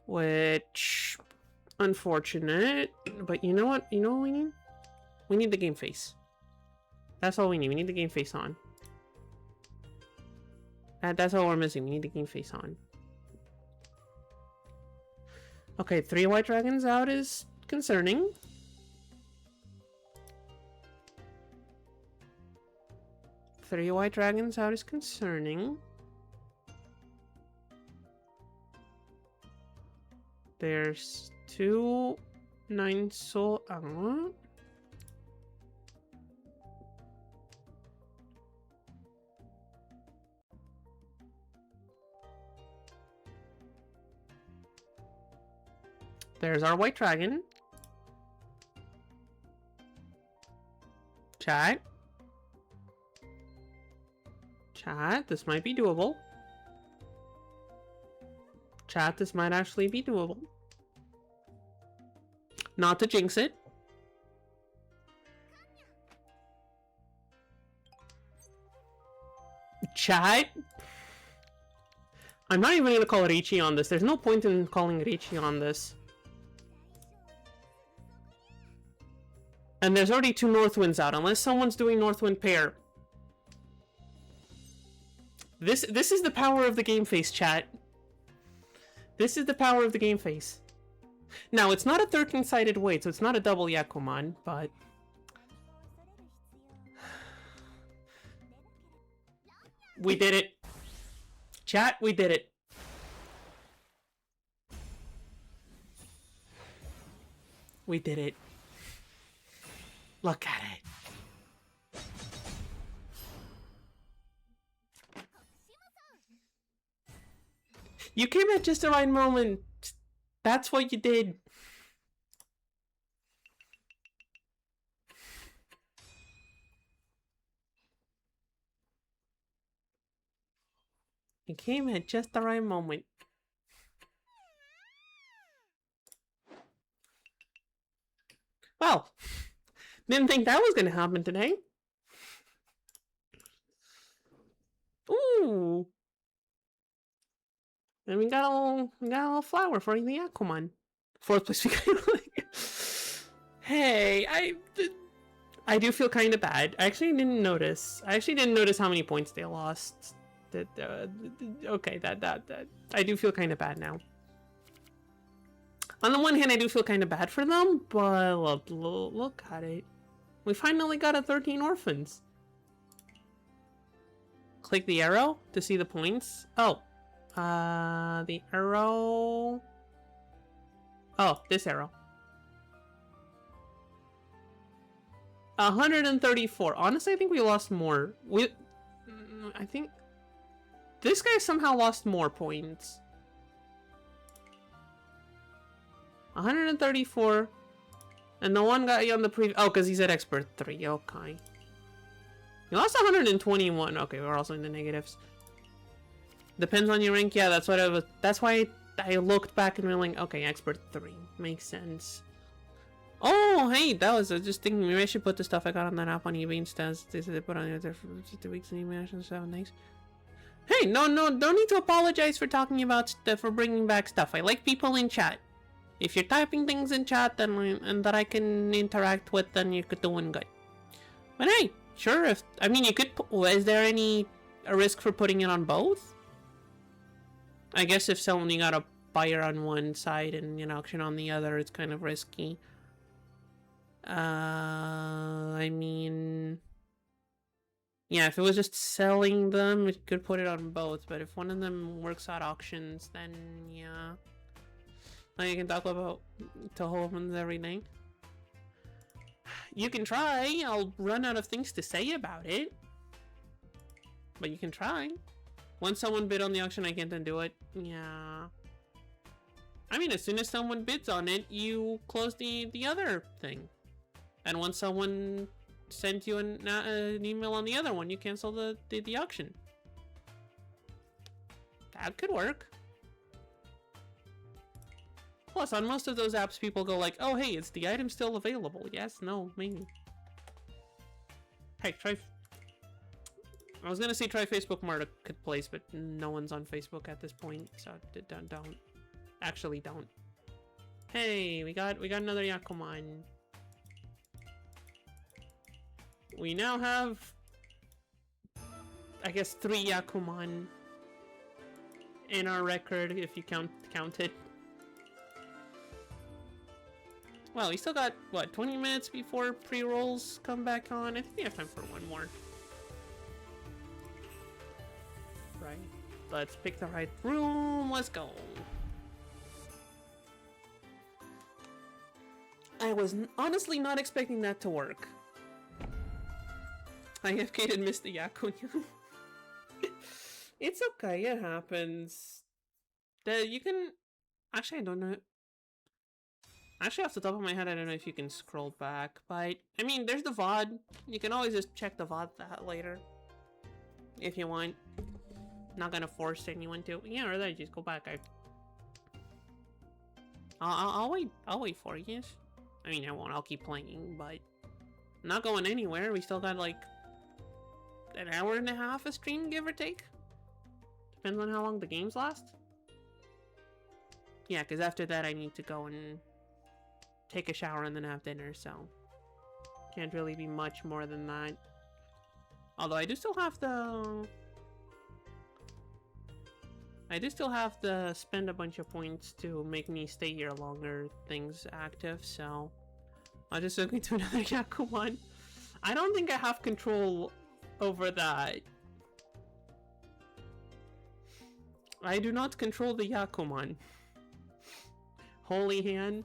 Which, unfortunate. But you know what? You know what we need? We need the game face. That's all we need. We need the game face on. That's all we're missing. We need the game face on. Okay, 3 White Dragons out is concerning. Three White Dragons out is concerning. There's 2 9 Soul. There's our White Dragon. Chat. Chat, this might be doable. Chat, this might actually be doable. Not to jinx it. Chat. I'm not even going to call Ricci on this. There's no point in calling Ricci on this. And there's already 2 Northwinds out, unless someone's doing Northwind pair. This is the power of the game face, chat. This is the power of the game face. Now, it's not a 13-sided weight, so it's not a double Yakuman, but... we did it. Chat, we did it. We did it. Look at it. You came at just the right moment. That's what you did. You came at just the right moment. Well, didn't think that was gonna happen today. Ooh. And we got a little flower for the Aquaman. 4th place we got like... Hey, I do feel kind of bad. I actually didn't notice. How many points they lost. Okay, that I do feel kind of bad now. On the one hand, I do feel kind of bad for them, but look at it. We finally got a 13 orphans. Click the arrow to see the points. Oh. The arrow... Oh, this arrow. 134. Honestly, I think we lost more. I think... This guy somehow lost more points. 134. And the one guy on the previous... Oh, because he's at Expert 3. Okay. He lost 121. Okay, we're also in the negatives. Depends on your rank. Yeah, that's what I was... That's why I looked back and realized, okay, Expert 3. Makes sense. Oh, hey, that was just thinking maybe I should put the stuff I got on that app on eBay instead. They said they put on there for 2 weeks and eBay and 7 days. Hey, no, don't need to apologize for talking about stuff, for bringing back stuff. I like people in chat. If you're typing things in chat and that I can interact with, then you're doing good. But hey, sure, if... I mean, you could... Is there a risk for putting it on both? I guess if someone, you got a buyer on one side and an auction on the other, it's kind of risky. I mean... Yeah, if it was just selling them, we could put it on both. But if one of them works out auctions, then yeah. Now you can talk about Toho opens every day. You can try. I'll run out of things to say about it. But you can try. Once someone bid on the auction, I can't undo it. Yeah. I mean, as soon as someone bids on it, you close the other thing. And once someone sent you an email on the other one. You cancel the auction. That could work. Plus, on most of those apps, people go like, oh, hey, is the item still available? Yes, no, maybe. Hey, try... I was gonna say try Facebook Marketplace, but no one's on Facebook at this point, so don't. Actually, don't. Hey, we got another Yakuman. We now have, I guess, 3 Yakuman in our record, if you count it. Well, we still got, what, 20 minutes before pre-rolls come back on? I think we have time for one more. Right. Let's pick the right room. Let's go. I was honestly not expecting that to work. I AFK'd and missed the Yakunya. It's okay, it happens. You can... Actually, I don't know. Actually, off the top of my head, I don't know if you can scroll back, but... I mean, there's the VOD. You can always just check the VOD that later. If you want. Not gonna force anyone to. Yeah, or then just go back. I'll wait for you. I mean, I won't. I'll keep playing, but... I'm not going anywhere. We still got, like... an hour and a half a stream, give or take. Depends on how long the games last. Yeah, because after that I need to go and take a shower and then have dinner, so can't really be much more than that. Although I do still have the spend a bunch of points to make me stay here longer things active, so I'll just look into another Yakuman. I don't think I have control over that. I do not control the Yakuman. Holy hand.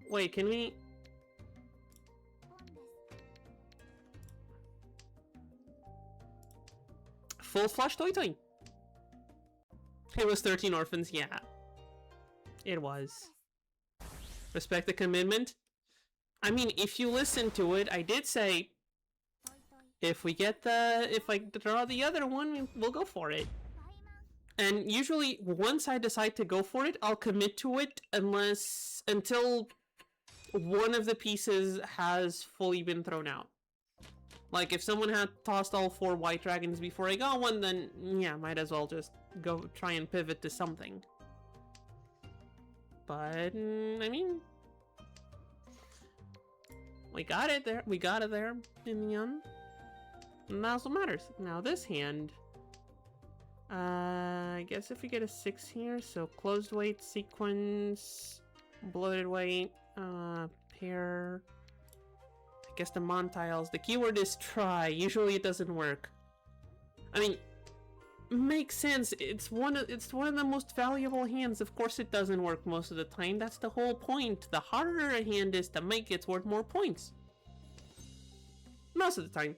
Wait, can we... Full flush toy toy. It was 13 orphans, yeah. It was. Respect the commitment. I mean, if you listen to it, I did say if I draw the other one, we'll go for it. And usually, once I decide to go for it, I'll commit to it until one of the pieces has fully been thrown out. Like, if someone had tossed all 4 white dragons before I got one, then yeah, might as well just go try and pivot to something. But, I mean... We got it there. We got it there in the end. And that's what matters. Now this hand... I guess if we get a 6 here, so closed weight, sequence, bloated weight, pair... I guess the Montiles. The keyword is try. Usually it doesn't work. I mean, makes sense. It's one of the most valuable hands. Of course it doesn't work most of the time. That's the whole point. The harder a hand is to make, it's worth more points. Most of the time.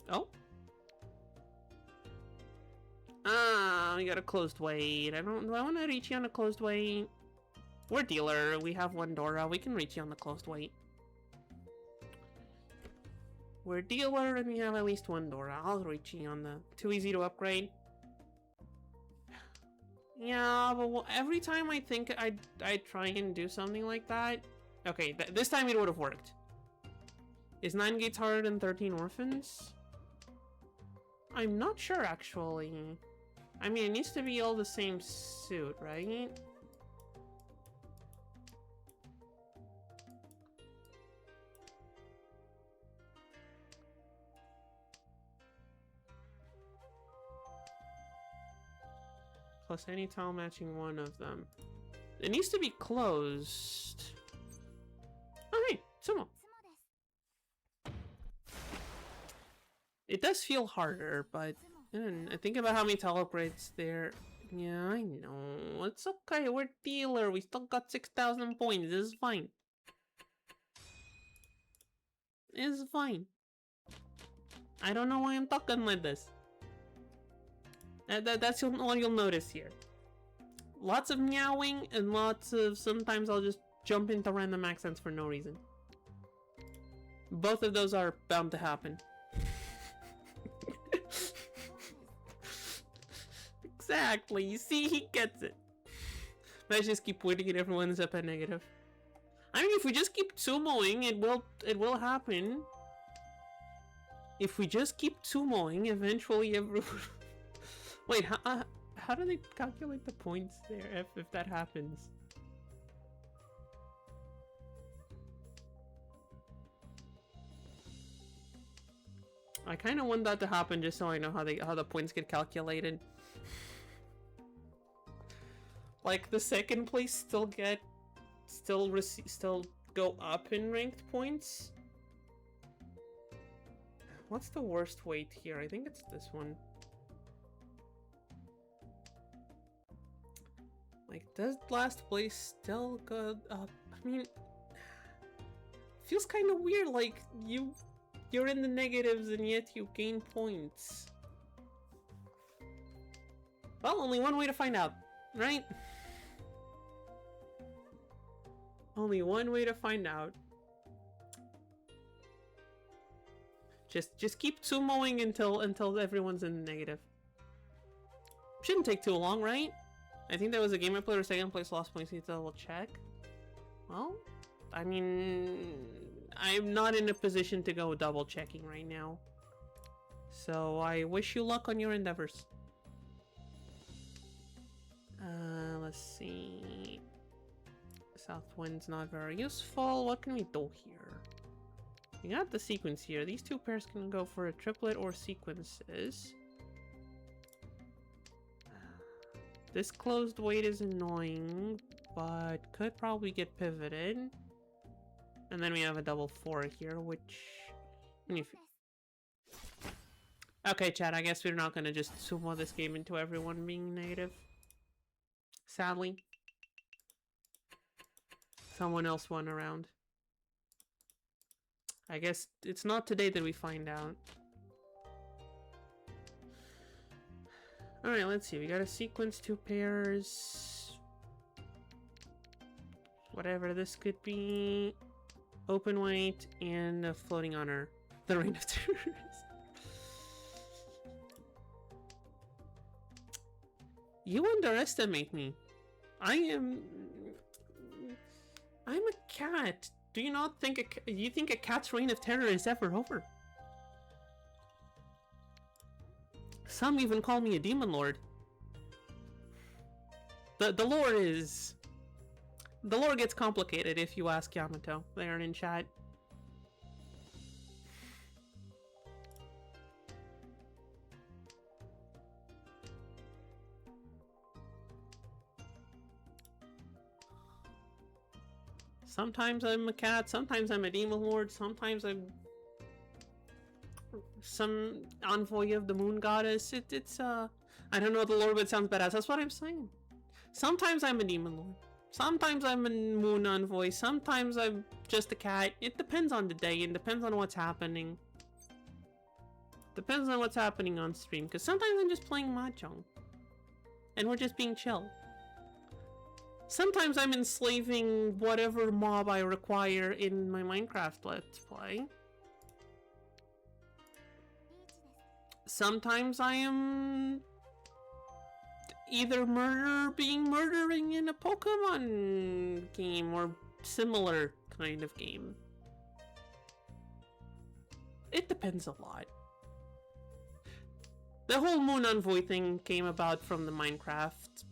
Oh. We got a closed weight. Do I want to reach you on a closed weight? We're dealer. We have 1 Dora. We can reach you on the closed weight. We're dealer and we have at least 1 Dora. I'll reach you on the... Too easy to upgrade. Yeah, but every time I think I'd try and do something like that... Okay, this time it would have worked. Is 9 gates harder than 13 orphans? I'm not sure, actually. I mean, it needs to be all the same suit, right? Plus any tile matching one of them. It needs to be closed. Oh, hey, Sumo. It does feel harder, but I think about how many tile upgrades there. Yeah, I know. It's okay. We're dealer. We still got 6,000 points. This is fine. It's fine. I don't know why I'm talking like this. That's all you'll notice here. Lots of meowing and lots of... Sometimes I'll just jump into random accents for no reason. Both of those are bound to happen. Exactly. You see, he gets it. Let's just keep pointing at everyone's up at negative. I mean, if we just keep sumoing, it will happen. If we just keep sumoing, eventually everyone... Wait, how do they calculate the points there if that happens? I kind of want that to happen just so I know how the points get calculated. Like the second place still go up in ranked points. What's the worst weight here? I think it's this one. Like, does last place still go up? I mean, feels kind of weird. Like you're in the negatives and yet you gain points. Well, only one way to find out, right? Only one way to find out. Just keep sumoing until everyone's in the negative. Shouldn't take too long, right? I think there was a game I played where second place lost points. Need to double check. Well, I mean, I'm not in a position to go double checking right now. So I wish you luck on your endeavors. Let's see. South wind's not very useful. What can we do here? We got the sequence here. These two pairs can go for a triplet or sequences. This closed weight is annoying, but could probably get pivoted. And then we have a double 4 here, which... Okay, chat, I guess we're not gonna just sumo this game into everyone being negative. Sadly. Someone else won around. I guess it's not today that we find out. Alright, let's see. We got a sequence, 2 pairs. Whatever this could be. Open weight and a floating honor. The Reign of Terrors. You underestimate me. I'm a cat. Do you not think you think a cat's reign of terror is ever over? Some even call me a demon lord. The lore is... The lore gets complicated if you ask Yamato there in chat. Sometimes I'm a cat, sometimes I'm a demon lord, sometimes I'm some envoy of the moon goddess. It's I don't know the lore, but it sounds badass. That's what I'm saying. Sometimes I'm a demon lord, sometimes I'm a moon envoy, sometimes I'm just a cat. It depends on the day and depends on what's happening. Depends on what's happening on stream, because sometimes I'm just playing Mahjong and we're just being chill. Sometimes I'm enslaving whatever mob I require in my Minecraft Let's Play. Sometimes I am either murdering in a Pokemon game or similar kind of game. It depends a lot. The whole Moon Envoy thing came about from the Minecraft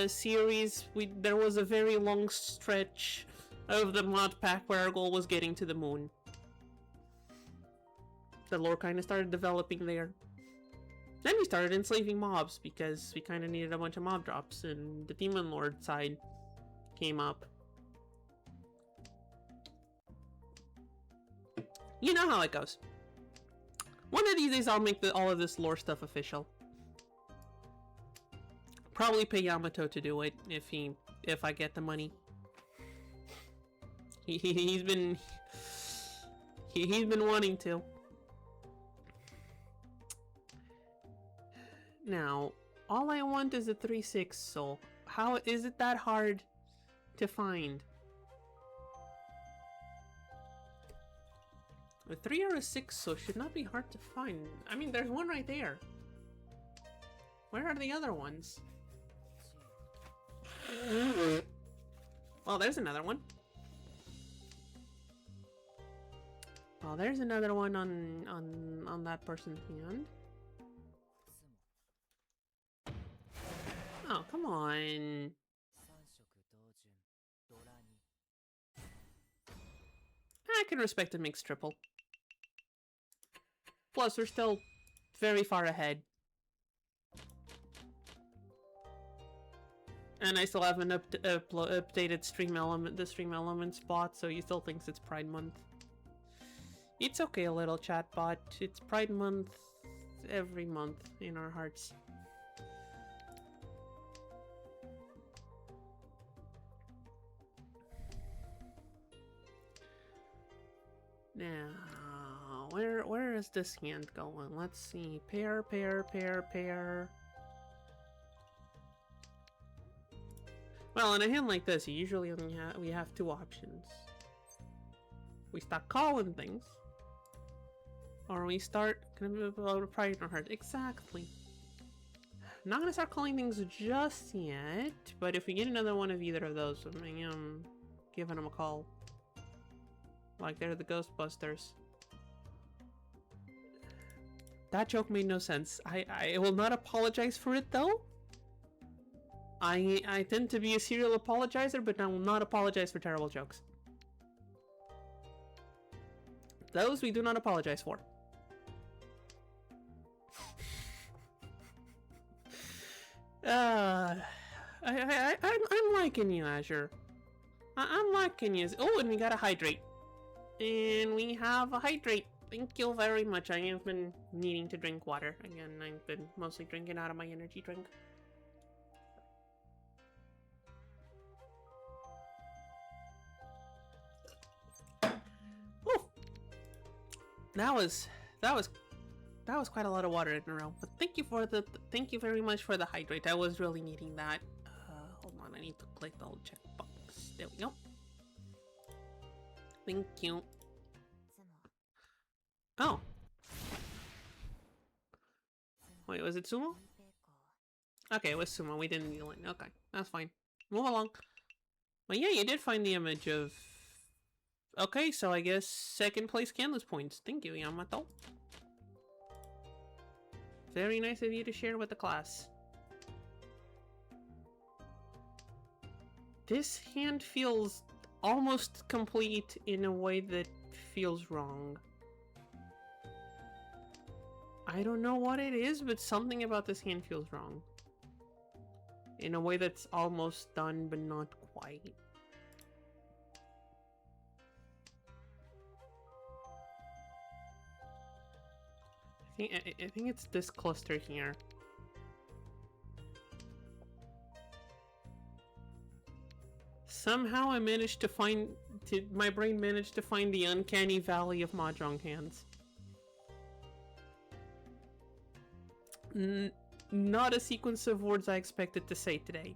series. There was a very long stretch of the mod pack where our goal was getting to the moon. The lore kind of started developing there. Then we started enslaving mobs because we kind of needed a bunch of mob drops, and the Demon Lord side came up. You know how it goes. One of these days I'll make all of this lore stuff official. Probably pay Yamato to do it if I get the money. He's been wanting to. Now, all I want is a 3/6 soul. How is it that hard to find? A 3 or a 6, so should not be hard to find. I mean, there's one right there. Where are the other ones? Well, there's another one. Oh, there's another one on that person's hand. Oh, come on. I can respect a mixed triple. Plus, we're still very far ahead. And I still haven't updated the stream element spot, so he still thinks it's Pride Month. It's okay, little chatbot. It's Pride Month every month in our hearts. Now, where is this hand going? Let's see. Pair, pair, pair, pair. Well, in a hand like this, usually only we have two options. We start calling things, or we start pride in our heart. Exactly. Not gonna start calling things just yet, but if we get another one of either of those, I mean, giving them a call. Like they're the Ghostbusters. That joke made no sense. I will not apologize for it though. I tend to be a serial apologizer, but I will not apologize for terrible jokes. Those we do not apologize for. I'm liking you, Azure. I'm liking you. Oh, and we got a hydrate. And we have a hydrate. Thank you very much. I have been needing to drink water. Again, I've been mostly drinking out of my energy drink. Woo! That was quite a lot of water in a row. But thank you very much for the hydrate. I was really needing that. Hold on, I need to click the old checkbox. There we go. Thank you. Oh. Wait, was it Sumo? Okay, it was Sumo. We didn't deal it. Okay, that's fine. Move along. Well, yeah, you did find the image of... Okay, so I guess second place Canlis points. Thank you, Yamato. Very nice of you to share with the class. This hand feels almost complete in a way that feels wrong. I don't know what it is, but something about this hand feels wrong. In a way that's almost done, but not quite. I think it's this cluster here. Somehow I managed to find... my brain managed to find the uncanny valley of Mahjong hands. Not a sequence of words I expected to say today.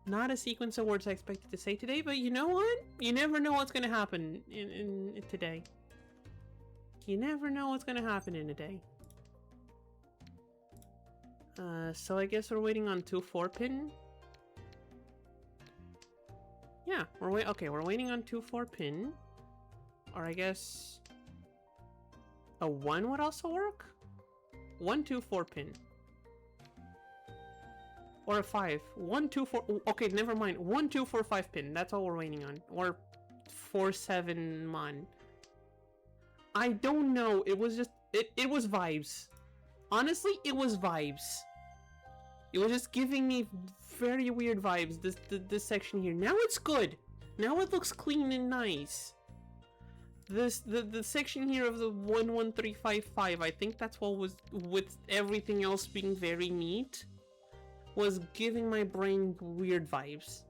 Not a sequence of words I expected to say today, but you know what? You never know what's gonna happen in today. You never know what's gonna happen in a day. So I guess we're waiting on 2-4 pin. Yeah, we're waiting on 2-4 pin. Or I guess... a 1 would also work? 1-2-4 pin. Or a 5. 1-2-4... Okay, never mind. 1-2-4-5 pin. That's all we're waiting on. Or 4-7 mon. I don't know. It was just... It was vibes. Honestly, it was vibes. It was just giving me very weird vibes, this section here. Now it's good. Now it looks clean and nice. The section here of the 11355, I think that's what was, with everything else being very neat, was giving my brain weird vibes.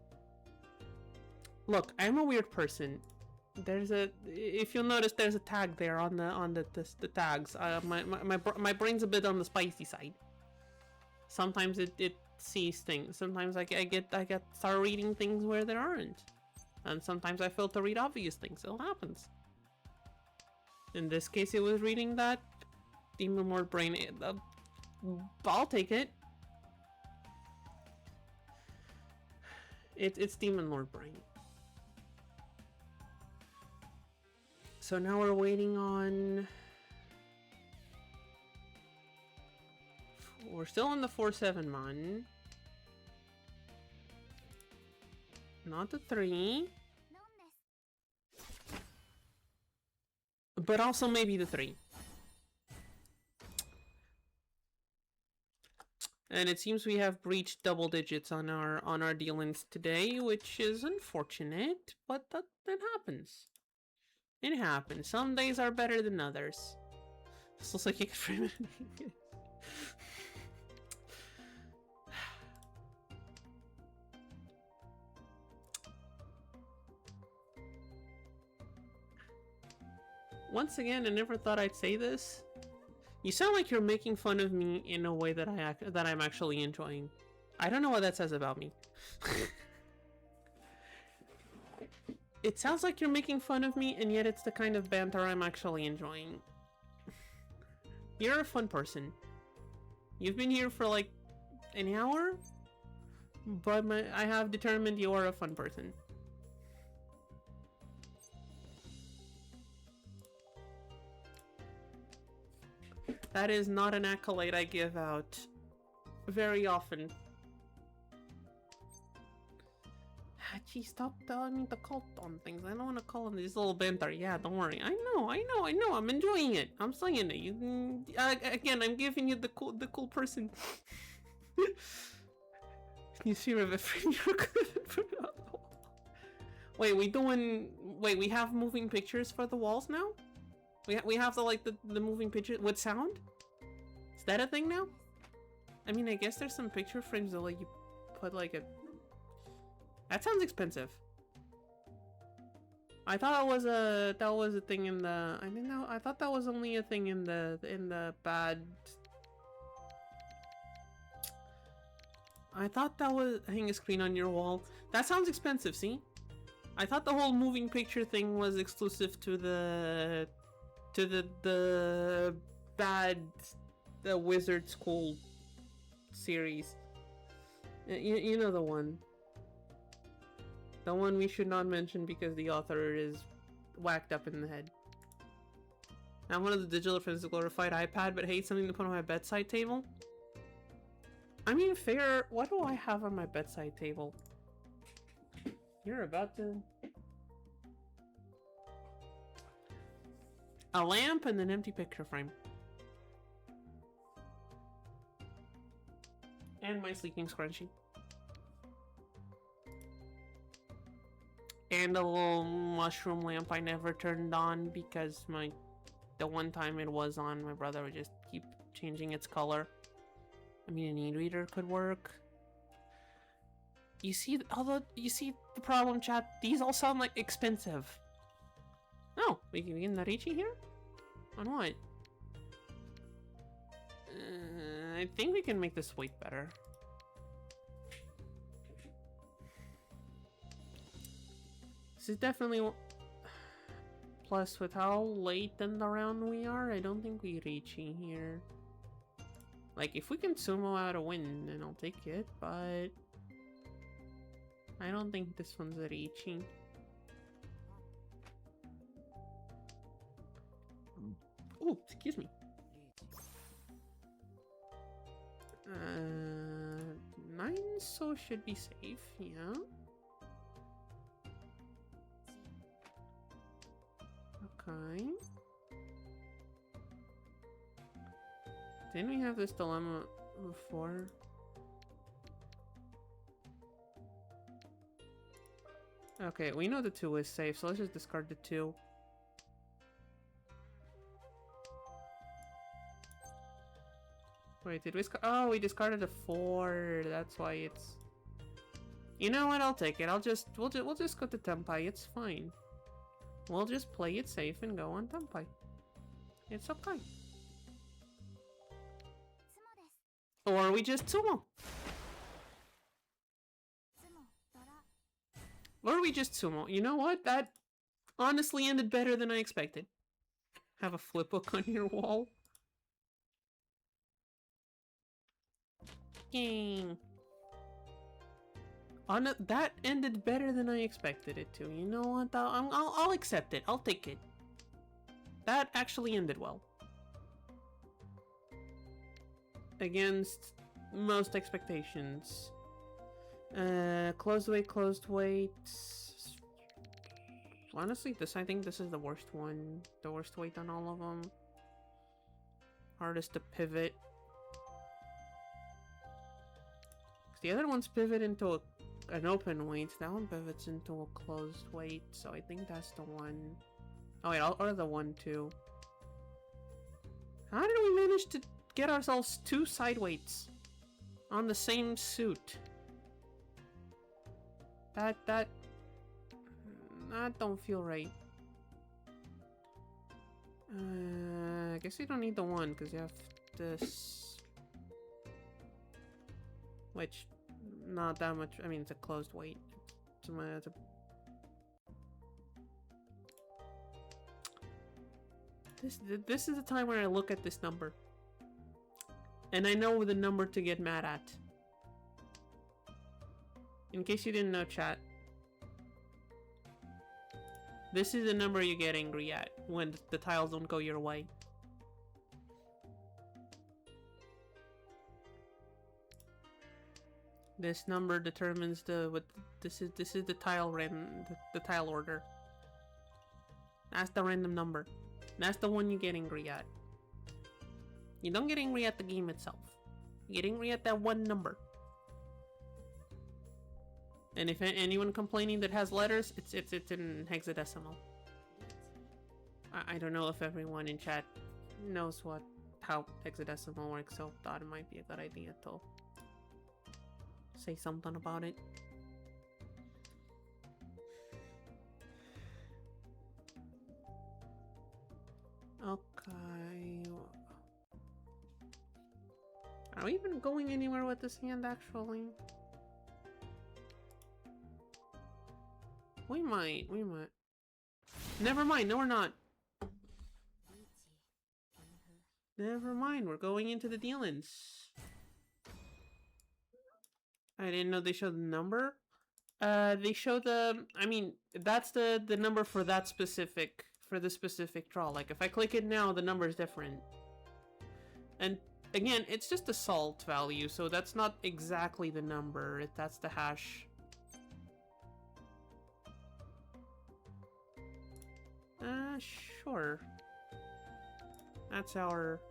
Look, I'm a weird person. There's a, if you'll notice, there's a tag there on the tags. My brain's a bit on the spicy side. Sometimes it sees things. Sometimes I start reading things where there aren't, and sometimes I fail to read obvious things. It happens. In this case, it was reading that Demon Lord Brain. I'll take it. It's Demon Lord Brain. So now we're waiting on... We're still on the 4-7 mon. Not the 3. But also maybe the 3. And it seems we have breached double digits on our dealings today, which is unfortunate, but that happens. It happens. Some days are better than others. This looks like you could frame it. Once again, I never thought I'd say this. You sound like you're making fun of me in a way that I'm actually enjoying. I don't know what that says about me. It sounds like you're making fun of me, and yet it's the kind of banter I'm actually enjoying. You're a fun person. You've been here for like an hour, but I have determined you are a fun person. That is not an accolade I give out very often. Gee, stop telling me to call on things. I don't want to call on this little banter. Yeah, don't worry. I know. I'm enjoying it. I'm saying it. You, again, I'm giving you the cool person. You see, Wait, we have moving pictures for the walls now? We have the moving picture with sound? Is that a thing now? I mean, I guess there's some picture frames that like you put like a... That sounds expensive. I thought that was a thing in the... I thought that was only a thing in the bad... I thought that was hang a screen on your wall. That sounds expensive, see? I thought the whole moving picture thing was exclusive to the bad wizard school series. You know the one. The one we should not mention because the author is whacked up in the head. I'm one of the digital friends of glorified iPad, but hate something to put on my bedside table. I mean, fair. What do I have on my bedside table? You're about to... A lamp and an empty picture frame. And my sleeping scrunchie. And a little mushroom lamp I never turned on because the one time it was on, my brother would just keep changing its color. I mean, an e-reader could work. You see the problem, chat? These all sound like expensive. Oh, we can get Narichi here? On what? I think we can make this weight better. This is definitely... Plus, with how late in the round we are, I don't think we Richi here. Like, if we can sumo out a win, then I'll take it, but... I don't think this one's a Richi. Oh, excuse me. 9 so should be safe, yeah. Okay. Didn't we have this dilemma before? Okay, we know the 2 is safe, so let's just discard the 2. Wait, did we oh, we discarded a 4. That's why it's... You know what? I'll take it. We'll just go to Tempai. It's fine. We'll just play it safe and go on Tempai. It's okay. Or we just sumo. Or we just sumo. You know what? That honestly ended better than I expected. Have a flip book on your wall. Yay. Oh, no, that ended better than I expected it to. You know what? I'll accept it. I'll take it. That actually ended well. Against most expectations. Closed weight, closed weight. Honestly, I think this is the worst one. The worst weight on all of them. Hardest to pivot. The other ones pivot into an open weight. That one pivots into a closed weight. So I think that's the one. Oh wait, or the one too. How did we manage to get ourselves 2 side weights on the same suit? That don't feel right. I guess you don't need the one because you have this, which not that much. I mean, it's a closed weight. It's a This is the time where I look at this number. And I know the number to get mad at. In case you didn't know, chat. This is the number you get angry at when the tiles don't go your way. This number determines this is the tile the tile order. That's the random number. That's the one you get angry at. You don't get angry at the game itself. You get angry at that one number. And if anyone complaining that has letters, it's in hexadecimal. I don't know if everyone in chat knows how hexadecimal works, so thought it might be a good idea to say something about it. Okay. Are we even going anywhere with this hand, actually? We might. Never mind, no we're not. Never mind, we're going into the dealings. I didn't know they showed the number. They show I mean, that's the number for that specific, for the specific draw. Like, if I click it now, the number is different. And again, it's just a salt value, so that's not exactly the number. That's the hash. Sure. That's our...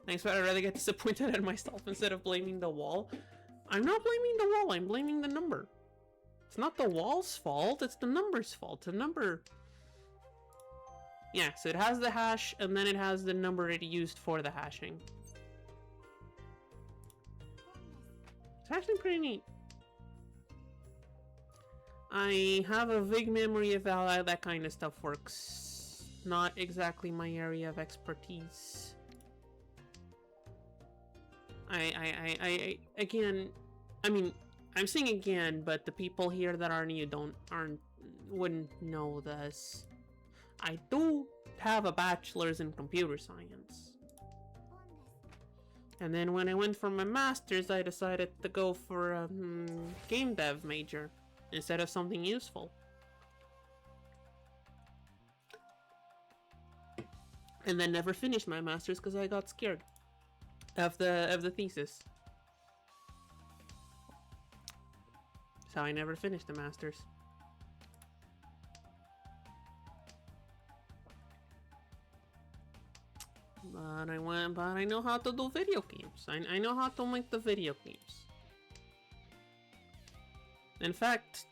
Thanks, but I'd rather get disappointed at myself instead of blaming the wall. I'm not blaming the wall, I'm blaming the number. It's not the wall's fault, it's the number's fault. The number... Yeah, so it has the hash, and then it has the number it used for the hashing. It's actually pretty neat. I have a vague memory of how that kind of stuff works. Not exactly my area of expertise. Again, I mean, I'm saying again, but the people here that are new wouldn't know this. I do have a bachelor's in computer science. And then when I went for my master's, I decided to go for a game dev major instead of something useful. And then never finished my master's because I got scared of the thesis. So I never finished the master's. But I know how to do video games. I know how to make the video games. In fact,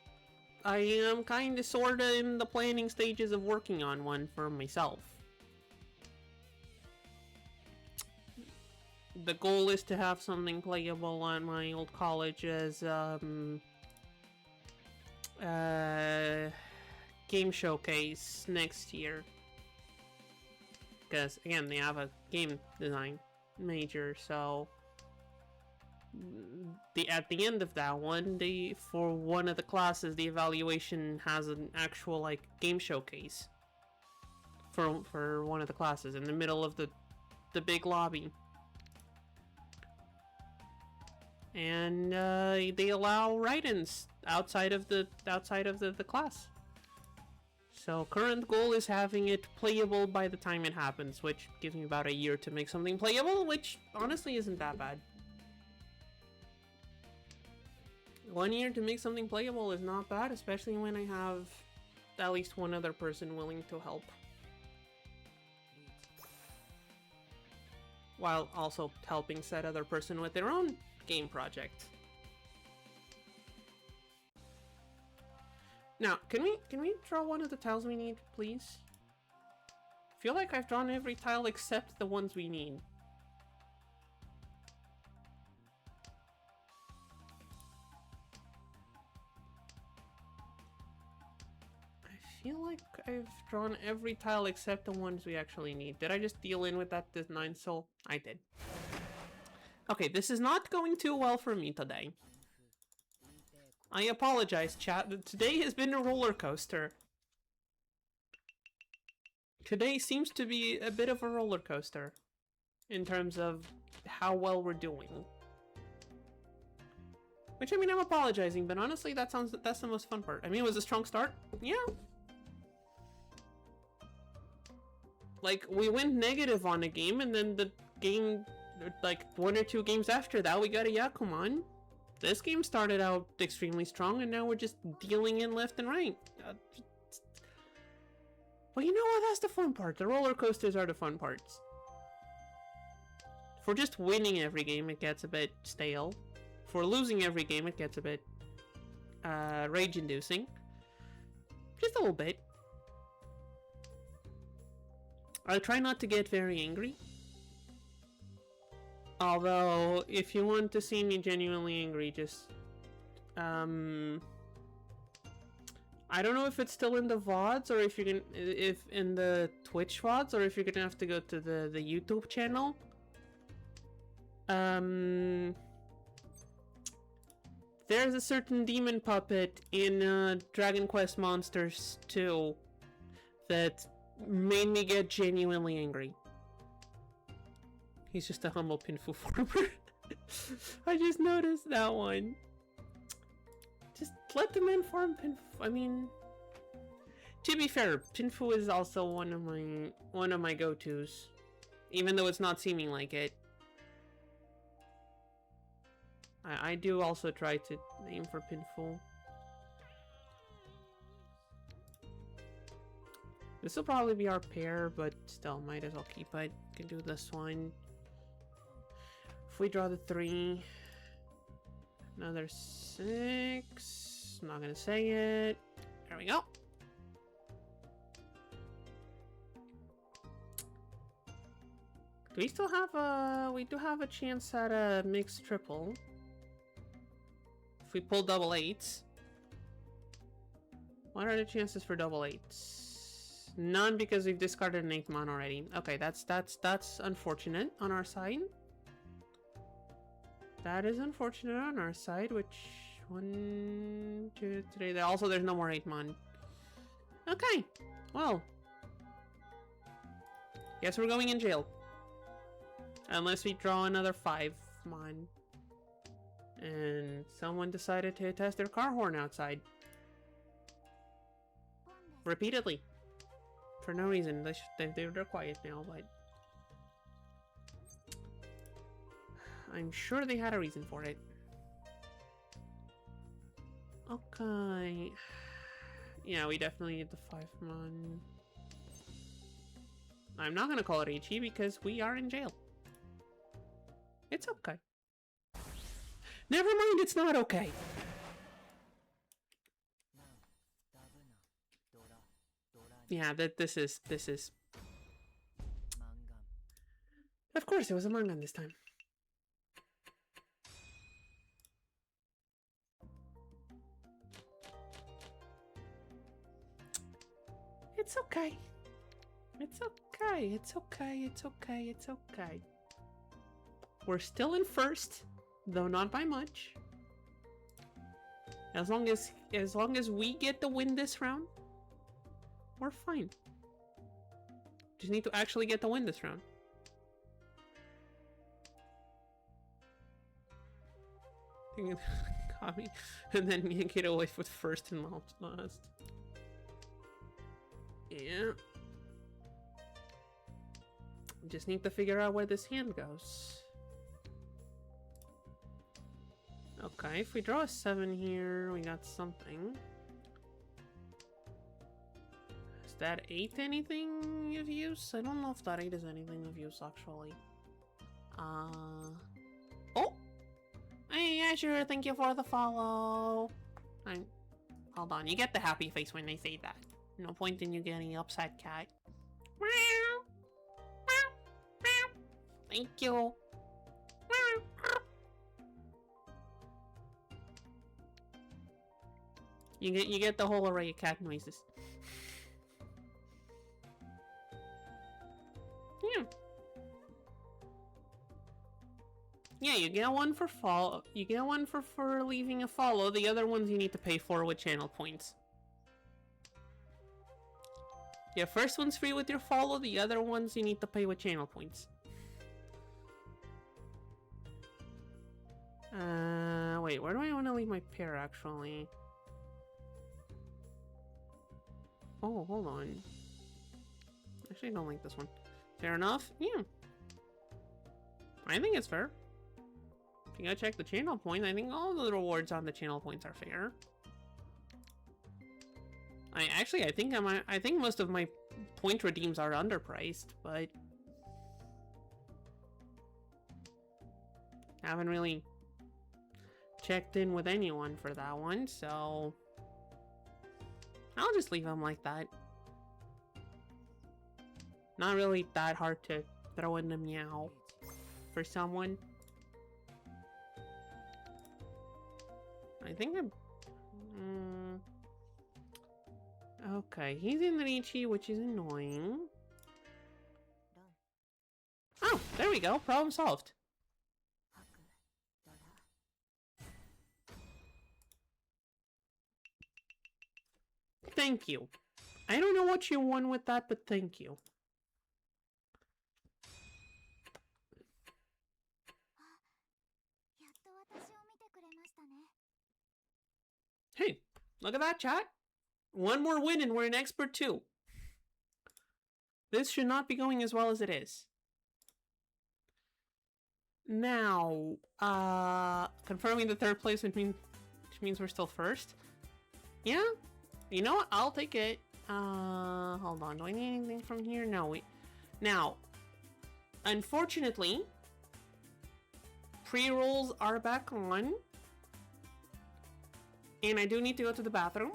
I am kinda sorta in the planning stages of working on one for myself. The goal is to have something playable on my old college as game showcase next year. Because again, they have a game design major, so at the end of that one, for one of the classes, the evaluation has an actual like game showcase for one of the classes in the middle of the big lobby. And they allow write-ins outside of the class. So current goal is having it playable by the time it happens, which gives me about a year to make something playable, which honestly isn't that bad. 1 year to make something playable is not bad, especially when I have at least one other person willing to help. While also helping said other person with their own game project. Now, can we draw one of the tiles we need, please? I feel like I've drawn every tile except the ones we need. I feel like I've drawn every tile except the ones we actually need. Did I just deal in with that this 9 soul? I did. Okay, this is not going too well for me today. I apologize, chat. Today has been a roller coaster. Today seems to be a bit of a roller coaster in terms of how well we're doing. Which, I mean, I'm apologizing, but honestly, that's the most fun part. I mean, it was a strong start. Yeah. Like, we went negative on a game, and then the game, like, 1 or 2 games after that, we got a Yakuman. This game started out extremely strong, and now we're just dealing in left and right. But you know what? That's the fun part. The roller coasters are the fun parts. If we're just winning every game, it gets a bit stale. If we're losing every game, it gets a bit rage-inducing. Just a little bit. I'll try not to get very angry. Although, if you want to see me genuinely angry, just... I don't know if it's still in the VODs, or if you can... if in the Twitch VODs, or if you're gonna have to go to the YouTube channel. There's a certain demon puppet in Dragon Quest Monsters 2 that made me get genuinely angry. He's just a humble Pinfu farmer. I just noticed that one. Just let the man farm Pinfu. I mean, to be fair, Pinfu is also one of my go-tos, even though it's not seeming like it. I do also try to aim for Pinfu. This will probably be our pair, but still, might as well keep it. Can do this one. If we draw the 3, another 6. I'm not gonna say it. There we go. Do we still have a... we do have a chance at a mixed triple. If we pull double 8s. What are the chances for double 8s? None, because we've discarded an 8th mon already. Okay, that's unfortunate on our side. That is unfortunate on our side, which... 1, 2, 3... Also, there's no more 8 mon. Okay, well... guess we're going in jail. Unless we draw another 5 mon. And someone decided to test their car horn outside. Repeatedly. For no reason. They're quiet now, but... I'm sure they had a reason for it. Okay. Yeah, we definitely need the 5 mon. I'm not gonna call it HE because we are in jail. It's okay. Never mind, it's not okay. Yeah, this is... Of course, it was a mangan this time. It's okay. It's okay. It's okay. It's okay. It's okay. We're still in first, though not by much. As long as we get the win this round, we're fine. Just need to actually get the win this round. Copy. And then me and get away with first and last. Yeah. Just need to figure out where this hand goes. Okay, if we draw a 7 here, we got something. Is that 8 anything of use? I don't know if that 8 is anything of use, actually. Oh! Hey, yeah, sure, thank you for the follow. Hold on, you get the happy face when they say that. No point in you getting upset, cat. Thank you. You get the whole array of cat noises. Yeah. Yeah, you get one for follow. You get one for leaving a follow. The other ones you need to pay for with channel points. Yeah, first one's free with your follow. The other ones you need to pay with channel points. Wait, where do I want to leave my pair, actually? Oh, hold on. Actually, I don't like this one. Fair enough? Yeah. I think it's fair. If you gotta check the channel point, I think all the rewards on the channel points are fair. I think most of my point redeems are underpriced, but haven't really checked in with anyone for that one, so I'll just leave them like that. Not really that hard to throw in a meow for someone. I think I'm... Okay, he's in Ricci, which is annoying. Oh, there we go. Problem solved. Thank you. I don't know what you won with that, but thank you. Hey, look at that, chat. One more win and we're an expert too. This should not be going as well as it is. Now, confirming the 3rd place, which means we're still first. Yeah, you know what? I'll take it. Hold on. Do I need anything from here? No. Now, unfortunately, pre-rolls are back on. And I do need to go to the bathroom,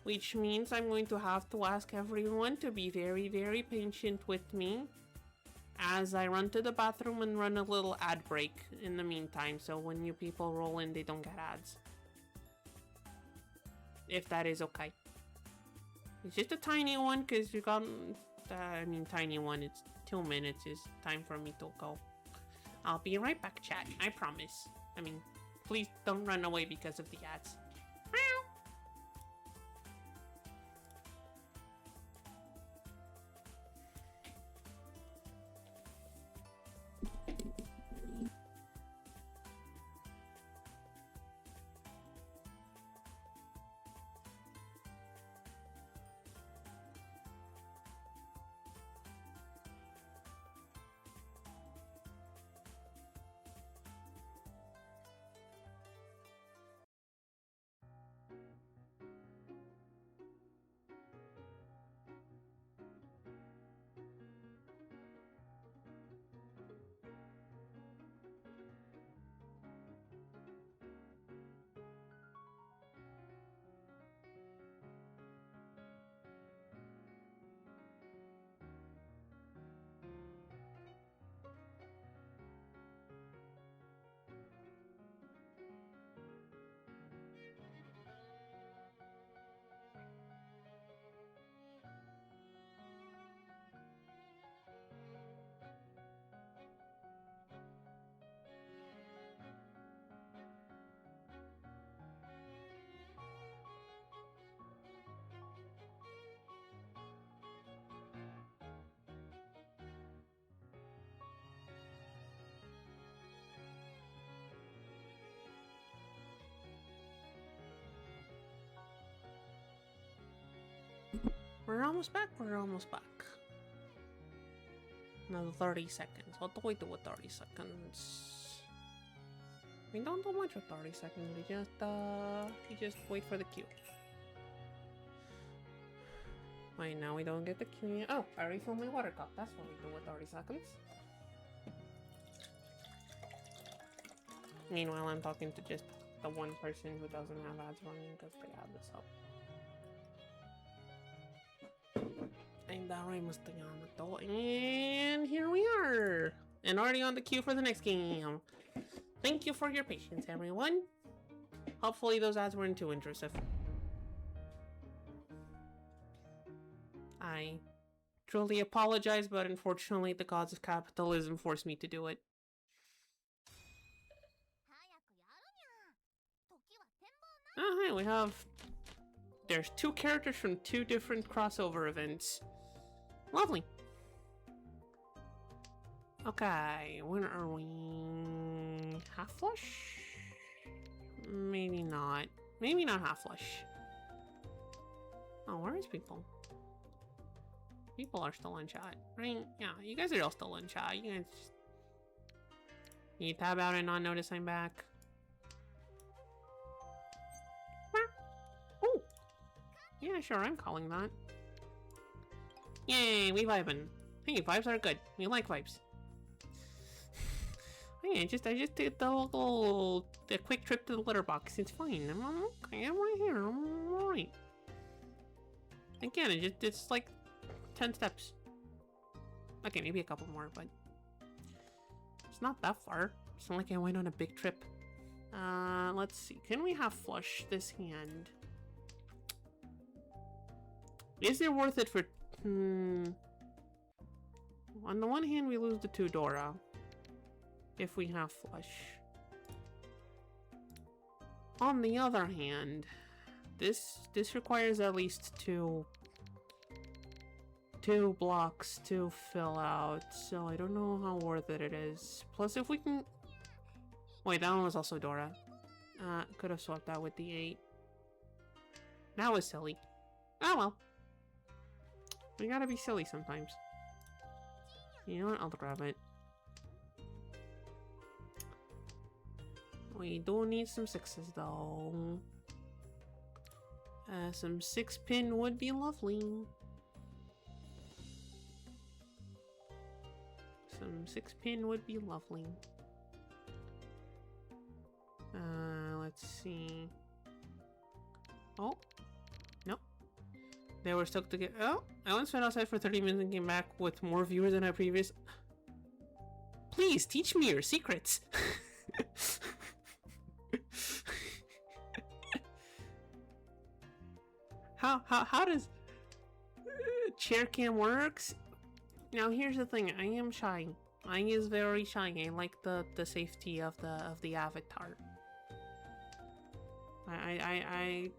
which means I'm going to have to ask everyone to be very, very patient with me as I run to the bathroom and run a little ad break in the meantime, so when you people roll in, they don't get ads. If that is okay. It's just a tiny one, because you got... tiny one, it's 2 minutes is time for me to go. I'll be right back, chat, I promise. Please don't run away because of the ads. We're almost back. We're almost back. Another 30 seconds. What do we do with 30 seconds? We don't do much with 30 seconds. We just wait for the queue. Wait, now we don't get the queue. Oh, I refill my water cup. That's what we do with 30 seconds. Meanwhile, I'm talking to just the one person who doesn't have ads running because they have this up. And here we are! And already on the queue for the next game. Thank you for your patience, everyone. Hopefully those ads weren't too intrusive. I truly apologize, but unfortunately the gods of capitalism forced me to do it. Oh, hey, we have... There's 2 characters from 2 different crossover events. Lovely. Okay, where are we? Half flush? Maybe not. Maybe not half flush. Oh, where is people? People are still in chat, right? Yeah, you guys are all still in chat. You guys just... You tab out and not notice I'm back. Oh! Yeah, sure, I'm calling that. Yay, we vibing. Hey, vibes are good. We like vibes. Hey, I just did the quick trip to the litter box. It's fine. I'm okay. I'm right here. I'm alright. Again, it's like 10 steps. Okay, maybe a couple more, but it's not that far. It's not like I went on a big trip. Let's see. Can we have flush this hand? Is it worth it for... On the one hand, we lose the 2 Dora. If we have flush. On the other hand, this requires at least two blocks to fill out, so I don't know how worth it is. Plus, if we can... Wait, that one was also Dora. Could have swapped that with the 8. That was silly. Oh well. We gotta be silly sometimes. You know what? I'll grab it. We do need some 6s though. Some 6-pin would be lovely. Some 6-pin would be lovely. Let's see. Oh. Nope. They were stuck together. Oh, I once went outside for 30 minutes and came back with more viewers than our previous... Please, teach me your secrets! How does... chair cam works? Now here's the thing, I am shy. I is very shy. I like the safety of the avatar.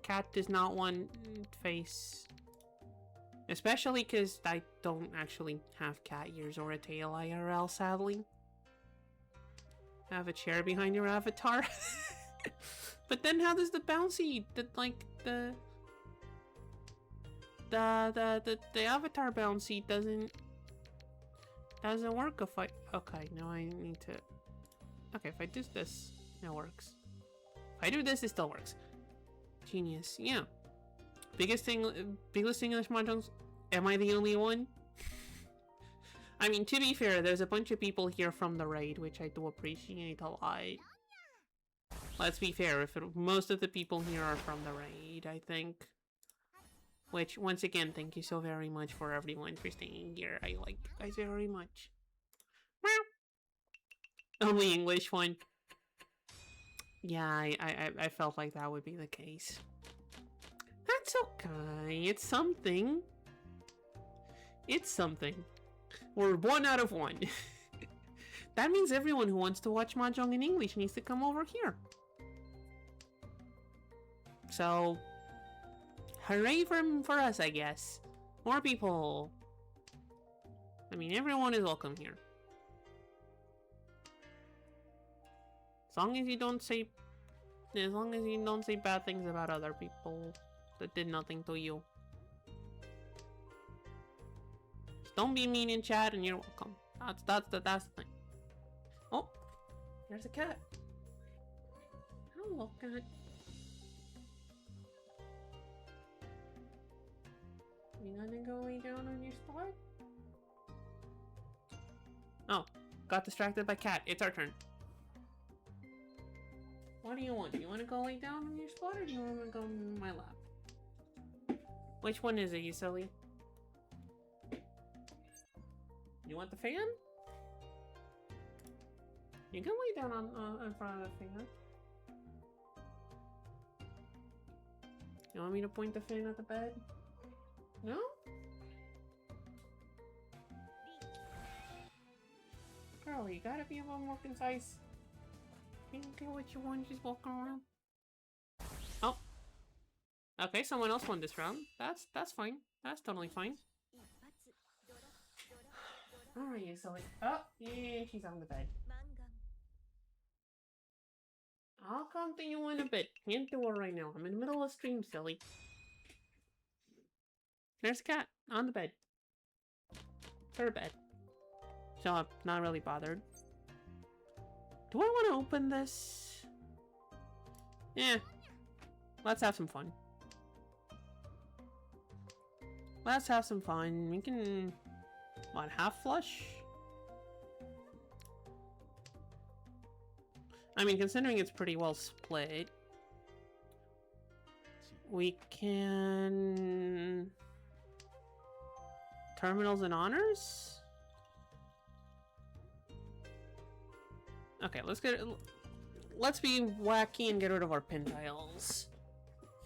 Cat does not want face. Especially because I don't actually have cat ears or a tail IRL, sadly. Have a chair behind your avatar. But then how does the bouncy, the avatar bouncy doesn't work if I... Okay, now I need to... Okay, if I do this, it works. If I do this, it still works. Genius. Yeah. Biggest English mahjongs. Am I the only one? I mean, to be fair, there's a bunch of people here from the raid, which I do appreciate a lot. Let's be fair, most of the people here are from the raid, I think. Which, once again, thank you so very much for everyone for staying here. I like you guys very much. Only English one. Yeah, I felt like that would be the case. That's okay. It's something. It's something. We're 1 out of 1. That means everyone who wants to watch Mahjong in English needs to come over here. So, hooray for us, I guess. More people. I mean, everyone is welcome here. As long as you don't say bad things about other people that did nothing to you. Just don't be mean in chat and you're welcome. That's the thing. Oh, there's a cat. Hello, cat. You gonna go lay down on your spot? Oh, got distracted by cat. It's our turn. What do you want? Do you want to go lay down on your spot or do you want to go in my lap? Which one is it, you silly? You want the fan? You can lay down on in front of the fan. You want me to point the fan at the bed? No? Girl, you gotta be a little more concise. You don't get what you want, just walking around. Oh. Okay, someone else won this round. That's fine. That's totally fine. Alright, you silly. Oh, yeah, she's on the bed. I'll come to you in a bit. Can't do it right now. I'm in the middle of stream, silly. There's a cat on the bed. Her bed. So I'm not really bothered. Do I want to open this? Yeah. Let's have some fun. Let's have some fun. We can... What, half flush? I mean, considering it's pretty well split. We can... Terminals and honors? Okay, let's be wacky and get rid of our pin tiles.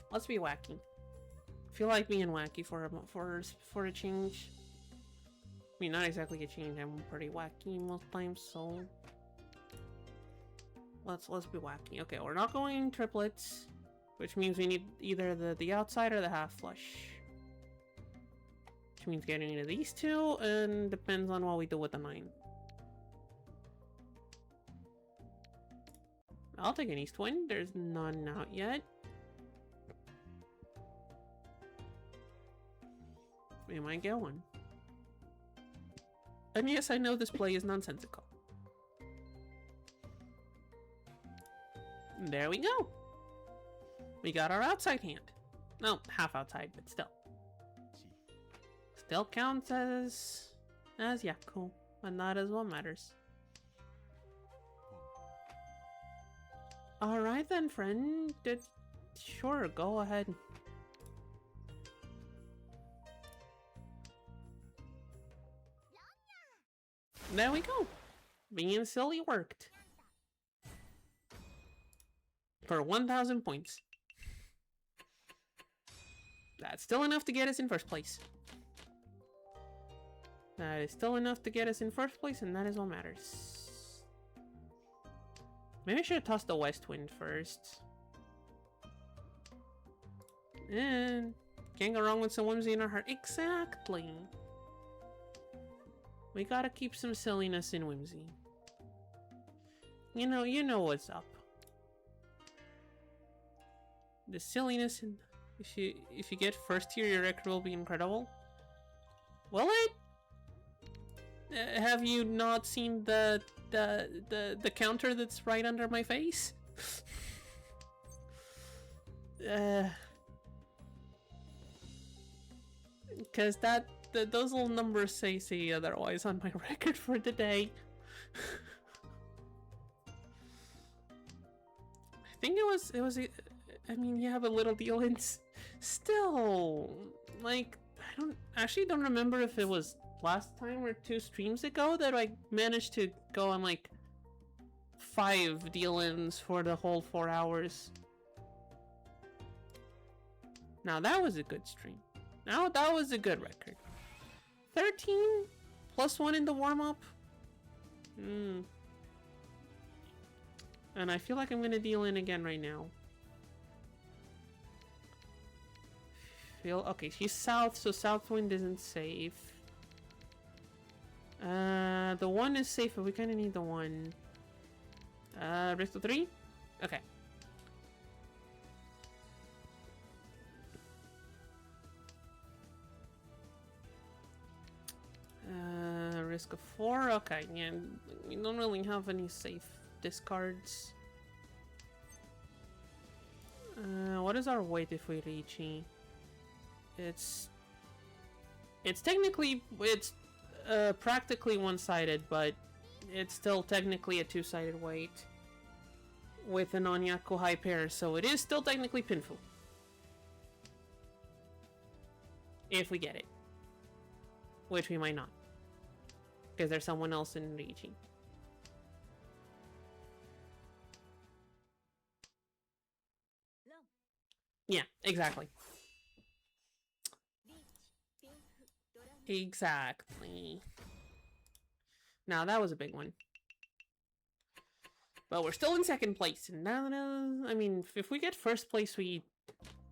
Let's be wacky. I feel like being wacky for a change. I mean, not exactly a change. I'm pretty wacky most times, so let's be wacky. Okay, we're not going triplets, which means we need either the outside or the half flush. Which means getting into these two, and depends on what we do with the 9. I'll take an east wind. There's none out yet. We might get one. And yes, I know this play is nonsensical. There we go. We got our outside hand. No, half outside, but still. Still counts as yeah, cool. But not as what matters. Alright then, friend. Sure, go ahead. There we go. Being silly worked. For 1,000 points. That's still enough to get us in first place. That is still enough to get us in first place, and that is what matters. Maybe I should have tossed the west wind first. And can't go wrong with some whimsy in our heart. Exactly. We gotta keep some silliness in whimsy. You know what's up. The silliness, and if you get first tier, your record will be incredible. Will it? Have you not seen the counter that's right under my face? Because those little numbers say otherwise on my record for the day. I think it was I mean, yeah, but little deal-ins still, like, I don't remember if it was last time or 2 streams ago that I managed to go on like 5 deal-ins for the whole 4 hours. Now that was a good stream. Now that was a good record. 13 plus 1 in the warm-up. And I feel like I'm gonna deal in again right now. Okay, she's south, so south wind isn't safe. The 1 is safe, but we kinda need the 1. Risk to 3? Okay. risk of 4. Okay, yeah, we don't really have any safe discards. What is our weight if we reach E? It's technically, it's practically one-sided, but it's still technically a two-sided weight with an Onyaku high pair, so it is still technically Pinfu. If we get it. Which we might not. Because there's someone else in Reichi. Yeah, exactly. Exactly. Now that was a big one. But we're still in second place. And now, I mean, if we get first place, we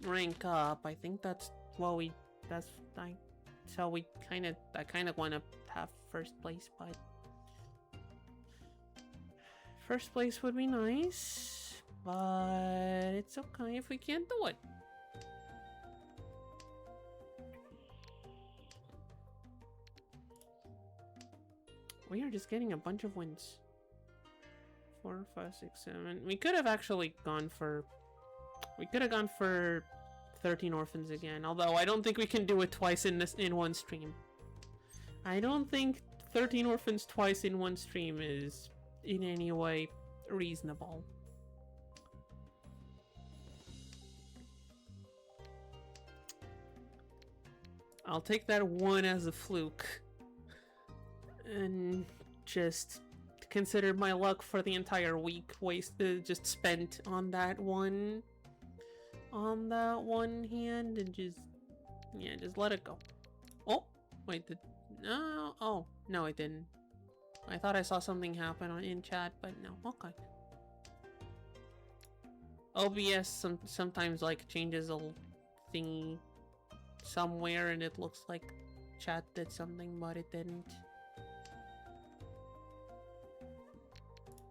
rank up. I think that's what we... So we I kind of want to have first place, but... First place would be nice. But it's okay if we can't do it. We are just getting a bunch of wins. 4, 5, 6, 7. We could have actually gone for... We could have gone for 13 orphans again. Although I don't think we can do it twice in one stream. I don't think 13 orphans twice in one stream is in any way reasonable. I'll take that one as a fluke. And just consider my luck for the entire week wasted, just spent on that one hand, and just let it go. Oh, wait, no, oh, no, it didn't. I thought I saw something happen in chat, but no, okay. OBS sometimes like changes a thingy somewhere and it looks like chat did something, but it didn't.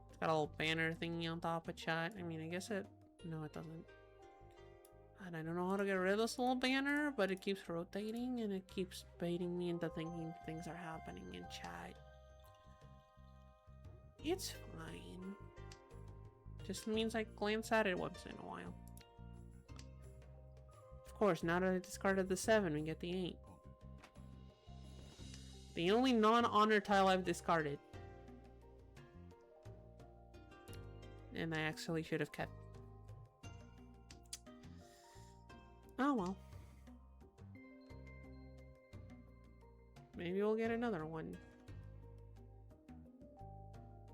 It's got a little banner thingy on top of chat. I mean, I guess it... No, it doesn't. And I don't know how to get rid of this little banner, but it keeps rotating and it keeps baiting me into thinking things are happening in chat. It's fine. Just means I glance at it once in a while. Of course, now that I discarded the 7, we get the 8. The only non-honor tile I've discarded. And I actually should have kept. Oh well. Maybe we'll get another one.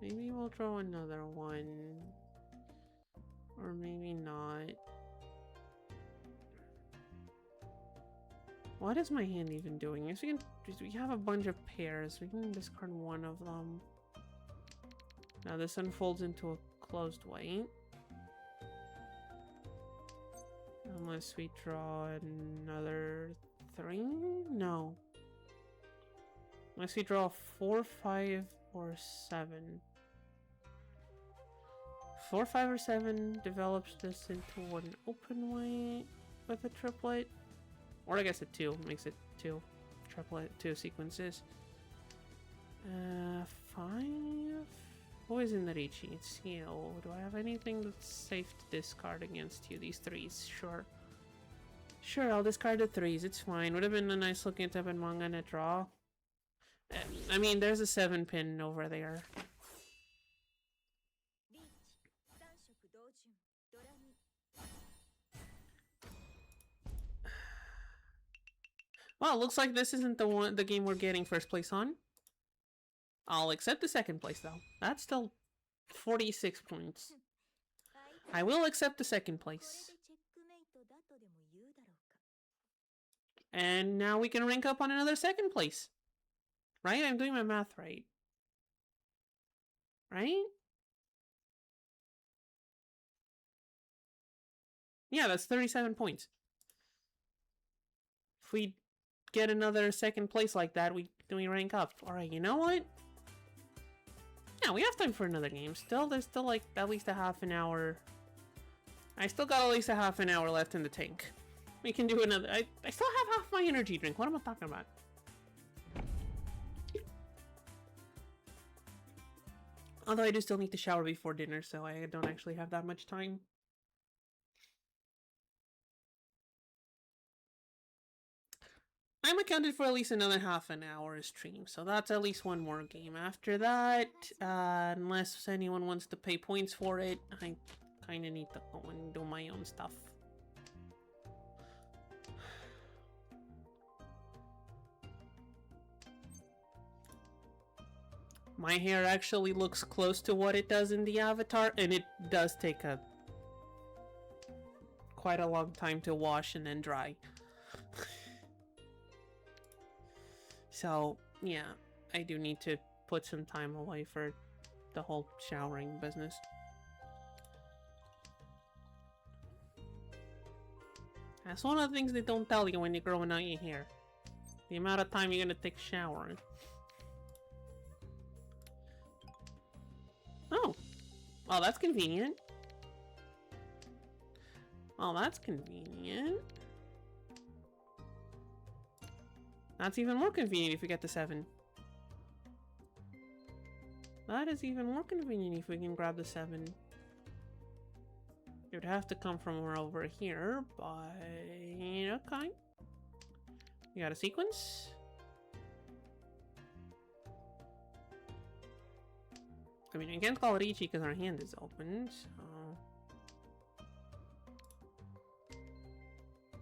Maybe we'll draw another one. Or maybe not. What is my hand even doing? Yes, we have a bunch of pairs. We can discard one of them. Now this unfolds into a closed weight. Unless we draw another 3? No. Unless we draw 4, 5, or 7. 4, 5, or 7 develops this into an open weight with a triplet. Or I guess a 2 makes it 2 triplet, 2 sequences. 5? Who is in the Reichi? It's you. Do I have anything that's safe to discard against you? These 3s, sure. Sure, I'll discard the 3s, it's fine. Would have been a nice looking type in manga and a draw. I mean, there's a 7 pin over there. Well, looks like this isn't the game we're getting first place on. I'll accept the second place though. That's still 46 points. I will accept the second place. And now we can rank up on another second place. Right? I'm doing my math right. Right? Yeah, that's 37 points. If we get another second place like that, we rank up. Alright, you know what? Yeah, we have time for another game. There's still like at least a half an hour. I still got at least a half an hour left in the tank. We can do another. I still have half my energy drink. What am I talking about? Although I do still need to shower before dinner, so I don't actually have that much time. I'm accounted for at least another half an hour stream, so that's at least one more game. After that, unless anyone wants to pay points for it, I kind of need to go and do my own stuff. My hair actually looks close to what it does in the avatar, and it does take quite a long time to wash and then dry. So, yeah, I do need to put some time away for the whole showering business. That's one of the things they don't tell you when you're growing out your hair. The amount of time you're gonna take a shower. Oh. Well, that's convenient. Well, that's convenient. That's even more convenient if we get the 7. That is even more convenient if we can grab the 7. It would have to come from over here, but... okay. We got a sequence. I mean, we can't call it Ichi because our hand is open, so...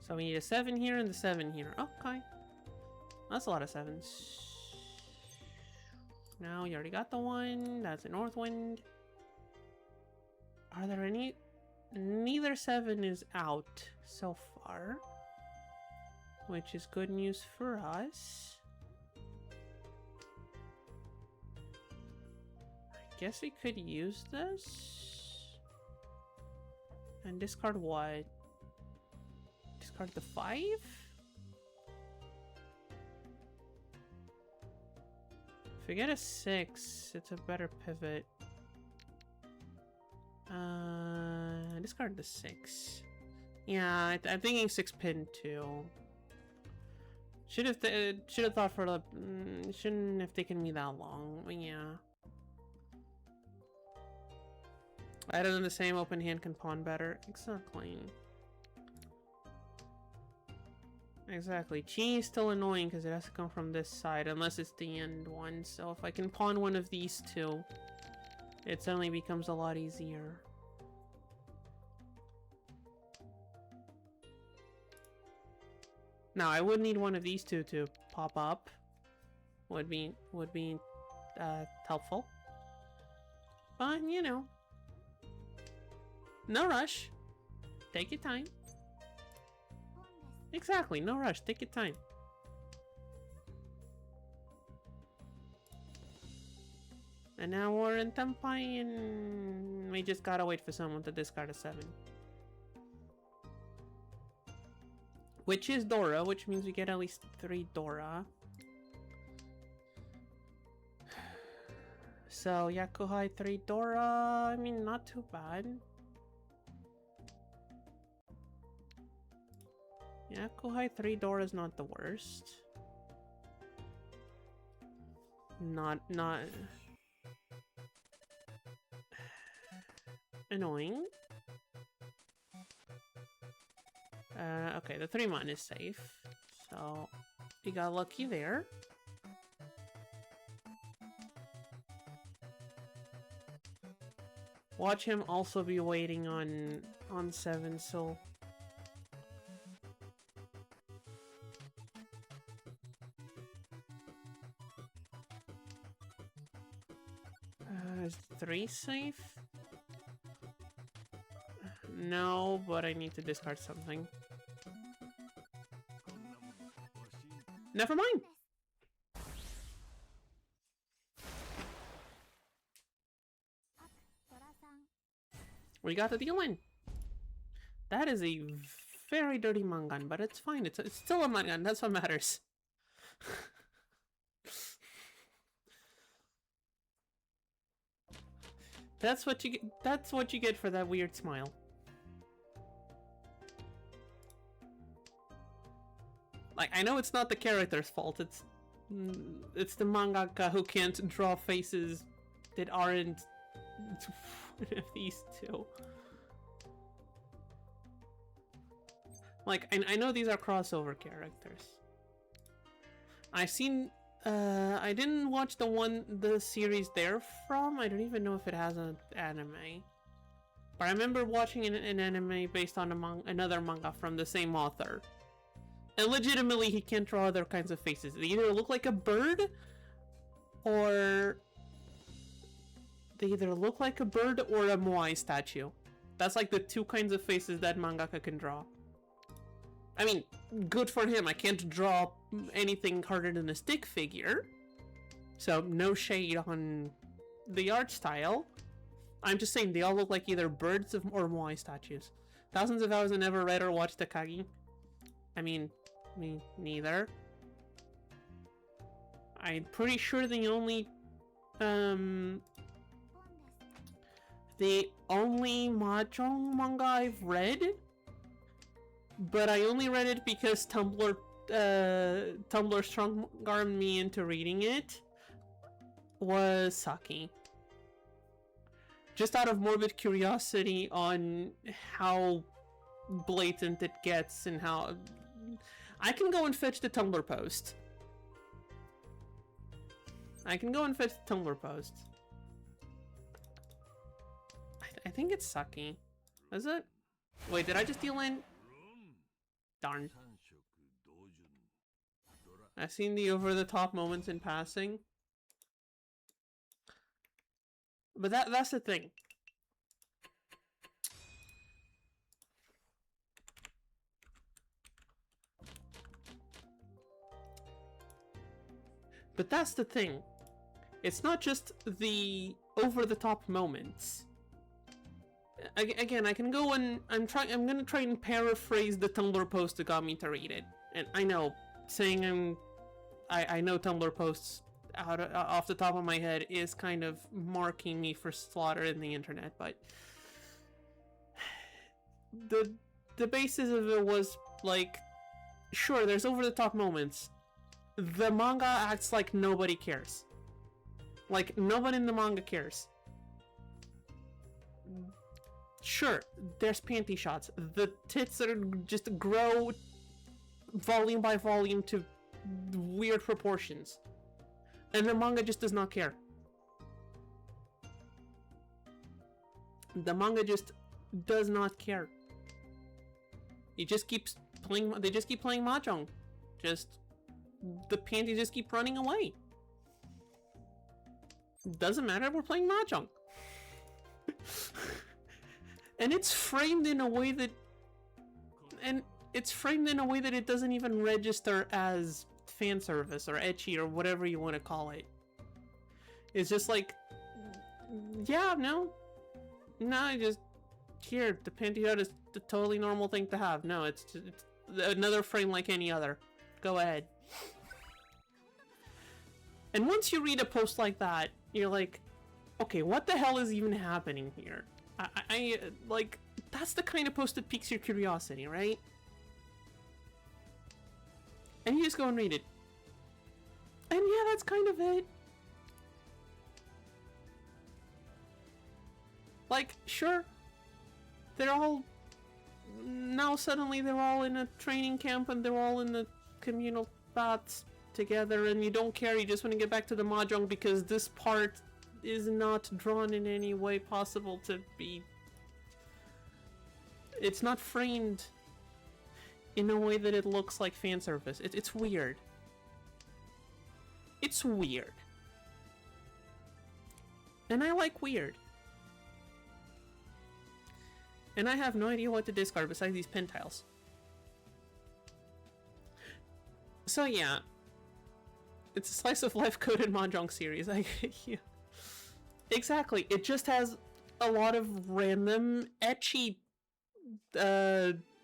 So we need a 7 here and the 7 here. Okay. That's a lot of 7s. Now you already got the 1. That's a north wind. Are there any? Neither 7 is out so far, which is good news for us. I guess we could use this and discard what? Discard the 5? If we get a 6, it's a better pivot. Discard the 6. Yeah, I'm thinking 6 pin too. Should have thought for the. Shouldn't have taken me that long. But yeah. Better than the same open hand can pawn better. Exactly. Exactly. Chi is still annoying because it has to come from this side, unless it's the end one. So if I can pawn one of these two, it suddenly becomes a lot easier. Now I would need one of these two to pop up. Would be helpful. But you know, no rush. Take your time. Exactly, no rush, take your time. And now we're in Tenpai and we just gotta wait for someone to discard a 7. Which is Dora, which means we get at least 3 Dora. So, Yakuhai 3 Dora, I mean, not too bad. Yakuhai 3 Dora is not the worst. Not annoying. Okay, the 3-mon is safe. So, we got lucky there. Watch him also be waiting on 7, so... is 3 safe? No, but I need to discard something. Never mind! We got the deal in. That is a very dirty mangan, but it's fine. It's still a mangan. That's what matters. That's what you get. That's what you get for that weird smile. Like, I know it's not the character's fault. It's the mangaka who can't draw faces that aren't one of these two. Like, I know these are crossover characters. I've seen, I didn't watch the series they're from. I don't even know if it has an anime. But I remember watching an anime based on another manga from the same author. And legitimately, he can't draw other kinds of faces. They either look like a bird, or... They either look like a bird or a Moai statue. That's like the two kinds of faces that mangaka can draw. I mean, good for him. I can't draw anything harder than a stick figure. So, no shade on the art style. I'm just saying, they all look like either birds or Moai statues. Thousands of hours I never read or watched Takagi. I mean, me neither. I'm pretty sure the only Mahjong manga I've read, but I only read it because Tumblr strong-armed me into reading it, was Saki. Just out of morbid curiosity on how blatant it gets and how... I can go and fetch the Tumblr post. I think it's Saki. Is it? Wait, did I just deal in? Darn. I've seen the over-the-top moments in passing. But that's the thing. It's not just the over-the-top moments. Again, I can go and I'm gonna try and paraphrase the Tumblr post that got me to read it. And I know, saying I know Tumblr posts off the top of my head is kind of marking me for slaughter in the internet, but the basis of it was like, sure, there's over-the-top moments. The manga acts like nobody cares. Like, nobody in the manga cares. Sure, there's panty shots. The tits that are just grow volume by volume to weird proportions. And the manga just does not care. The manga just does not care. It just keeps playing, they just keep playing Mahjong. The panties just keep running away. Doesn't matter, we're playing Mahjong. And it's framed in a way that... it doesn't even register as fan service or ecchi or whatever you want to call it. It's just like... Yeah, no, just... Here, the panty shot is the totally normal thing to have. No, it's another frame like any other. Go ahead. And once you read a post like that, you're like, okay, what the hell is even happening here? Like, that's the kind of post that piques your curiosity, right? And you just go and read it. And yeah, that's kind of it. Like, sure, they're all... Now suddenly they're all in a training camp and they're all in the communal baths together and you don't care, you just want to get back to the Mahjong because this part is not drawn in any way possible to be... It's not framed in a way that it looks like fan service. It's weird. It's weird. And I like weird. And I have no idea what to discard besides these pen tiles. So yeah. It's a slice of life coded Mahjong series. Yeah. Exactly. It just has a lot of random ecchi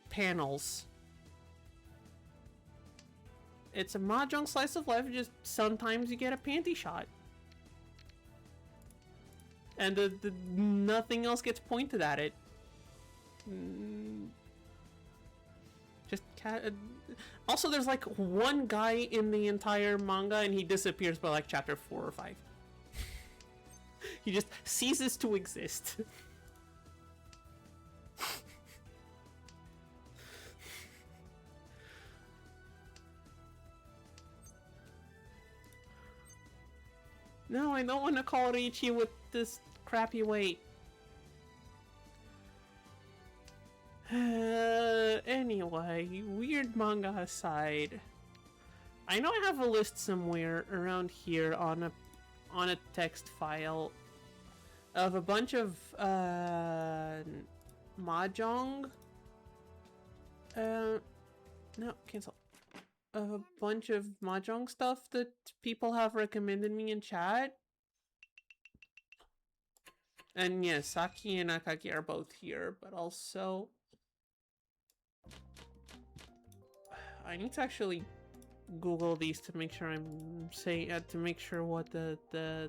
panels. It's a Mahjong slice of life, just sometimes you get a panty shot. And nothing else gets pointed at it. Just also, there's like one guy in the entire manga and he disappears by like chapter 4 or 5. He just ceases to exist. No, I don't want to call Ricci with this crappy weight. Anyway, weird manga aside, I know I have a list somewhere around here on a text file of a bunch of mahjong. No, cancel. Of a bunch of mahjong stuff that people have recommended me in chat. And yes, Saki and Akagi are both here, but also I need to actually Google these to make sure I'm saying to make sure what the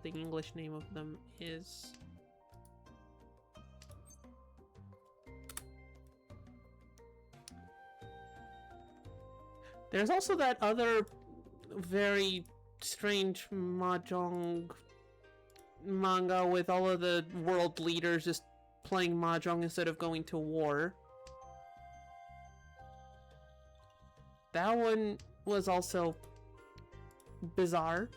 English name of them is. There's also that other very strange mahjong manga with all of the world leaders just playing mahjong instead of going to war. That one was also bizarre.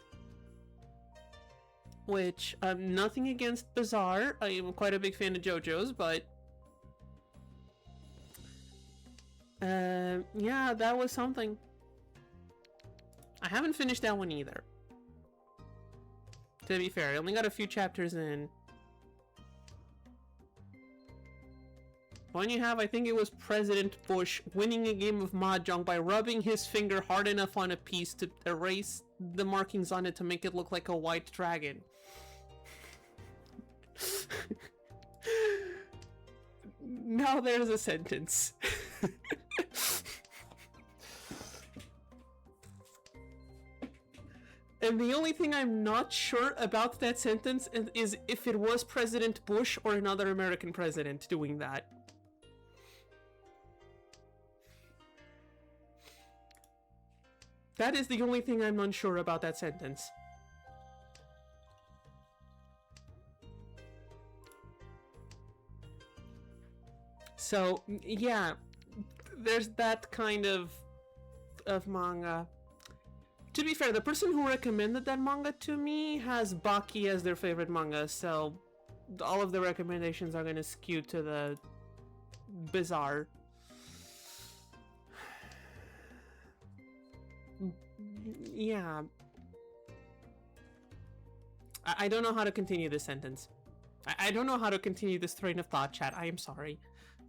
Which, nothing against bizarre. I am quite a big fan of JoJo's, but yeah, that was something. I haven't finished that one either. To be fair, I only got a few chapters in. One you have, I think it was President Bush winning a game of Mahjong by rubbing his finger hard enough on a piece to erase the markings on it to make it look like a white dragon. Now there's a sentence. And the only thing I'm not sure about that sentence is if it was President Bush or another American president doing that. That is the only thing I'm unsure about that sentence. So, yeah, there's that kind of manga. To be fair, the person who recommended that manga to me has Baki as their favorite manga, so all of the recommendations are going to skew to the bizarre. Yeah. I don't know how to continue this sentence. I don't know how to continue this train of thought, chat. I am sorry.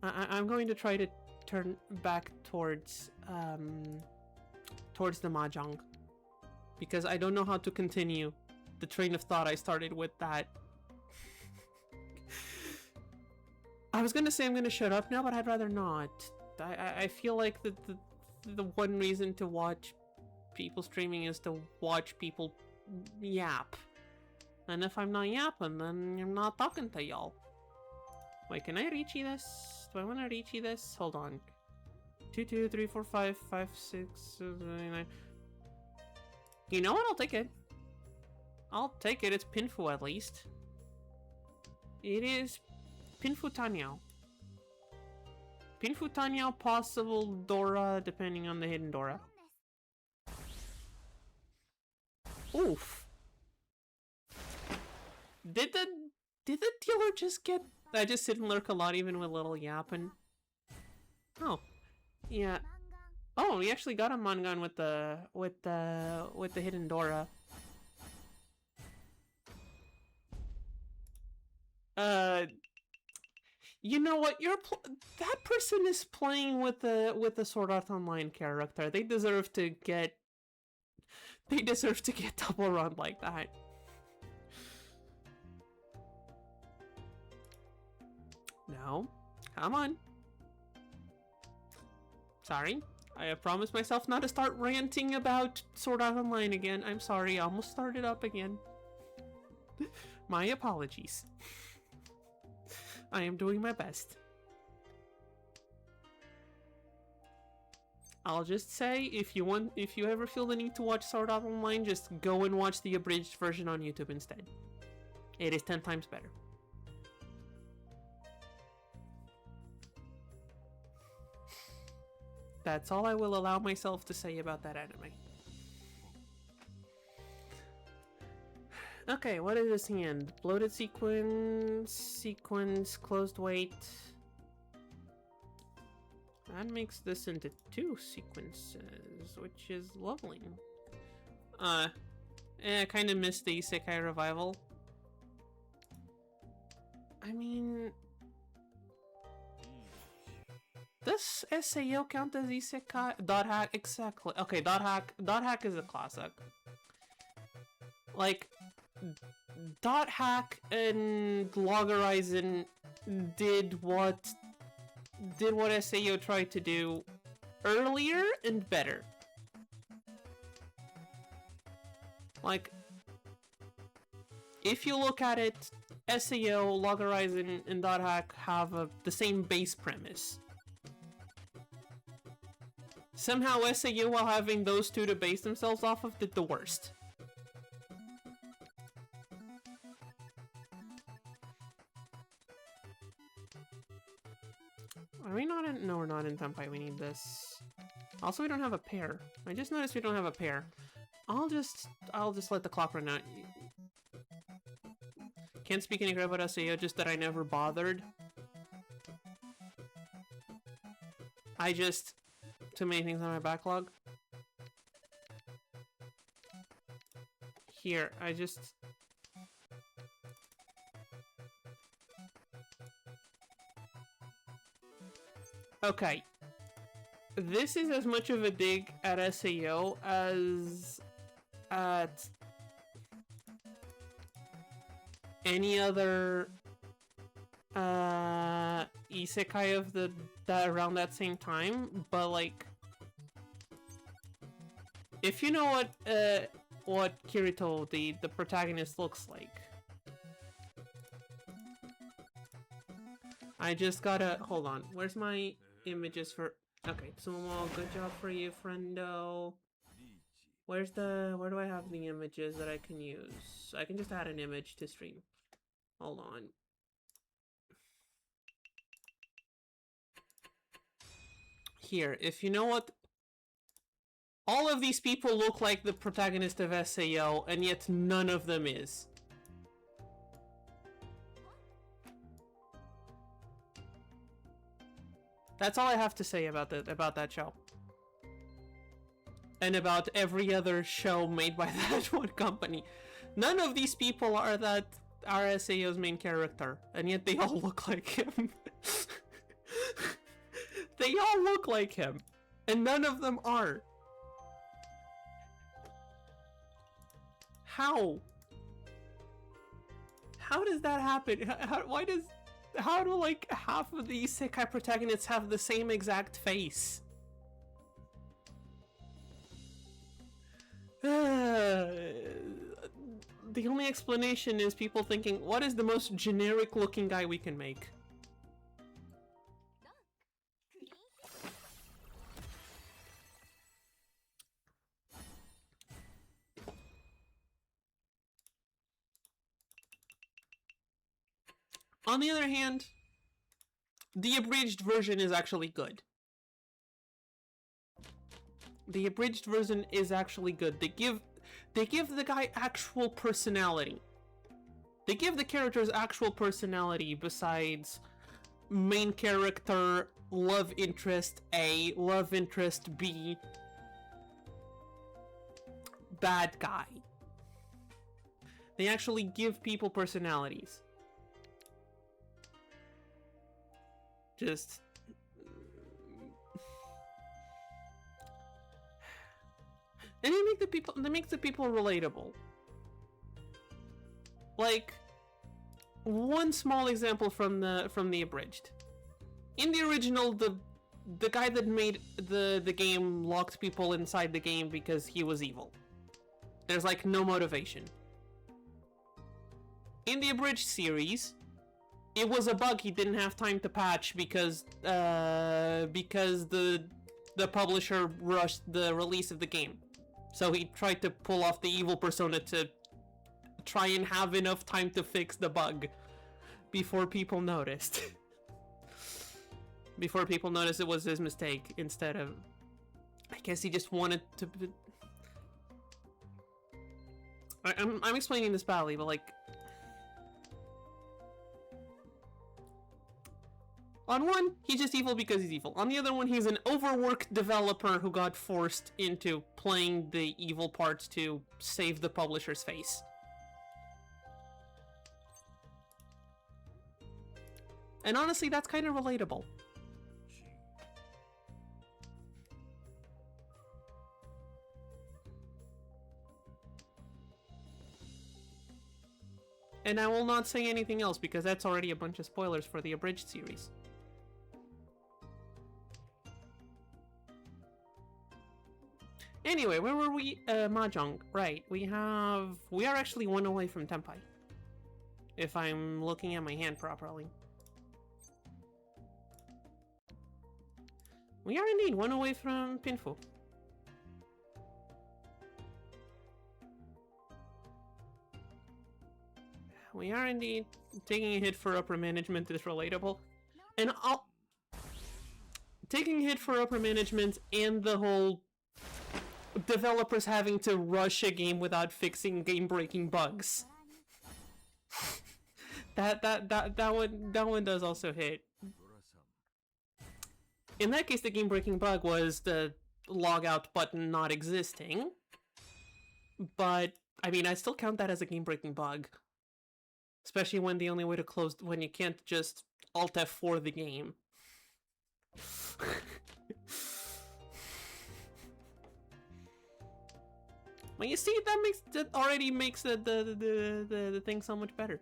I'm going to try to turn back towards the Mahjong. Because I don't know how to continue the train of thought I started with that. I was gonna say I'm gonna shut up now, but I'd rather not. I feel like the one reason to watch people streaming is to watch people yap. And if I'm not yapping, then I'm not talking to y'all. Wait, can I reachy this? Do I want to reachy this? Hold on. 2, 2, 3, 4, 5, 5, 6, 7, 9. You know what? I'll take it. I'll take it. It's Pinfu at least. It is Pinfu Tanyao. Pinfu Tanyao, possible Dora, depending on the hidden Dora. Oof. Did the dealer just get... I just sit and lurk a lot even with little yapping. Oh. Yeah. Oh, we actually got a mangan with the hidden Dora. You know what? That person is playing with the Sword Art Online character. They deserve to get double run like that. No. Come on. Sorry. I have promised myself not to start ranting about Sword Art Online again. I'm sorry, I almost started up again. My apologies. I am doing my best. I'll just say, if you ever feel the need to watch Sword Art Online, just go and watch the abridged version on YouTube instead. It is 10 times better. That's all I will allow myself to say about that anime. Okay, what is this hand? Bloated sequence, closed weight. That makes this into 2 sequences, which is lovely. I kind of missed the Isekai revival. I mean... Does SAO count as Isekai? Dot hack, exactly. Okay, dot hack is a classic. Like, dot hack and Log Horizon did what SAO tried to do earlier and better. Like, if you look at it, SAO, Log Horizon, and dot hack have the same base premise. Somehow SAO, while having those two to base themselves off of, did the worst. Are we not in? No, we're not in Tenpai. We need this. Also, we don't have a pair. I just noticed we don't have a pair. I'll just let the clock run out. Can't speak any crap about SAO, just that I never bothered. Too many things on my backlog. Here, okay. This is as much of a dig at SAO as at any other isekai of that around that same time, but like, if you know what Kirito, the protagonist, looks like. I just gotta hold on. Where's my images for? Okay, Sumo, good job for you, friendo. Where do I have the images that I can use? I can just add an image to stream. Hold on. Here, if you know what... All of these people look like the protagonist of SAO, and yet none of them is. That's all I have to say about that show. And about every other show made by that one company. None of these people are SAO's main character, and yet they all look like him. They all look like him, and none of them are. How? How does that happen? How do like half of the isekai protagonists have the same exact face? The only explanation is people thinking, what is the most generic looking guy we can make? On the other hand, the abridged version is actually good. The abridged version is actually good. They give the guy actual personality. They give the characters actual personality besides main character, love interest A, love interest B, bad guy. They actually give people personalities. Just... And they make the people relatable. Like, one small example from the abridged. In the original, the guy that made the game locked people inside the game because he was evil. There's like no motivation. In the abridged series, it was a bug he didn't have time to patch because the publisher rushed the release of the game. So he tried to pull off the evil persona to try and have enough time to fix the bug before people noticed. Before people noticed it was his mistake instead of... I guess he just wanted to... I'm explaining this badly, but like... On one, he's just evil because he's evil. On the other one, he's an overworked developer who got forced into playing the evil parts to save the publisher's face. And honestly, that's kind of relatable. And I will not say anything else because that's already a bunch of spoilers for the abridged series. Anyway, where were we? Mahjong. Right, we are actually one away from Tenpai. If I'm looking at my hand properly. We are indeed one away from Pinfu. We are indeed taking a hit for upper management is relatable. And taking a hit for upper management and the whole developers having to rush a game without fixing game-breaking bugs. that one does also hit. In that case, the game-breaking bug was the logout button not existing. But I mean, I still count that as a game-breaking bug. Especially when the only way to close, when you can't just Alt F4 the game. Well, you see, that already makes the thing so much better.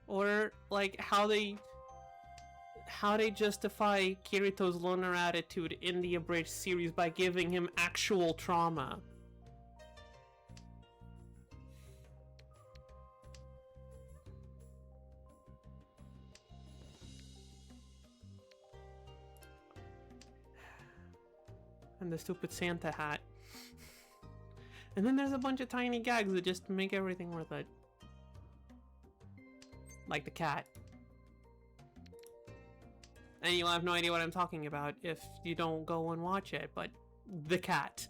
Or like how they justify Kirito's loner attitude in the abridged series by giving him actual trauma. And the stupid Santa hat. And then there's a bunch of tiny gags that just make everything worth it. Like the cat. And you'll have no idea what I'm talking about if you don't go and watch it, but the cat.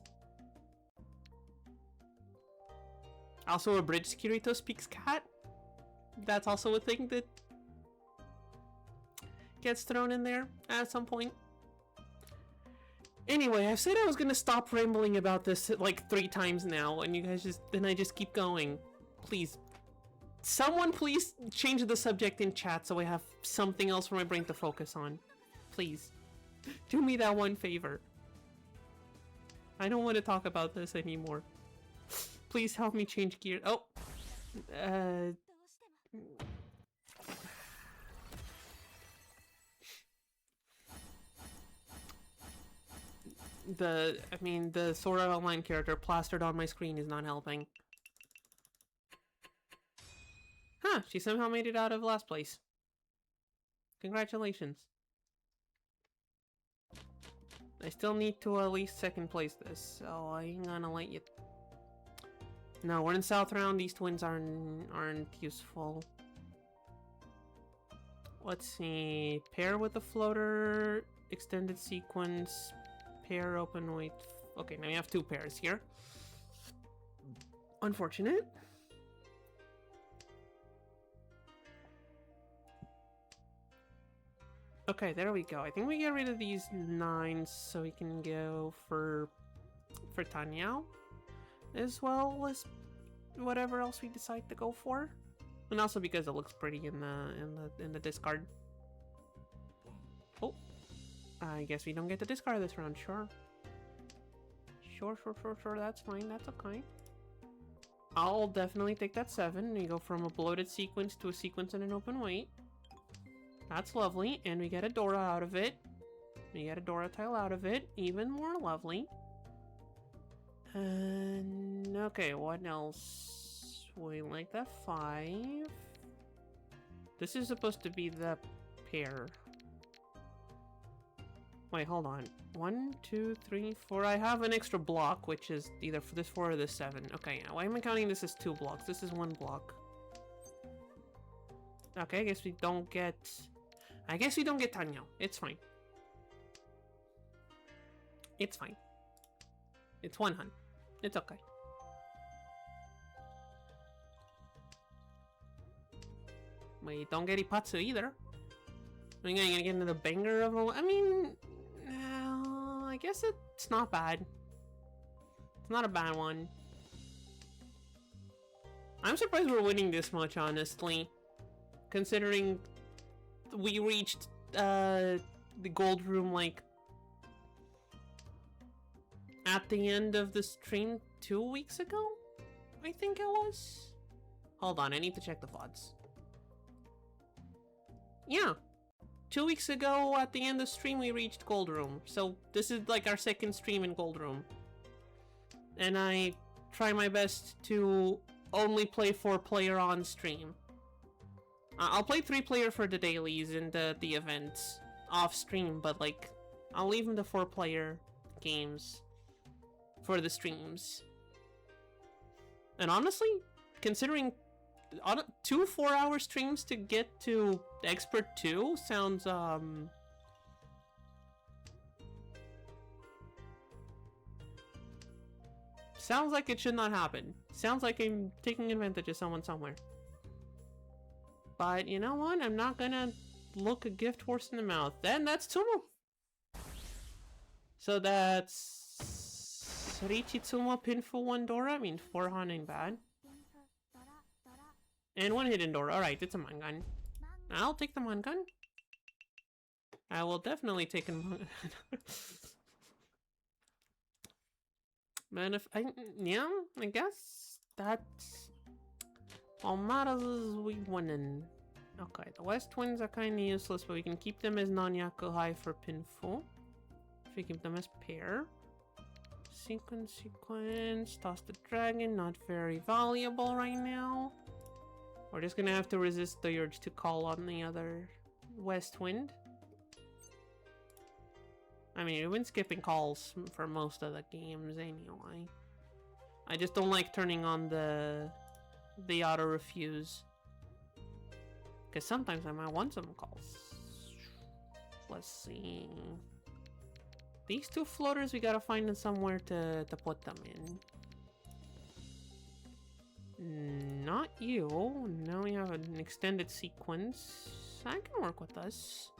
Also, abridged Kirito speaks cat. That's also a thing that gets thrown in there at some point. Anyway, I've said I was gonna stop rambling about this like 3 times now, and you guys I just keep going. Please. Someone please change the subject in chat so I have something else for my brain to focus on. Please. Do me that one favor. I don't want to talk about this anymore. Please help me change gear. Oh. The Sora Online character plastered on my screen is not helping. Huh, she somehow made it out of last place. Congratulations. I still need to at least second place this, so I'm gonna let you... No, we're in South Round, these twins aren't useful. Let's see, pair with the floater, extended sequence, pair open weight. Okay, now we have 2 pairs here. Unfortunate. Okay, there we go. I think we get rid of these 9s so we can go for Tanyao, as well as whatever else we decide to go for, and also because it looks pretty in the discard. Oh, I guess we don't get to discard this round. Sure. That's fine. That's okay. I'll definitely take that 7. We go from a bloated sequence to a sequence in an open weight. That's lovely, and we get a Dora out of it. We get a Dora tile out of it. Even more lovely. And okay, what else? We like that 5. This is supposed to be the pair. Wait, hold on. 1, 2, 3, 4. I have an extra block, which is either for this 4 or this 7. Okay, yeah. Why am I counting this as 2 blocks? This is 1 block. Okay, I guess we don't get... Tanyo. It's fine. It's fine. It's 1 hun. It's okay. We don't get Ipatsu either. We're gonna get into the banger of a... I mean... I guess it's not bad. It's not a bad one. I'm surprised we're winning this much, honestly. Considering we reached the gold room, like, at the end of the stream 2 weeks ago? I think it was? Hold on, I need to check the VODs. Yeah. 2 weeks ago, at the end of the stream, we reached Gold Room. So this is like our second stream in Gold Room. And I try my best to only play 4-player on stream. I'll play 3-player for the dailies and the events off stream, but like, I'll leave them to 4-player games for the streams. And honestly, considering 2 4-hour streams to get to Expert 2 sounds, sounds like it should not happen. Sounds like I'm taking advantage of someone somewhere. But you know what? I'm not gonna look a gift horse in the mouth. Then that's Tsumo. So that's Richitsumo, Pinful, 1 Dora. I mean, 4 Han ain't bad. And 1 hidden Dora. Alright, it's a Mangan. I'll take the Mangan. I will definitely take a Mangan. Man, if I... Yeah, I guess that's... all matters is we winning. Okay, the West Twins are kind of useless, but we can keep them as non-Yakuhai for Pinful. If we keep them as pair. Sequence, toss the dragon, not very valuable right now. We're just gonna have to resist the urge to call on the other West Wind. I mean, we've been skipping calls for most of the games anyway. I just don't like turning on the auto refuse. Because sometimes I might want some calls. Let's see. These 2 floaters, we gotta find somewhere to put them in. Not you. Now we have an extended sequence. I can work with this.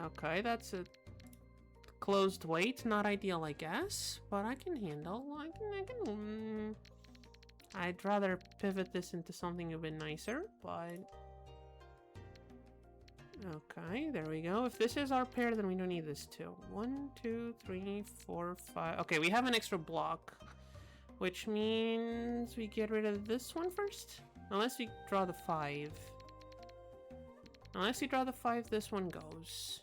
Okay, that's a closed weight. Not ideal, I guess, but I can handle. I can. I'd rather pivot this into something a bit nicer, but... Okay, there we go. If this is our pair, then we don't need this too. 1, 2, 3, 4, 5. Okay, we have an extra block, which means we get rid of this one first. Unless we draw the 5. Unless we draw the 5, this one goes.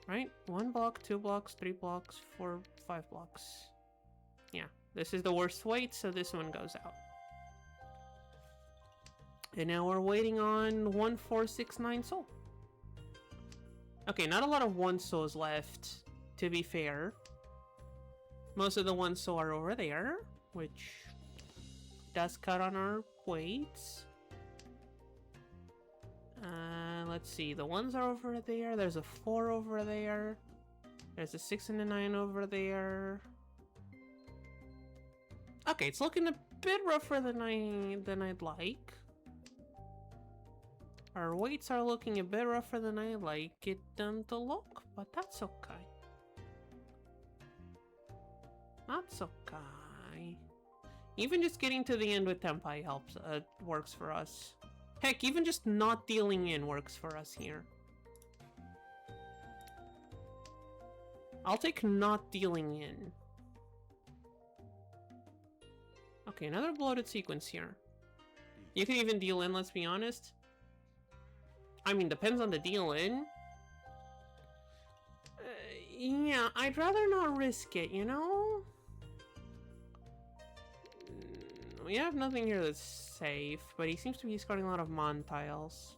Right? 1 block, 2 blocks, 3 blocks, 4, 5 blocks. Yeah, this is the worst weight, so this one goes out. And now we're waiting on 1, 4, 6, 9 soul. Okay, not a lot of 1 souls left, to be fair. Most of the 1 soul are over there, which does cut on our weights. Let's see, the 1s are over there, there's a 4 over there, there's a 6 and a 9 over there. Okay, it's looking a bit rougher than I'd like. Our weights are looking a bit rougher than I like it them to look, but that's okay. That's okay. Even just getting to the end with Tempai helps, works for us. Heck, even just not dealing in works for us here. I'll take not dealing in. Okay, another bloated sequence here. You can even deal in, let's be honest. I mean, depends on the deal in. Yeah, I'd rather not risk it, you know? We have nothing here that's safe, but he seems to be discarding a lot of Mon tiles.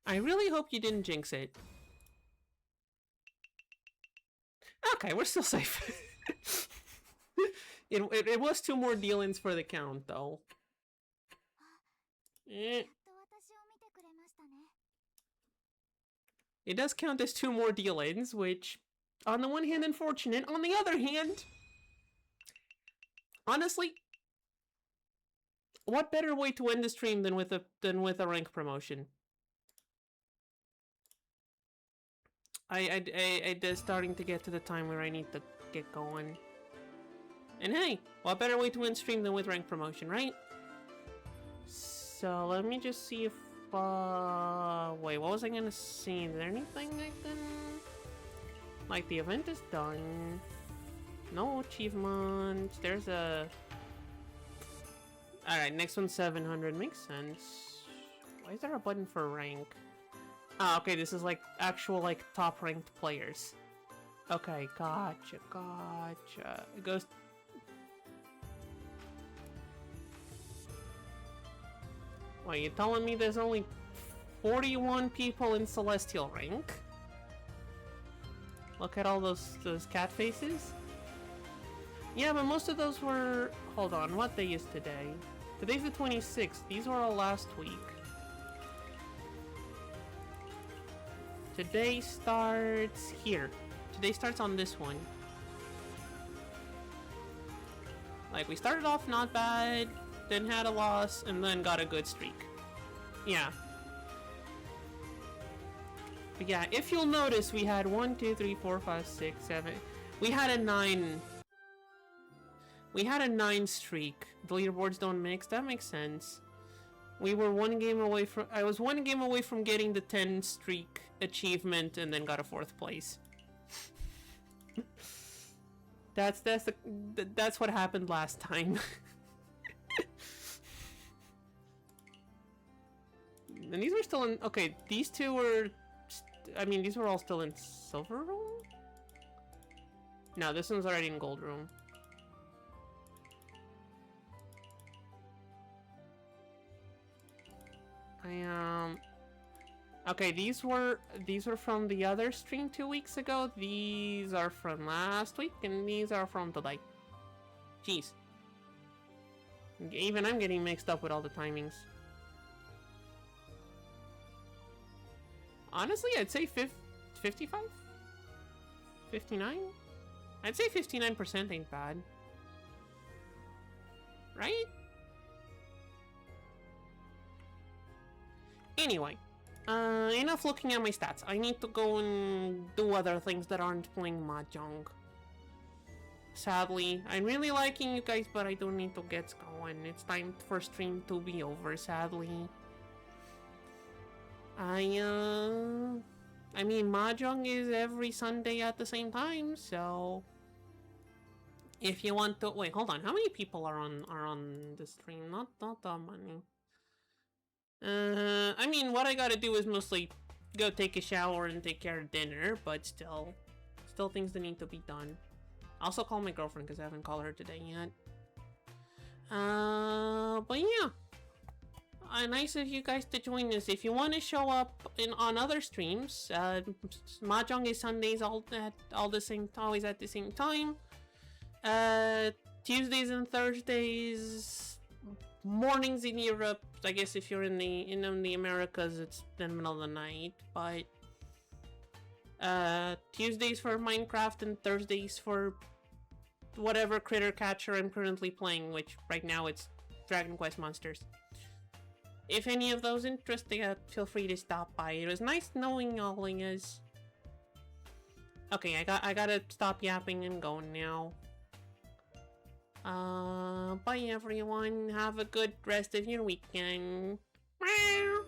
I really hope you didn't jinx it. Okay, we're still safe. it was 2 more deal-ins for the count, though. It does count as 2 more deal-ins, which, on the one hand, unfortunate. On the other hand, honestly, what better way to end the stream than with a rank promotion? I just starting to get to the time where I need to get going. And hey, what better way to end stream than with rank promotion, right? So let me just see if wait, what was I gonna see? Is there anything I can... Like, the event is done. No achievements. There's a... Alright, next one's 700. Makes sense. Why is there a button for rank? Ah, okay, this is like actual like top ranked players. Okay, gotcha. It goes... Wait, you telling me there's only 41 people in Celestial rank? Look at all those cat faces. Yeah, but most of those were... Hold on, what day is today? Today's the 26th. These were all last week. Today starts here. Today starts on this one. Like, we started off not bad, then had a loss, and then got a good streak. Yeah. But yeah, if you'll notice, we had 1, 2, 3, 4, 5, 6, 7... We had a 9... We had a 9 streak. The leaderboards don't mix. That makes sense. We were 1 game away from... I was 1 game away from getting the 10 streak achievement and then got a 4th place. That's what happened last time. And these were still in... Okay, these two were... I mean, these were all still in silver room? No, this one's already in gold room. Okay, these were from the other stream 2 weeks ago. These are from last week, and these are from today. Jeez. Even I'm getting mixed up with all the timings. Honestly, I'd say 55? 59? I'd say 59% ain't bad. Right? Anyway, enough looking at my stats. I need to go and do other things that aren't playing Mahjong. Sadly, I'm really liking you guys, but I do need to get going. It's time for stream to be over, sadly. I mean, Mahjong is every Sunday at the same time, so... If you want to... Wait, hold on. How many people are on the stream? Not that many. I mean, what I gotta do is mostly go take a shower and take care of dinner, but still things that need to be done. Also call my girlfriend because I haven't called her today yet. But yeah. Nice of you guys to join us. If you want to show up on other streams, Mahjong is Sundays always at the same time. Tuesdays and Thursdays mornings in Europe. I guess if you're in the Americas, it's the middle of the night. But Tuesdays for Minecraft and Thursdays for whatever critter catcher I'm currently playing, which right now it's Dragon Quest Monsters. If any of those interest you, feel free to stop by. It was nice knowing all of yous. Okay, I gotta stop yapping and go now. Bye everyone. Have a good rest of your weekend. Bye.